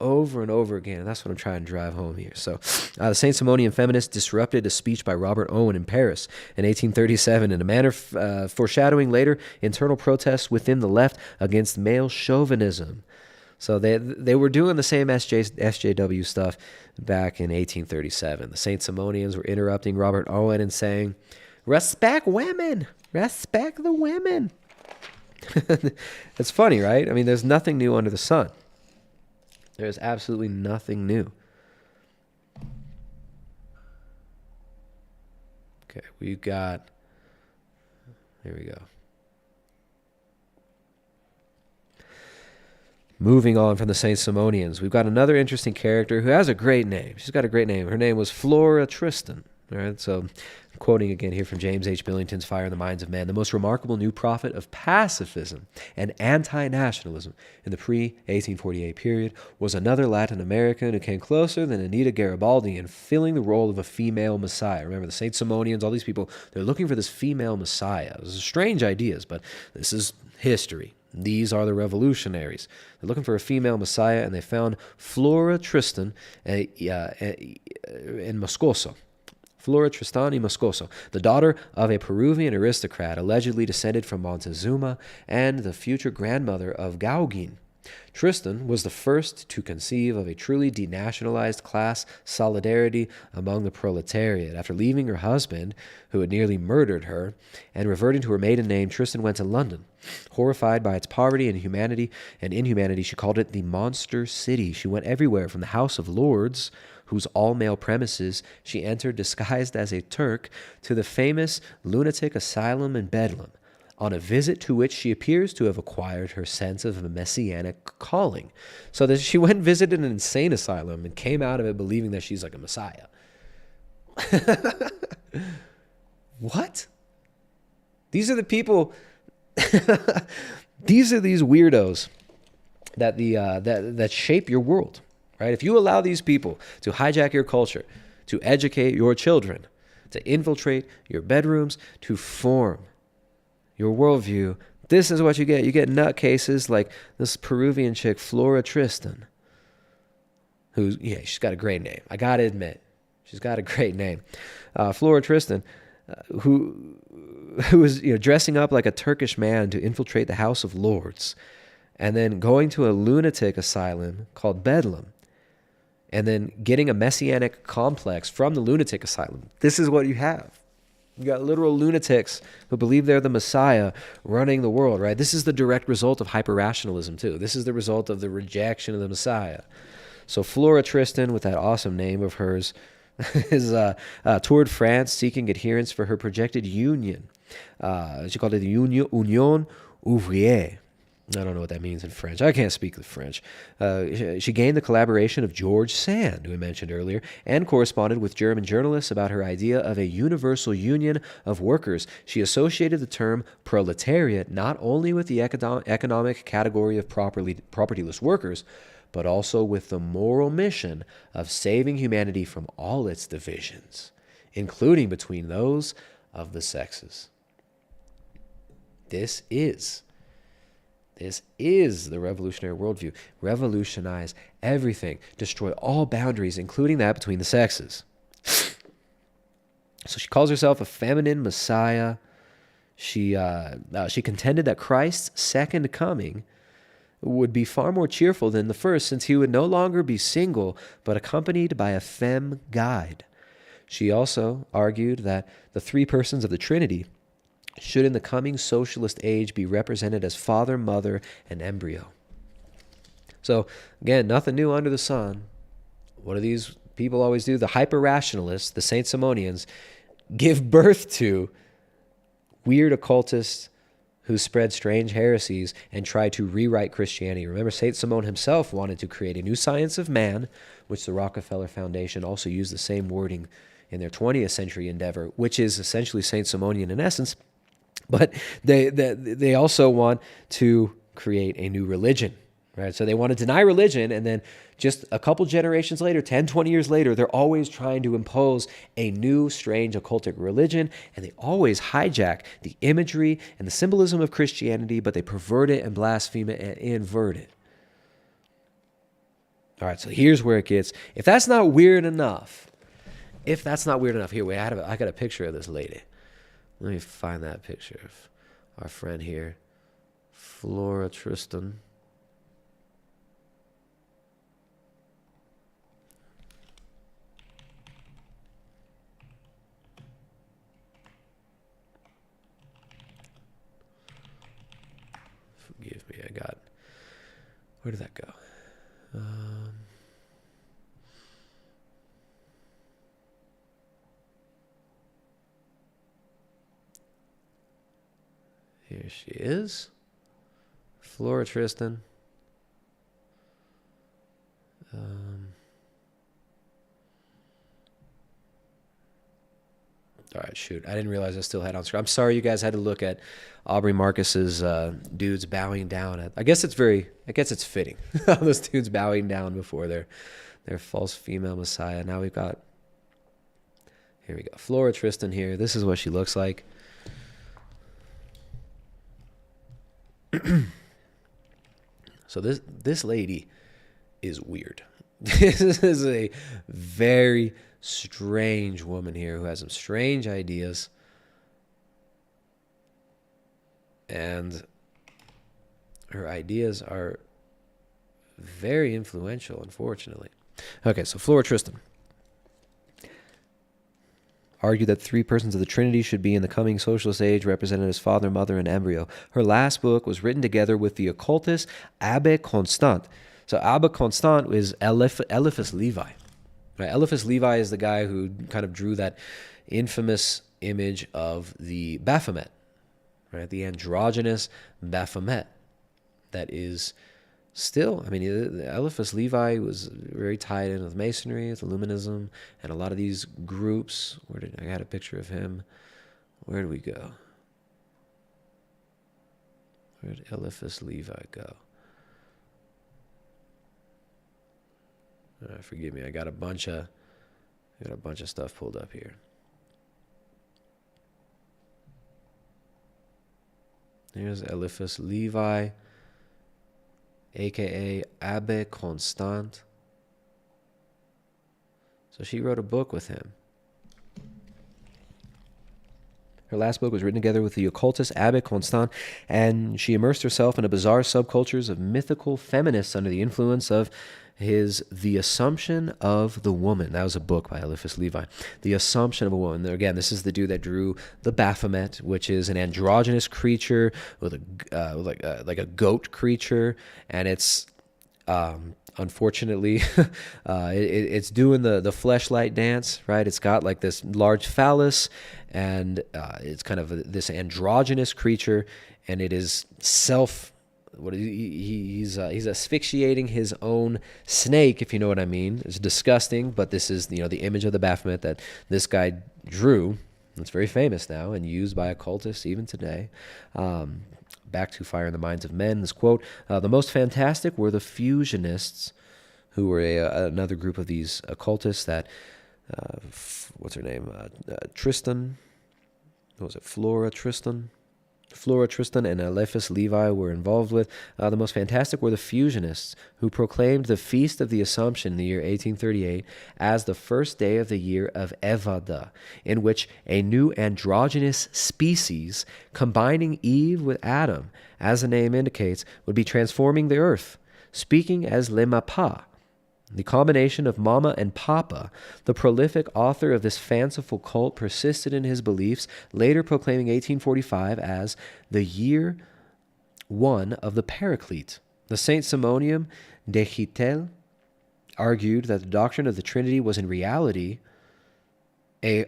over and over again. And that's what I'm trying to drive home here. So the Saint-Simonian feminists disrupted a speech by Robert Owen in Paris in 1837 in a manner foreshadowing later internal protests within the left against male chauvinism. So they were doing the same SJW stuff back in 1837. The Saint-Simonians were interrupting Robert Owen and saying, "Respect women! Respect the women!" It's funny, right? I mean, there's nothing new under the sun. There's absolutely nothing new. Okay, we've got... Here we go. Moving on from the Saint-Simonians, we've got another interesting character who has a great name. She's got a great name. Her name was Flora Tristan. All right, so I'm quoting again here from James H. Billington's Fire in the Minds of Men. The most remarkable new prophet of pacifism and anti-nationalism in the pre-1848 period was another Latin American who came closer than Anita Garibaldi in filling the role of a female messiah. Remember, the Saint-Simonians, all these people, they're looking for this female messiah. Those are strange ideas, but this is history. These are the revolutionaries. They're looking for a female messiah, and they found Flora Tristan in Moscoso. Flora Tristani Moscoso, the daughter of a Peruvian aristocrat allegedly descended from Montezuma and the future grandmother of Gauguin. Tristan was the first to conceive of a truly denationalized class solidarity among the proletariat. After leaving her husband, who had nearly murdered her, and reverting to her maiden name, Tristan went to London. Horrified by its poverty and inhumanity, she called it the Monster City. She went everywhere, from the House of Lords, whose all-male premises she entered disguised as a Turk, to the famous lunatic asylum in Bedlam, on a visit to which she appears to have acquired her sense of a messianic calling. So that she went and visited an insane asylum and came out of it believing that she's like a messiah. What? These are the people... These are these weirdos that shape your world. Right? If you allow these people to hijack your culture, to educate your children, to infiltrate your bedrooms, to form your worldview, this is what you get. You get nutcases like this Peruvian chick, Flora Tristan, she's got a great name. I got to admit, she's got a great name. Flora Tristan, who was dressing up like a Turkish man to infiltrate the House of Lords, and then going to a lunatic asylum called Bedlam, and then getting a messianic complex from the lunatic asylum. This is what you have. You got literal lunatics who believe they're the Messiah running the world, right? This is the direct result of hyper-rationalism, too. This is the result of the rejection of the Messiah. So Flora Tristan, with that awesome name of hers, is toured France seeking adherence for her projected union. She called it the Union Ouvrière. I don't know what that means in French. I can't speak the French. She gained the collaboration of George Sand, who I mentioned earlier, and corresponded with German journalists about her idea of a universal union of workers. She associated the term proletariat not only with the economic category of propertyless workers, but also with the moral mission of saving humanity from all its divisions, including between those of the sexes. This is the revolutionary worldview. Revolutionize everything. Destroy all boundaries, including that between the sexes. So she calls herself a feminine messiah. She contended that Christ's second coming would be far more cheerful than the first, since he would no longer be single, but accompanied by a femme guide. She also argued that the three persons of the Trinity should in the coming socialist age be represented as father, mother, and embryo. So, again, nothing new under the sun. What do these people always do? The hyper-rationalists, the Saint-Simonians, give birth to weird occultists who spread strange heresies and try to rewrite Christianity. Remember, Saint Simon himself wanted to create a new science of man, which the Rockefeller Foundation also used the same wording in their 20th century endeavor, which is essentially Saint-Simonian in essence. But they also want to create a new religion, right? So they want to deny religion, and then just a couple generations later, 10, 20 years later, they're always trying to impose a new, strange, occultic religion, and they always hijack the imagery and the symbolism of Christianity, but they pervert it and blaspheme it and invert it. All right, so here's where it gets. If that's not weird enough, here, wait, I got a picture of this lady. Let me find that picture of our friend here, Flora Tristan. Forgive me, where did that go? Here she is. Flora Tristan. All right, shoot. I didn't realize I still had on screen. I'm sorry you guys had to look at Aubrey Marcus's dudes bowing down. I guess it's fitting. Those dudes bowing down before their false female messiah. Now here we go. Flora Tristan here. This is what she looks like. So this lady is weird. This is a very strange woman here who has some strange ideas, and her ideas are very influential, unfortunately. Okay, so Flora Tristan argued that 3 persons of the Trinity should be in the coming socialist age represented as father, mother, and embryo. Her last book was written together with the occultist Abbé Constant. So Abbé Constant is Eliphas Levi. Right? Eliphas Levi is the guy who kind of drew that infamous image of the Baphomet, right? The androgynous Baphomet that is still, I mean, Eliphas Levi was very tied in with Masonry, with Illuminism, and a lot of these groups. I had a picture of him. Where did we go? Where did Eliphas Levi go? Forgive me. I got a bunch of stuff pulled up here. Here's Eliphas Levi, aka Abbé Constant. So she wrote a book with him. Her last book was written together with the occultist Abbé Constant, and she immersed herself in a bizarre subcultures of mythical feminists under the influence of The Assumption of the Woman. That was a book by Eliphas Levi. The Assumption of a Woman. Again, this is the dude that drew the Baphomet, which is an androgynous creature with like a goat creature, and it's unfortunately it's doing the fleshlight dance, right? It's got like this large phallus, and it's kind of this androgynous creature, and it is he's asphyxiating his own snake, if you know what I mean. It's disgusting, but this is the image of the Baphomet that this guy drew. It's very famous now and used by occultists even today. Back to Fire in the Minds of Men, this quote: "The most fantastic were the fusionists, who were another group of these occultists that, what's her name? Tristan. What was it? Flora Tristan and Eliphas Levi were involved with. The most fantastic were the fusionists, who proclaimed the Feast of the Assumption in the year 1838 as the first day of the year of Evada, in which a new androgynous species, combining Eve with Adam, as the name indicates, would be transforming the earth, speaking as Le Mapa, the combination of Mama and Papa. The prolific author of this fanciful cult persisted in his beliefs, later proclaiming 1845 as the year 1 of the Paraclete. The Saint-Simonians and Eliphas argued that the doctrine of the Trinity was in reality un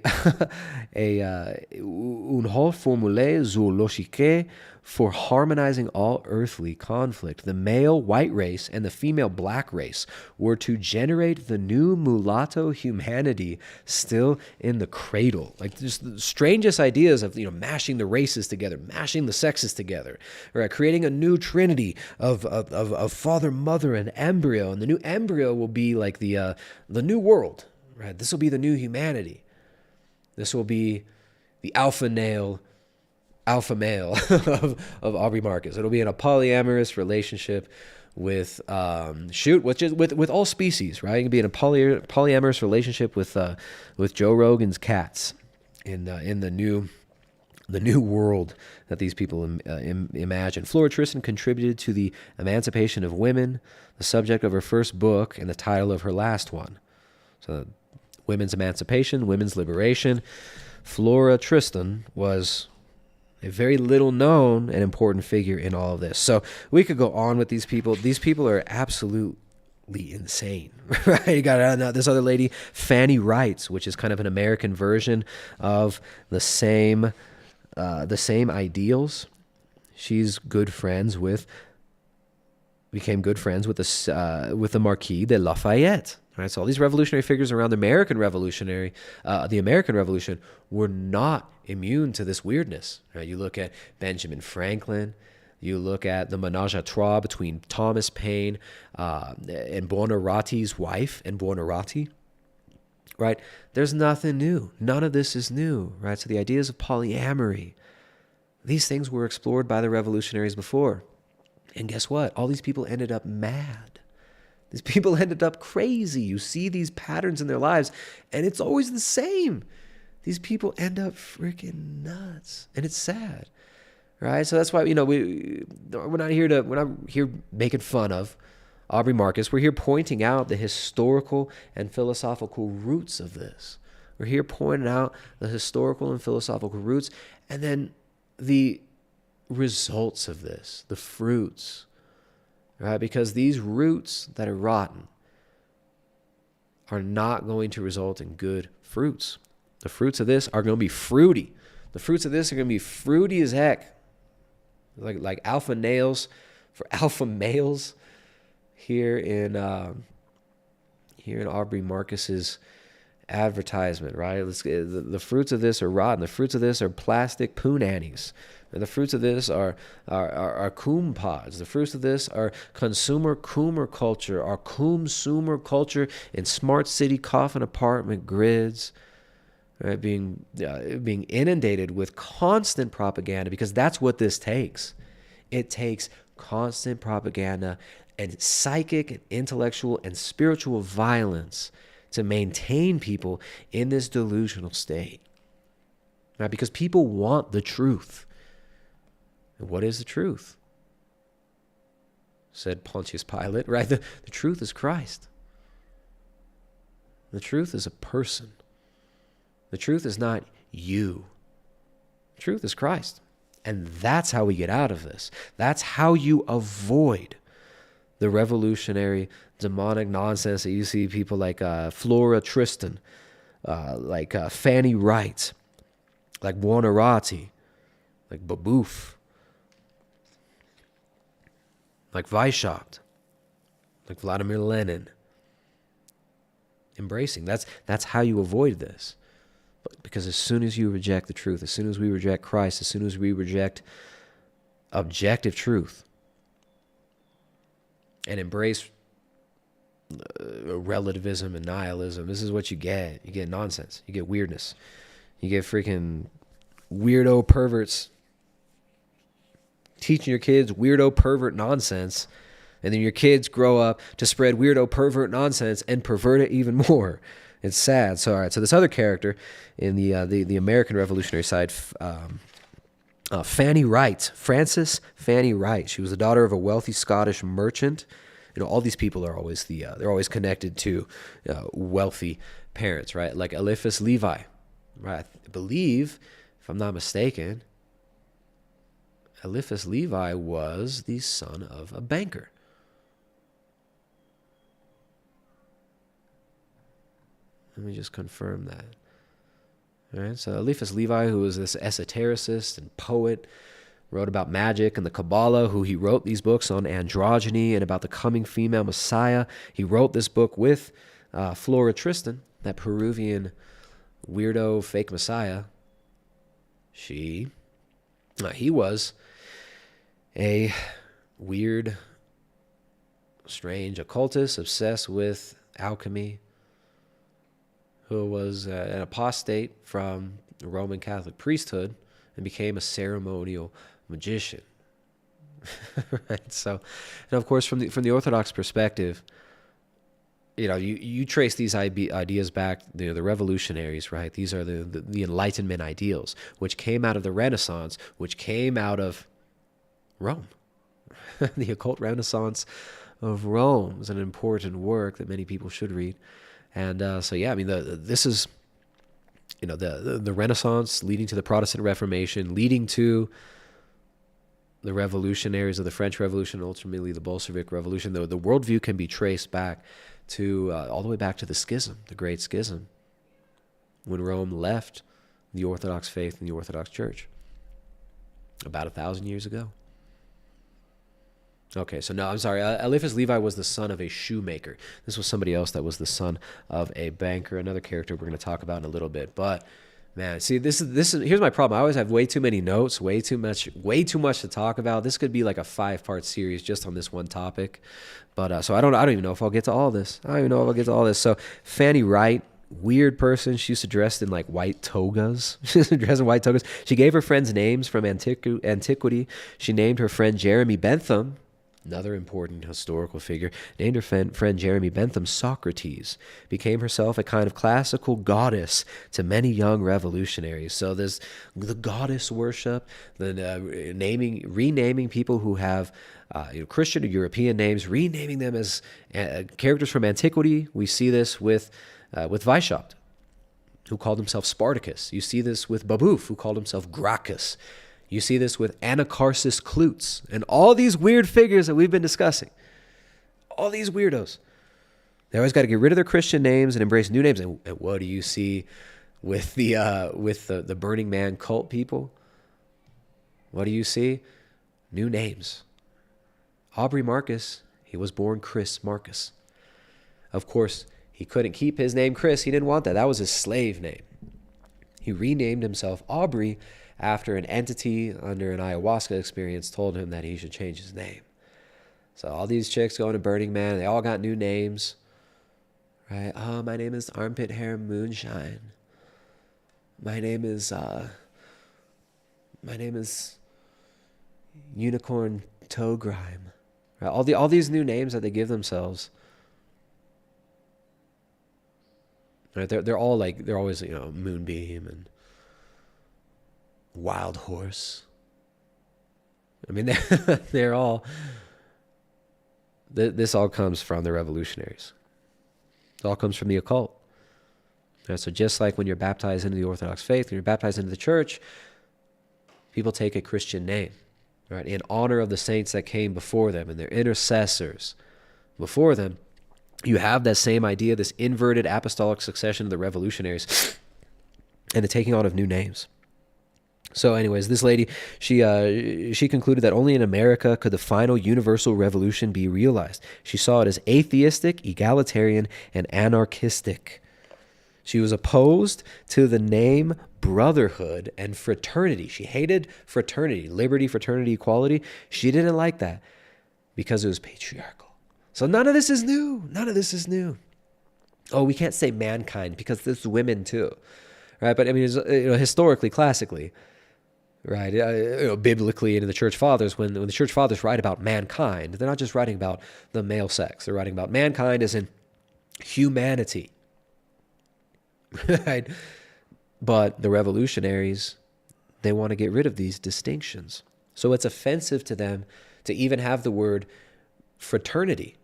haut formule zoologique for harmonizing all earthly conflict. The male white race and the female black race were to generate the new mulatto humanity still in the cradle. Like, just the strangest ideas of, mashing the races together, mashing the sexes together, right? Creating a new trinity of father, mother, and embryo. And the new embryo will be like the new world, right? This will be the new humanity. This will be the alpha male of Aubrey Marcus. It'll be in a polyamorous relationship with with all species, right? You can be in a polyamorous relationship with Joe Rogan's cats in the new world that these people imagine. Flora Tristan contributed to the emancipation of women, the subject of her first book and the title of her last one. So, women's emancipation, women's liberation. Flora Tristan was a very little known and important figure in all of this. So we could go on with these people. These people are absolutely insane, right? You got this other lady, Fanny Wright, which is kind of an American version of the same ideals. She's became good friends with the Marquis de Lafayette. Right, so all these revolutionary figures around the American Revolution were not immune to this weirdness. Right? You look at Benjamin Franklin, you look at the menage a trois between Thomas Paine and Buonarroti's wife and Buonarroti. Right? There's nothing new. None of this is new. Right? So the ideas of polyamory, these things were explored by the revolutionaries before. And guess what? All these people ended up mad. These people ended up crazy. You see these patterns in their lives, and it's always the same. These people end up freaking nuts, and it's sad, right? So that's why we're not here making fun of Aubrey Marcus. We're here pointing out the historical and philosophical roots of this. We're here pointing out the historical and philosophical roots, and then the results of this, the fruits. Right? Because these roots that are rotten are not going to result in good fruits. The fruits of this are going to be fruity. The fruits of this are going to be fruity as heck. Like alpha nails for alpha males here in Aubrey Marcus's advertisement, right? The fruits of this are rotten. The fruits of this are plastic poonannies. And the fruits of this are coom pods. The fruits of this are consumer coomer culture, our consumer culture in smart city coffin apartment grids, right? Being inundated with constant propaganda, because that's what this takes. It takes constant propaganda and psychic and intellectual and spiritual violence to maintain people in this delusional state. Right? Because people want the truth. And what is the truth? Said Pontius Pilate, right? The truth is Christ. The truth is a person. The truth is not you. The truth is Christ. And that's how we get out of this. That's how you avoid the revolutionary, demonic nonsense that you see people like Flora Tristan, like Fanny Wright, like Buonarroti, like Babouf, like Weishaupt, like Vladimir Lenin. Embracing. That's how you avoid this. Because as soon as you reject the truth, as soon as we reject Christ, as soon as we reject objective truth and embrace relativism and nihilism, this is what you get. You get nonsense. You get weirdness. You get freaking weirdo perverts teaching your kids weirdo pervert nonsense, and then your kids grow up to spread weirdo pervert nonsense and pervert it even more. It's sad. So all right, so this other character in the American Revolutionary side, Fanny Wright, Frances Fanny Wright. She was the daughter of a wealthy Scottish merchant. You know, all these people are always they're always connected to wealthy parents, right? Like Eliphas Levi, right? I believe, if I'm not mistaken, Eliphas Levi was the son of a banker. Let me just confirm that. All right, so Eliphas Levi, who was this esotericist and poet, wrote about magic and the Kabbalah, who he wrote these books on androgyny and about the coming female Messiah. He wrote this book with Flora Tristan, that Peruvian weirdo fake Messiah. He was a weird, strange occultist obsessed with alchemy, who was an apostate from the Roman Catholic priesthood and became a ceremonial magician. Right? So, and of course, from the Orthodox perspective, you trace these ideas back, the revolutionaries, right? These are the Enlightenment ideals, which came out of the Renaissance, which came out of Rome. The occult Renaissance of Rome is an important work that many people should read. And this is, the Renaissance leading to the Protestant Reformation, leading to the revolutionaries of the French Revolution, ultimately the Bolshevik Revolution. The worldview can be traced back to all the way back to the schism, the Great Schism, when Rome left the Orthodox faith and the Orthodox Church about 1,000 years ago. Okay, so no, I'm sorry. Eliphas Levi was the son of a shoemaker. This was somebody else that was the son of a banker, another character we're going to talk about in a little bit. But man, see, this is here's my problem. I always have way too many notes, way too much to talk about. This could be like a 5-part series just on this one topic. But so I don't even know if I'll get to all this. So Fanny Wright, weird person. She used to dress in like white togas. She used to dress in white togas. She gave her friends names from antiquity. She named her friend Jeremy Bentham, another important historical figure, named her friend Jeremy Bentham Socrates, became herself a kind of classical goddess to many young revolutionaries. So there's the goddess worship, the renaming people who have Christian or European names, renaming them as characters from antiquity. We see this with Weishaupt, who called himself Spartacus. You see this with Babeuf, who called himself Gracchus. You see this with Anacharsis Cloots and all these weird figures that we've been discussing. All these weirdos. They always got to get rid of their Christian names and embrace new names. And what do you see with the Burning Man cult people? What do you see? New names. Aubrey Marcus, he was born Chris Marcus. Of course, he couldn't keep his name Chris. He didn't want that. That was his slave name. He renamed himself Aubrey after an entity under an ayahuasca experience told him that he should change his name. So all these chicks going to Burning Man, they all got new names, right? Oh, my name is Armpit Hair Moonshine. My name is Unicorn Toe Grime. Right? All these new names that they give themselves. Right? They're always Moonbeam and Wild Horse. I mean, they're all. This all comes from the revolutionaries. It all comes from the occult. Right, so just like when you're baptized into the Orthodox faith, when you're baptized into the church, people take a Christian name, right, in honor of the saints that came before them and their intercessors before them. You have that same idea, this inverted apostolic succession of the revolutionaries and the taking on of new names. So anyways, this lady, she concluded that only in America could the final universal revolution be realized. She saw it as atheistic, egalitarian, and anarchistic. She was opposed to the name brotherhood and fraternity. She hated fraternity, liberty, fraternity, equality. She didn't like that because it was patriarchal. So none of this is new. Oh, we can't say mankind because there's women too, right? But I mean, historically, classically, right? Biblically, and in the church fathers, when the church fathers write about mankind, they're not just writing about the male sex. They're writing about mankind as in humanity, right? But the revolutionaries, they want to get rid of these distinctions. So it's offensive to them to even have the word fraternity.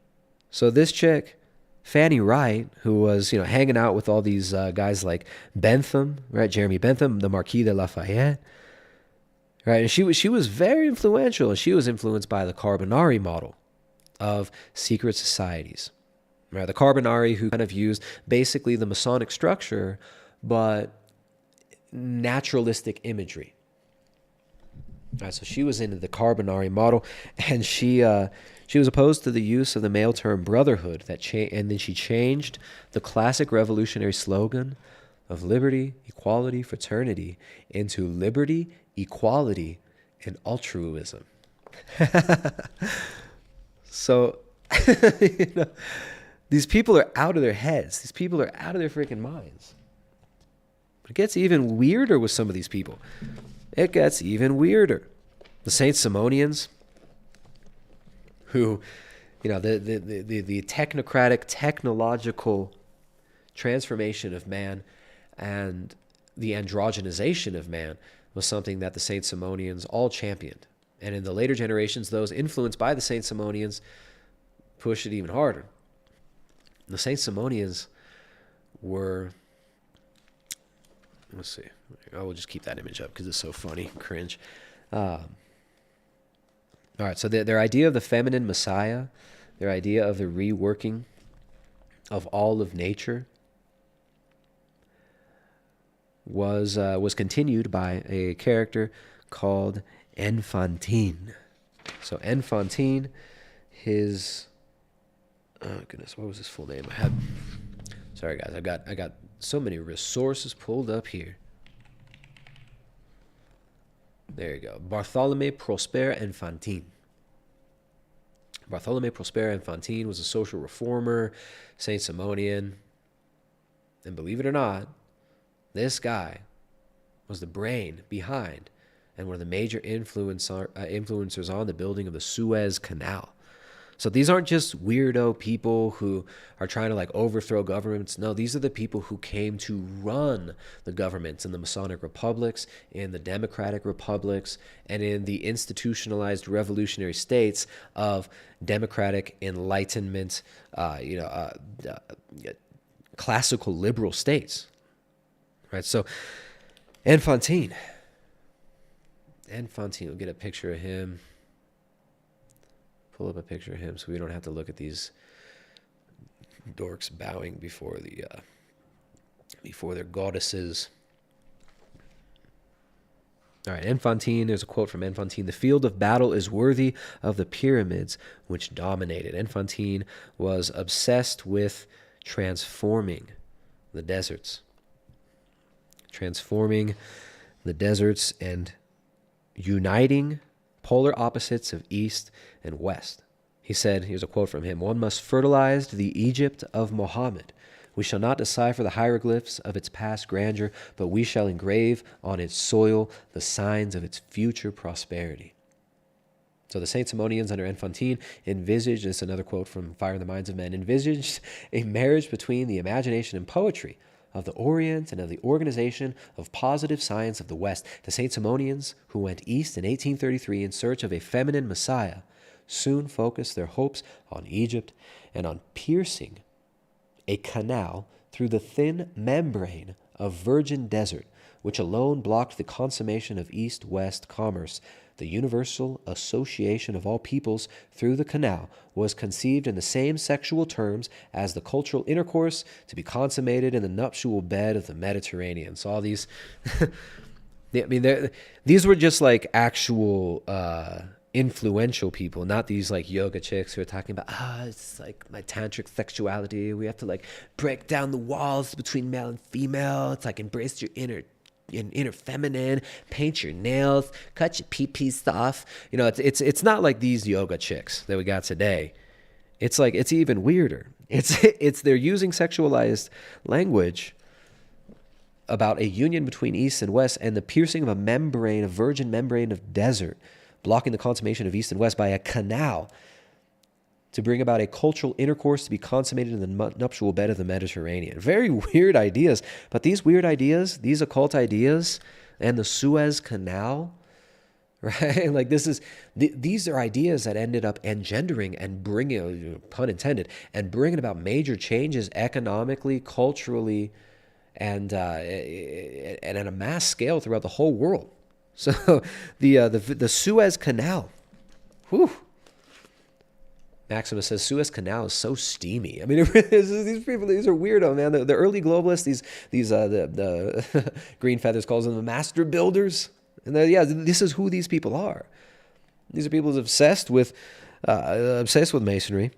So this chick, Fanny Wright, who was, hanging out with all these guys like Bentham, right? Jeremy Bentham, the Marquis de Lafayette, right? And she was very influential, and she was influenced by the Carbonari model of secret societies, right? The Carbonari, who kind of used basically the Masonic structure, but naturalistic imagery. Right, so she was into the Carbonari model, and she was opposed to the use of the male term brotherhood. And then she changed the classic revolutionary slogan of liberty, equality, fraternity into liberty, equality, and altruism. So, these people are out of their heads. These people are out of their freaking minds. It gets even weirder with some of these people. It gets even weirder. The Saint-Simonians, who, the technocratic, technological transformation of man and the androgynization of man was something that the Saint-Simonians all championed. And in the later generations, those influenced by the Saint-Simonians pushed it even harder. The Saint-Simonians were, let's see, I will just keep that image up because it's so funny, cringe. All right, so their idea of the feminine Messiah, their idea of the reworking of all of nature was continued by a character called Enfantin. So Enfantin, his, oh goodness, what was his full name? Sorry guys, I got so many resources pulled up here. There you go. Bartholomew Prosper Enfantin. Bartholomew Prosper Enfantin was a social reformer, Saint-Simonian, and believe it or not, this guy was the brain behind and one of the major influencers on the building of the Suez Canal. So these aren't just weirdo people who are trying to like overthrow governments. No, these are the people who came to run the governments in the Masonic republics, in the democratic republics, and in the institutionalized revolutionary states of democratic enlightenment, classical liberal states. Right, so Enfantin, we'll get a picture of him. Pull up a picture of him so we don't have to look at these dorks bowing before their goddesses. All right, Enfantin, there's a quote from Enfantin. The field of battle is worthy of the pyramids which dominated. Enfantin was obsessed with transforming the deserts. And uniting polar opposites of East and West. He said, here's a quote from him, "One must fertilize the Egypt of Mohammed. We shall not decipher the hieroglyphs of its past grandeur, but we shall engrave on its soil the signs of its future prosperity." So the Saint-Simonians under Enfantin envisaged, this is another quote from Fire in the Minds of Men, envisaged a marriage between the imagination and poetry of the Orient and of the organization of positive science of the West. The Saint-Simonians, who went east in 1833 in search of a feminine Messiah, soon focused their hopes on Egypt and on piercing a canal through the thin membrane of virgin desert, which alone blocked the consummation of East-West commerce. The universal association of all peoples through the canal was conceived in the same sexual terms as the cultural intercourse to be consummated in the nuptial bed of the Mediterranean. So all these, these were just like actual influential people, not these like yoga chicks who are talking about, it's like my tantric sexuality. We have to like break down the walls between male and female. It's like embrace your inner feminine, paint your nails, cut your pee-pees off. It's not like these yoga chicks that we got today. It's like, it's even weirder. It's they're using sexualized language about a union between East and West and the piercing of a membrane, a virgin membrane of desert, blocking the consummation of East and West by a canal to bring about a cultural intercourse to be consummated in the nuptial bed of the Mediterranean. Very weird ideas, but these weird ideas, these occult ideas, and the Suez Canal, right? Like these are ideas that ended up engendering and bringing, pun intended, and bringing about major changes economically, culturally, and at a mass scale throughout the whole world. So the Suez Canal, whew. Maximus says Suez Canal is so steamy. I mean, these people, these are weirdo, man. The early globalists, the Green Feathers calls them the master builders, and this is who these people are. These are people obsessed with masonry,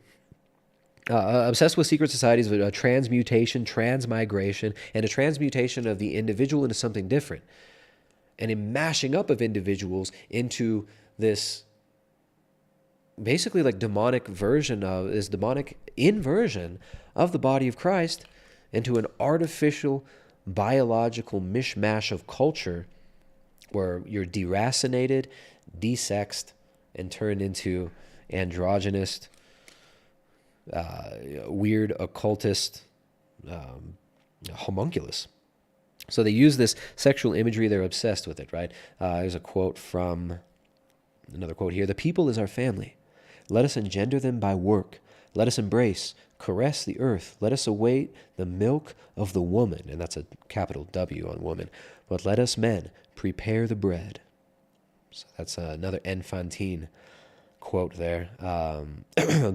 obsessed with secret societies, of transmutation, transmigration, and a transmutation of the individual into something different, and a mashing up of individuals into this basically like demonic inversion of the body of Christ into an artificial biological mishmash of culture where you're deracinated, desexed, and turned into androgynist, weird occultist, homunculus. So they use this sexual imagery. They're obsessed with it, right? There's another quote here. The people is our family. Let us engender them by work. Let us embrace, caress the earth. Let us await the milk of the woman. And that's a capital W on woman. But let us men prepare the bread. So that's another infantine quote there.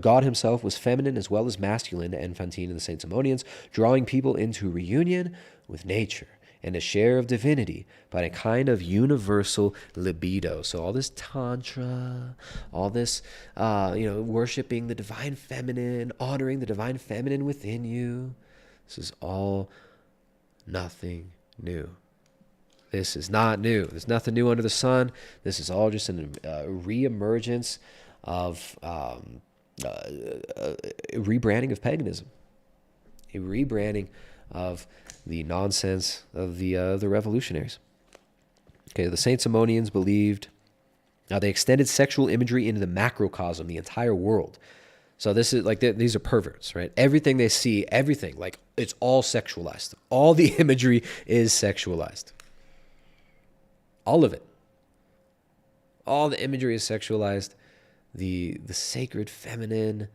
God himself was feminine as well as masculine, infantine in the Saint-Simonians, drawing people into reunion with nature and a share of divinity by a kind of universal libido. So all this tantra, all this, worshiping the divine feminine, honoring the divine feminine within you. This is all nothing new. This is not new. There's nothing new under the sun. This is all just a reemergence of a rebranding of paganism, a rebranding of the nonsense of the revolutionaries. Okay, the Saint-Simonians believed. Now they extended sexual imagery into the macrocosm, the entire world. So this is like these are perverts, right? Everything they see, everything, like it's all sexualized. All the imagery is sexualized. All of it. All the imagery is sexualized. The sacred feminine.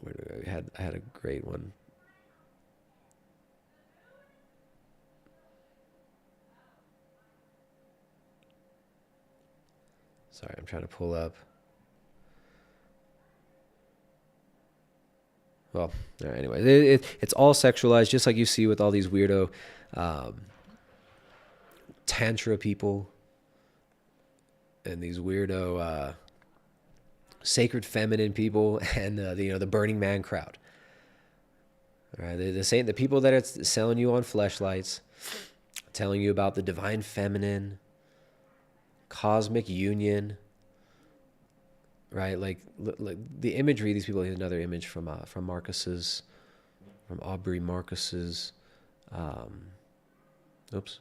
I had a great one. Sorry, I'm trying to pull up. Well, anyway, it's all sexualized, just like you see with all these weirdo tantra people and these weirdo sacred feminine people and the Burning Man crowd. All right, the people that are selling you on fleshlights, telling you about the divine feminine, cosmic union, right? Like the imagery. These people. Here's another image from Aubrey Marcus's. Oops.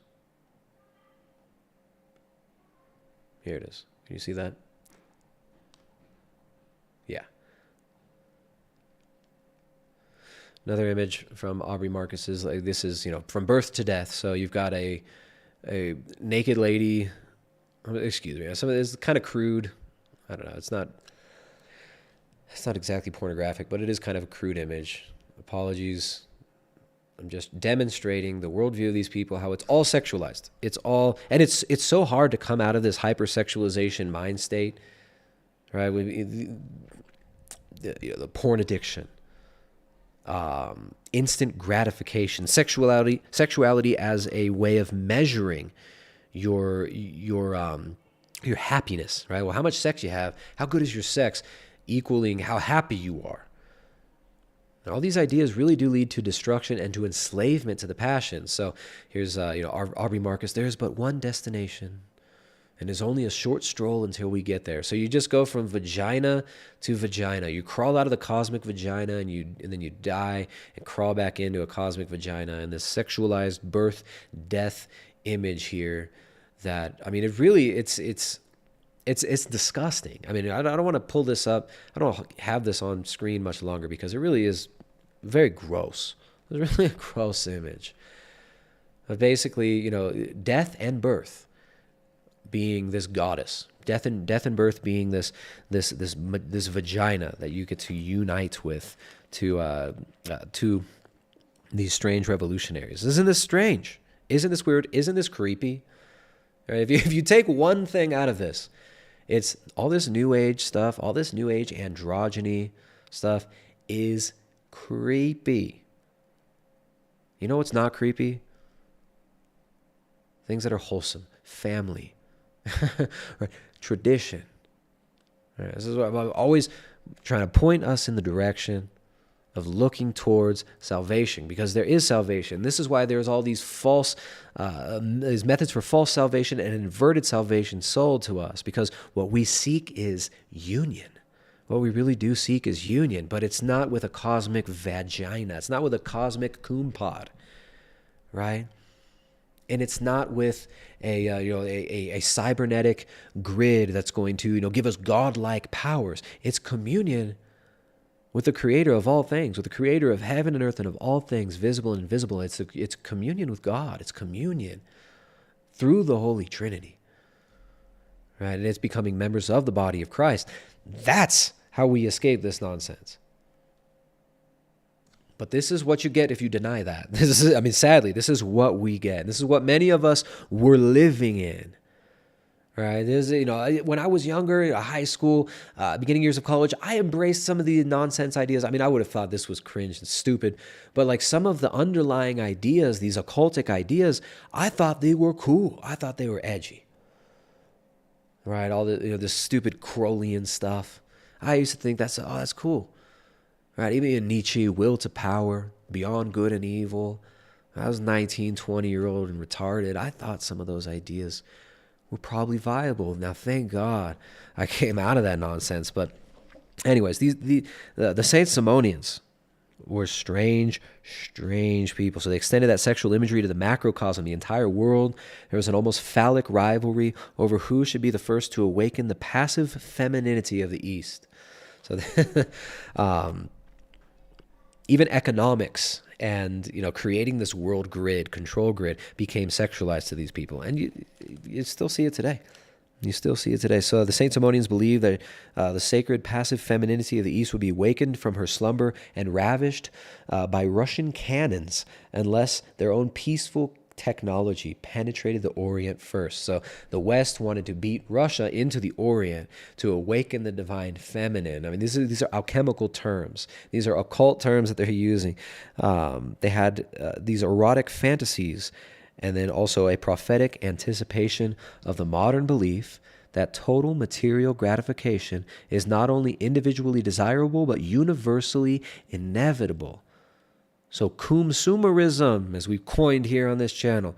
Here it is. Can you see that? Yeah. Another image from Aubrey Marcus's. Like this is from birth to death. So you've got a naked lady. Excuse me. Some of this is kind of crude. I don't know. It's not exactly pornographic, but it is kind of a crude image. Apologies. I'm just demonstrating the worldview of these people, how it's all sexualized. It's so hard to come out of this hypersexualization mind state, right? The porn addiction, instant gratification, sexuality as a way of measuring your happiness, right? Well, how much sex you have, how good is your sex, equaling how happy you are. And all these ideas really do lead to destruction and to enslavement to the passions. So here's Aubrey Marcus. There's but one destination, and there's only a short stroll until we get there. So you just go from vagina to vagina. You crawl out of the cosmic vagina, and then you die and crawl back into a cosmic vagina. And this sexualized birth, death image here. That it's disgusting. I mean, I don't want to pull this up. I don't have this on screen much longer because it really is very gross. It's really a gross image. But basically, death and birth being this goddess, death and birth being this vagina that you get to unite with to these strange revolutionaries. Isn't this strange? Isn't this weird? Isn't this creepy? Right? If you take one thing out of this, it's all this new age stuff, all this new age androgyny stuff is creepy. You know what's not creepy? Things that are wholesome, family, right? Tradition. Right? This is what I'm always trying to point us in the direction of looking towards salvation, because there is salvation. This is why there's all these false, these methods for false salvation and inverted salvation sold to us, because what we seek is union. What we really do seek is union, but it's not with a cosmic vagina. It's not with a cosmic kumpad, right? And it's not with a cybernetic grid that's going to give us godlike powers. It's communion with the creator of all things, with the creator of heaven and earth and of all things, visible and invisible. It's communion with God. It's communion through the Holy Trinity, right? And it's becoming members of the body of Christ. That's how we escape this nonsense. But this is what you get if you deny that. Sadly, this is what we get. This is what many of us were living in. Right? When I was younger, high school, beginning years of college, I embraced some of the nonsense ideas. I would have thought this was cringe and stupid, but like some of the underlying ideas, these occultic ideas, I thought they were cool. I thought they were edgy. Right? All the this stupid Crowleyan stuff. I used to think that's cool. Right? Even in Nietzsche, will to power, beyond good and evil. I was 19, 20-year-old and retarded. I thought some of those ideas were probably viable. Now, thank God I came out of that nonsense. But anyways, the Saint-Simonians were strange people. So they extended that sexual imagery to the macrocosm, the entire world. There was an almost phallic rivalry over who should be the first to awaken the passive femininity of the East. So even economics and creating this world grid, control grid, became sexualized to these people, and you still see it today. You still see it today. So the Saint-Simonians believed that the sacred passive femininity of the East would be awakened from her slumber and ravished by Russian cannons unless their own peaceful technology penetrated the Orient first. So the West wanted to beat Russia into the Orient to awaken the divine feminine. These are alchemical terms. These are occult terms that they're using. They had these erotic fantasies, and then also a prophetic anticipation of the modern belief that total material gratification is not only individually desirable but universally inevitable. So consumerism, as we've coined here on this channel,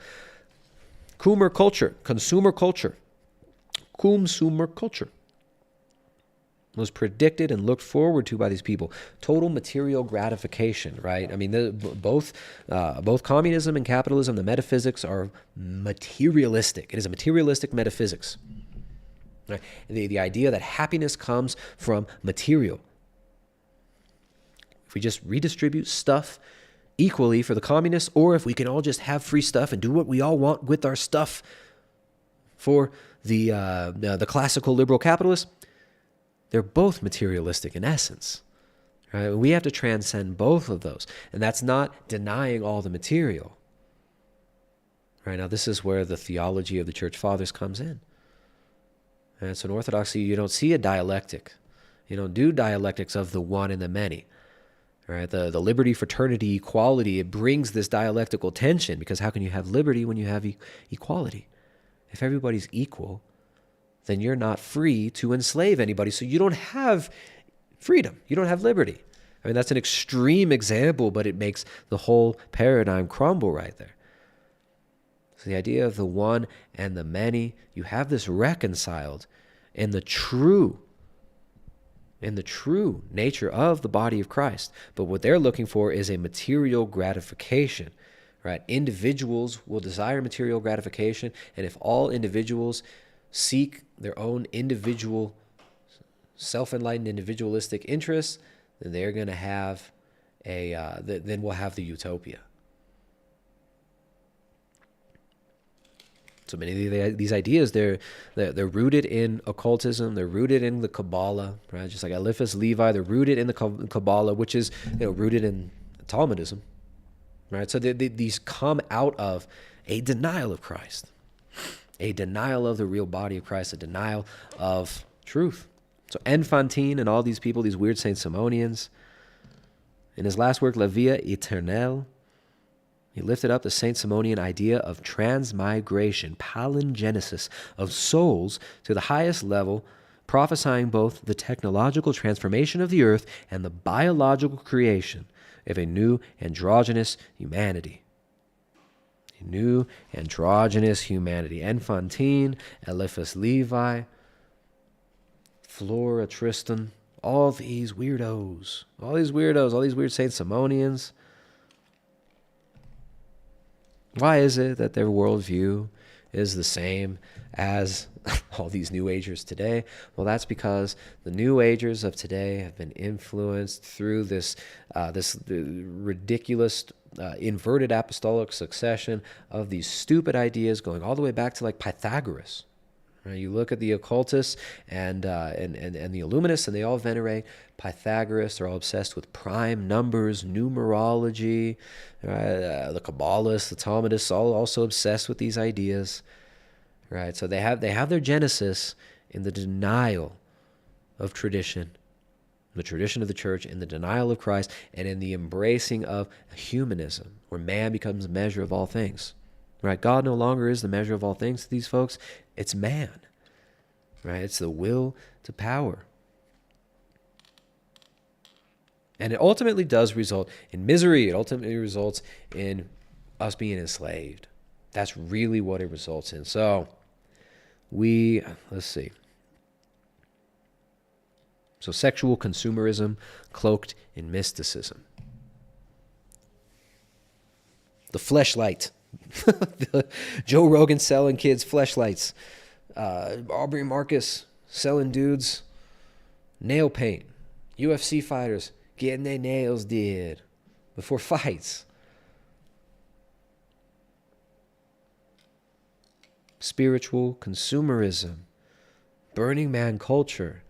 consumer culture was predicted and looked forward to by these people. Total material gratification, right? Both communism and capitalism, the metaphysics are materialistic. It is a materialistic metaphysics. Right? The idea that happiness comes from material. If we just redistribute stuff equally for the communists, or if we can all just have free stuff and do what we all want with our stuff for the classical liberal capitalists, they're both materialistic in essence. Right? We have to transcend both of those, and that's not denying all the material. Right now, this is where the theology of the Church Fathers comes in. And so in Orthodoxy, you don't see a dialectic. You don't do dialectics of the one and the many. Right? The liberty, fraternity, equality, it brings this dialectical tension, because how can you have liberty when you have equality? If everybody's equal, then you're not free to enslave anybody. So you don't have freedom. You don't have liberty. That's an extreme example, but it makes the whole paradigm crumble right there. So the idea of the one and the many, you have this reconciled in the true nature of the body of Christ. But what they're looking for is a material gratification, right? Individuals will desire material gratification, and if all individuals seek their own individual, self-enlightened, individualistic interests, then they're going to have then we'll have the utopia. So many of these ideas, they're rooted in occultism. They're rooted in the Kabbalah, right? Just like Eliphas Levi, they're rooted in the Kabbalah, which is rooted in Talmudism, right? So these come out of a denial of Christ, a denial of the real body of Christ, a denial of truth. So Enfantine and all these people, these weird Saint-Simonians, in his last work, La Vie Eternelle, he lifted up the Saint-Simonian idea of transmigration, palingenesis of souls to the highest level, prophesying both the technological transformation of the earth and the biological creation of a new androgynous humanity. A new androgynous humanity. Enfantine, Eliphas Levi, Flora, Tristan, all these weirdos, all these weird Saint-Simonians. Why is it that their worldview is the same as all these New Agers today? Well, that's because the New Agers of today have been influenced through this ridiculous inverted apostolic succession of these stupid ideas going all the way back to like Pythagoras. Right? You look at the occultists and the Illuminists, and they all venerate Pythagoras. They're all obsessed with prime numbers, numerology. The Kabbalists, the Talmudists, all also obsessed with these ideas. Right? So they have their genesis in the denial of tradition, the tradition of the church, in the denial of Christ, and in the embracing of humanism, where man becomes the measure of all things. Right? God no longer is the measure of all things to these folks. It's man. Right? It's the will to power. And it ultimately does result in misery. It ultimately results in us being enslaved. That's really what it results in. So let's see. So sexual consumerism cloaked in mysticism. The fleshlight. Joe Rogan selling kids fleshlights. Aubrey Marcus selling dudes nail paint. UFC fighters getting their nails did before fights. Spiritual consumerism. Burning Man culture.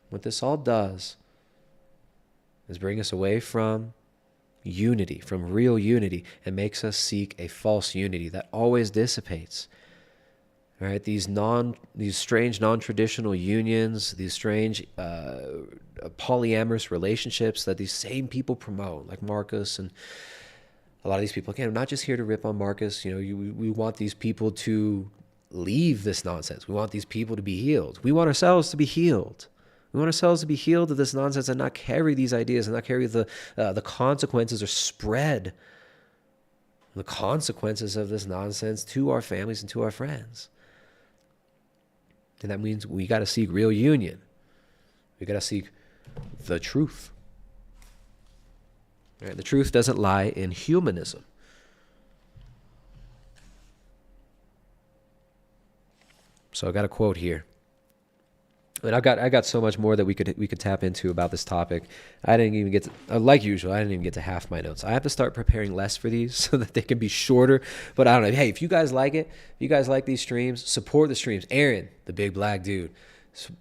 What this all does is bring us away from unity, from real unity, and makes us seek a false unity that always dissipates. Right? These strange non-traditional unions, these strange polyamorous relationships that these same people promote, like Marcus and a lot of these people. Again, I'm not just here to rip on Marcus. We want these people to leave this nonsense. We want these people to be healed. We want ourselves to be healed. We want ourselves to be healed of this nonsense and not carry these ideas and not carry the consequences or spread the consequences of this nonsense to our families and to our friends. And that means we got to seek real union. We got to seek the truth. Right? The truth doesn't lie in humanism. So I got a quote here. And I got so much more that we could tap into about this topic. I didn't even get to, like usual, I didn't even get to half my notes. I have to start preparing less for these so that they can be shorter. But I don't know. Hey, if you guys like it, if you guys like these streams, support the streams. Aaron, the big black dude,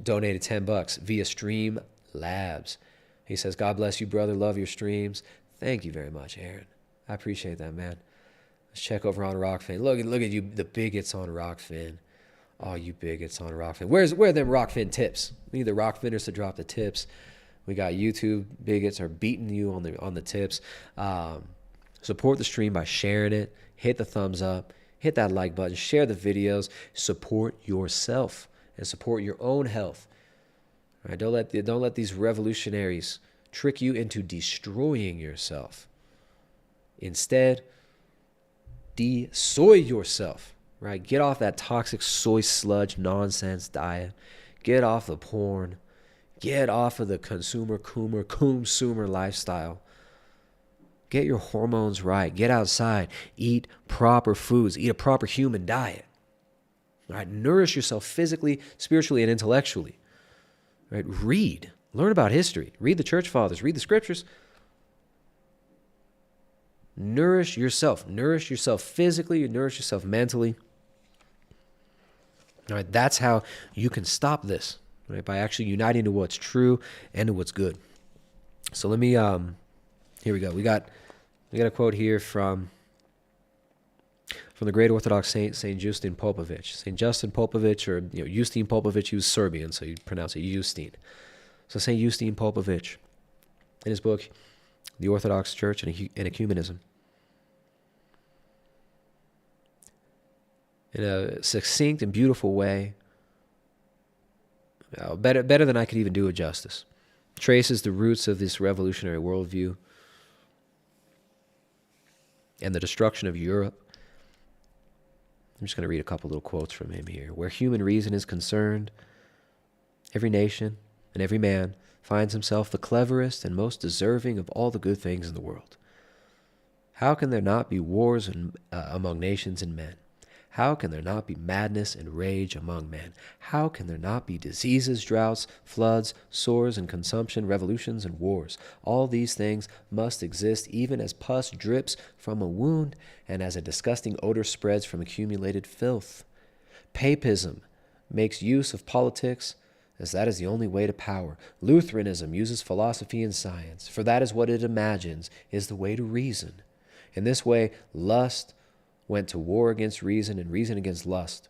donated $10 via Stream Labs. He says, "God bless you, brother. Love your streams." Thank you very much, Aaron. I appreciate that, man. Let's check over on Rockfin. Look at you, the bigots on Rockfin. Oh, you bigots on Rockfin. Where are them Rockfin tips? We need the Rockfinners to drop the tips. We got YouTube bigots are beating you on the tips. Support the stream by sharing it. Hit the thumbs up. Hit that like button. Share the videos. Support yourself and support your own health. All right, don't let these revolutionaries trick you into destroying yourself. Instead, de-soy yourself. Right? Get off that toxic soy sludge nonsense diet. Get off the porn. Get off of the consumer lifestyle. Get your hormones right. Get outside. Eat proper foods. Eat a proper human diet. Right? Nourish yourself physically, spiritually, and intellectually. Right? Read. Learn about history. Read the church fathers. Read the scriptures. Nourish yourself. Nourish yourself physically. Nourish yourself mentally. All right, that's how you can stop this, right? By actually uniting to what's true and to what's good. So let me, here we go. We got a quote here from the great Orthodox saint, Saint Justin Popovich. Saint Justin Popovich, or Justin Popovich, he was Serbian, so you pronounce it Justin. So Saint Justin Popovich, in his book, The Orthodox Church and Ecumenism, in a succinct and beautiful way, better than I could even do it justice, traces the roots of this revolutionary worldview and the destruction of Europe. I'm just going to read a couple little quotes from him here. Where human reason is concerned, every nation and every man finds himself the cleverest and most deserving of all the good things in the world. How can there not be wars among nations and men? How can there not be madness and rage among men? How can there not be diseases, droughts, floods, sores and consumption, revolutions and wars? All these things must exist even as pus drips from a wound and as a disgusting odor spreads from accumulated filth. Papism makes use of politics, as that is the only way to power. Lutheranism uses philosophy and science, for that is what it imagines is the way to reason. In this way, lust went to war against reason and reason against lust.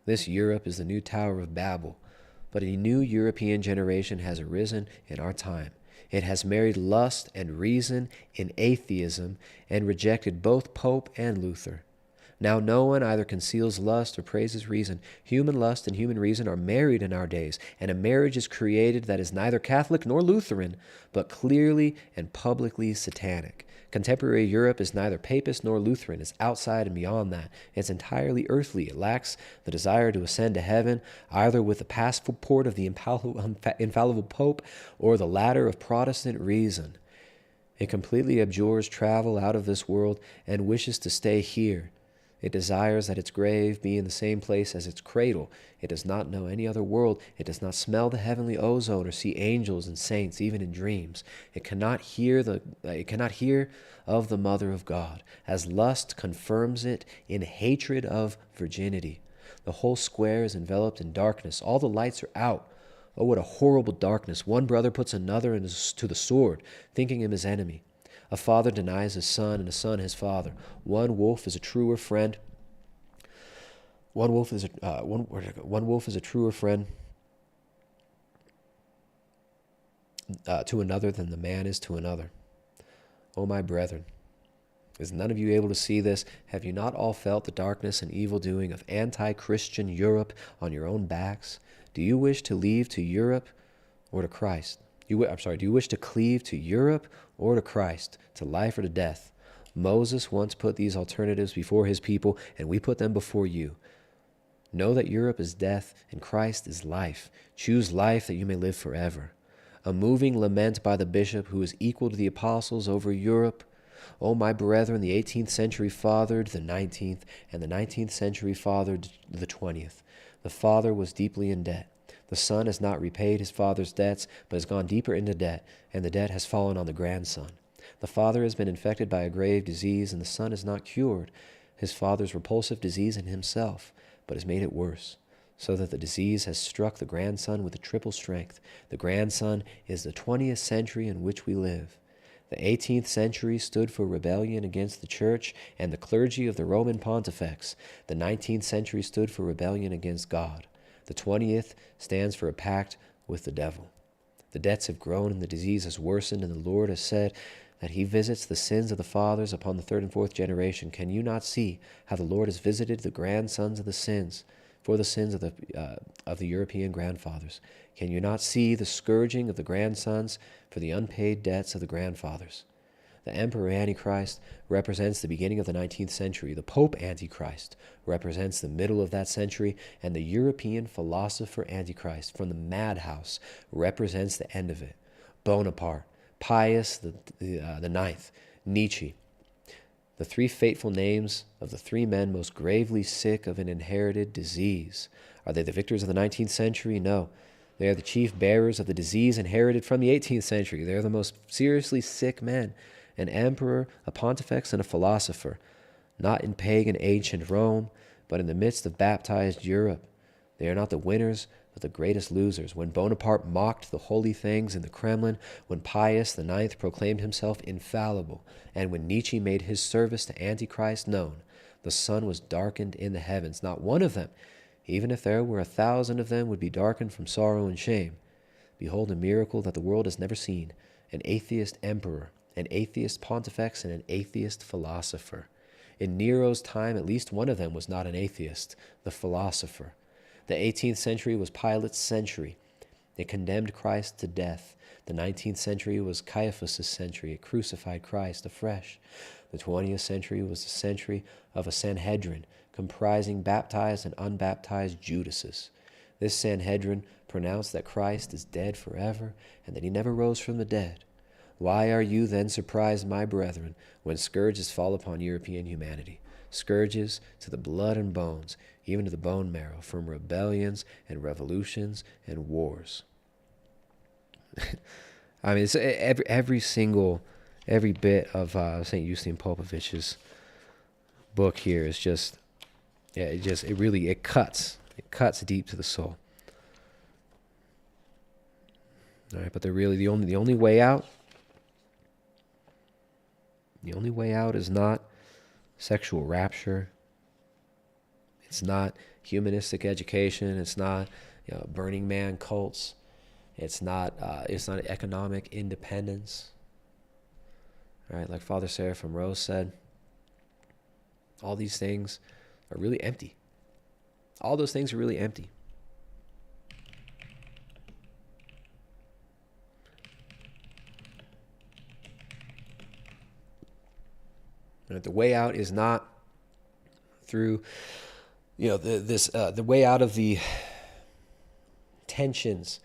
This Europe is the new Tower of Babel, but a new European generation has arisen in our time. It has married lust and reason in atheism and rejected both Pope and Luther. Now no one either conceals lust or praises reason. Human lust and human reason are married in our days, and a marriage is created that is neither Catholic nor Lutheran, but clearly and publicly satanic. Contemporary Europe is neither Papist nor Lutheran. It's outside and beyond that. It's entirely earthly. It lacks the desire to ascend to heaven, either with the passport of the infallible Pope or the ladder of Protestant reason. It completely abjures travel out of this world and wishes to stay here. It desires that its grave be in the same place as its cradle. It does not know any other world. It does not smell the heavenly ozone or see angels and saints, even in dreams. It cannot hear of the Mother of God, as lust confirms it in hatred of virginity. The whole square is enveloped in darkness. All the lights are out. Oh, what a horrible darkness. One brother puts another to the sword, thinking him his enemy. A father denies his son, and a son his father. One wolf is a truer friend. One wolf is a truer friend to another than the man is to another. O my brethren, is none of you able to see this? Have you not all felt the darkness and evil doing of anti-Christian Europe on your own backs? Do you wish to leave to Europe or to Christ? Do you wish to cleave to Europe or to Christ, to life or to death? Moses once put these alternatives before his people, and we put them before you. Know that Europe is death and Christ is life. Choose life that you may live forever. A moving lament by the bishop who is equal to the apostles over Europe. O my brethren, the 18th century fathered the 19th, and the 19th century fathered the 20th. The father was deeply in debt. The son has not repaid his father's debts, but has gone deeper into debt, and the debt has fallen on the grandson. The father has been infected by a grave disease, and the son is not cured. His father's repulsive disease in himself, but has made it worse, so that the disease has struck the grandson with a triple strength. The grandson is the 20th century in which we live. The 18th century stood for rebellion against the church and the clergy of the Roman pontifex. The 19th century stood for rebellion against God. The 20th stands for a pact with the devil. The debts have grown and the disease has worsened, and the Lord has said that he visits the sins of the fathers upon the third and fourth generation. Can you not see how the Lord has visited the grandsons of the sins for the sins of the European grandfathers? Can you not see the scourging of the grandsons for the unpaid debts of the grandfathers? The Emperor Antichrist represents the beginning of the 19th century. The Pope Antichrist represents the middle of that century, and the European philosopher Antichrist from the madhouse represents the end of it. Bonaparte, Pius the Ninth, Nietzsche. The three fateful names of the three men most gravely sick of an inherited disease. Are they the victors of the 19th century? No. They are the chief bearers of the disease inherited from the 18th century. They are the most seriously sick men. An emperor, a pontifex, and a philosopher, not in pagan ancient Rome, but in the midst of baptized Europe. They are not the winners, but the greatest losers. When Bonaparte mocked the holy things in the Kremlin, when Pius IX proclaimed himself infallible, and when Nietzsche made his service to Antichrist known, the sun was darkened in the heavens. Not one of them, even if there were 1,000 of them, would be darkened from sorrow and shame. Behold a miracle that the world has never seen, an atheist emperor, an atheist pontifex, and an atheist philosopher. In Nero's time, at least one of them was not an atheist, the philosopher. The 18th century was Pilate's century. It condemned Christ to death. The 19th century was Caiaphas' century. It crucified Christ afresh. The 20th century was the century of a Sanhedrin, comprising baptized and unbaptized Judases. This Sanhedrin pronounced that Christ is dead forever and that he never rose from the dead. Why are you then surprised, my brethren, when scourges fall upon European humanity? Scourges to the blood and bones, even to the bone marrow, from rebellions and revolutions and wars. I mean, it's every bit of St. Eustace Popovich's book here is just, yeah, it cuts deep to the soul. All right, but they're really the only way out. The only way out is not sexual rapture. It's not humanistic education. It's not, Burning Man cults. It's not economic independence. All right, like Father Seraphim Rose said, all these things are really empty. All those things are really empty. The way out is not through, the way out of the tensions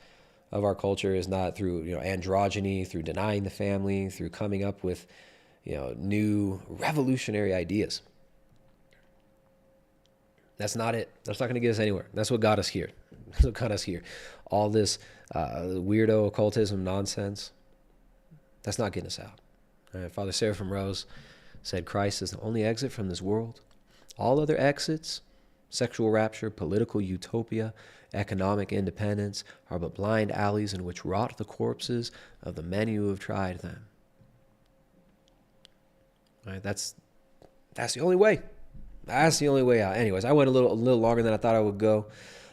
of our culture is not through, androgyny, through denying the family, through coming up with, new revolutionary ideas. That's not it. That's not going to get us anywhere. That's what got us here. That's what got us here. All this weirdo occultism nonsense, that's not getting us out. All right, Father Seraphim Rose said Christ is the only exit from this world. All other exits, sexual rapture, political utopia, economic independence, are but blind alleys in which rot the corpses of the men who have tried them. All right, that's the only way. That's the only way out. Anyways, I went a little longer than I thought I would go.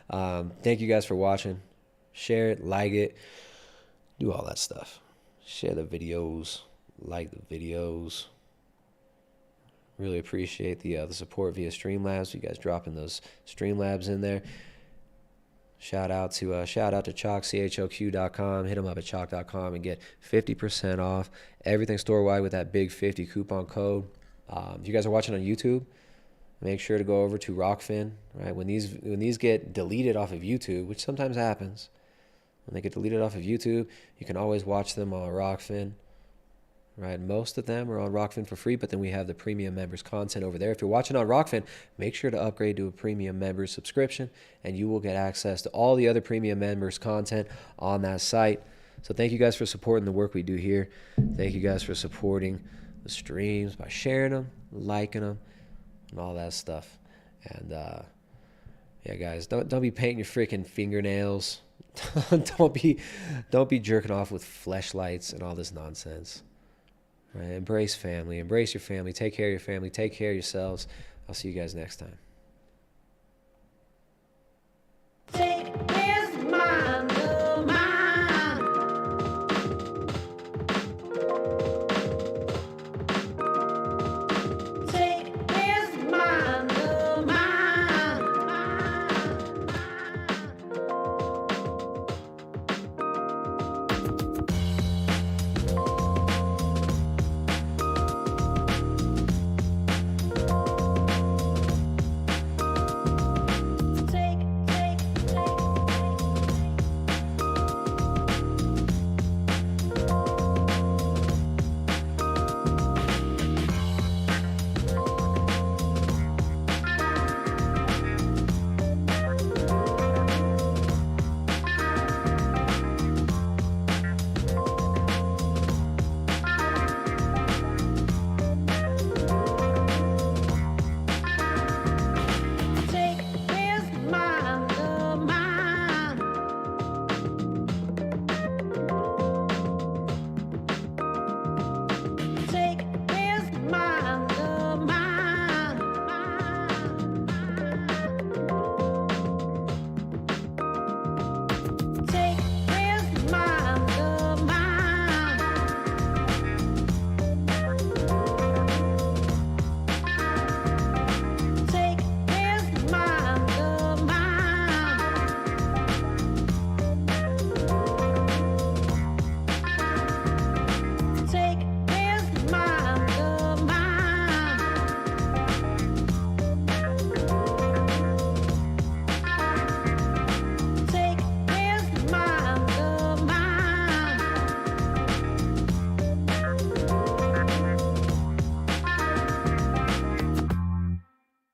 Thank you guys for watching. Share it, like it, do all that stuff. Share the videos, like the videos. Really appreciate the support via Streamlabs. You guys dropping those Streamlabs in there. Shout out to Chalk, CHOQ.com. Hit them up at chalk.com and get 50% off everything store-wide with that big 50 coupon code. If you guys are watching on YouTube, make sure to go over to Rockfin. Right, when these get deleted off of YouTube, which sometimes happens, when they get deleted off of YouTube, you can always watch them on Rockfin. Right, most of them are on Rockfin for free, but then we have the premium members content over there. If you're watching on Rockfin, make sure to upgrade to a premium members subscription, and you will get access to all the other premium members content on that site. So thank you guys for supporting the work we do here. Thank you guys for supporting the streams by sharing them, liking them, and all that stuff. And yeah, guys, don't be painting your freaking fingernails. don't be jerking off with fleshlights and all this nonsense. Right? Embrace family. Embrace your family. Take care of your family. Take care of yourselves. I'll see you guys next time.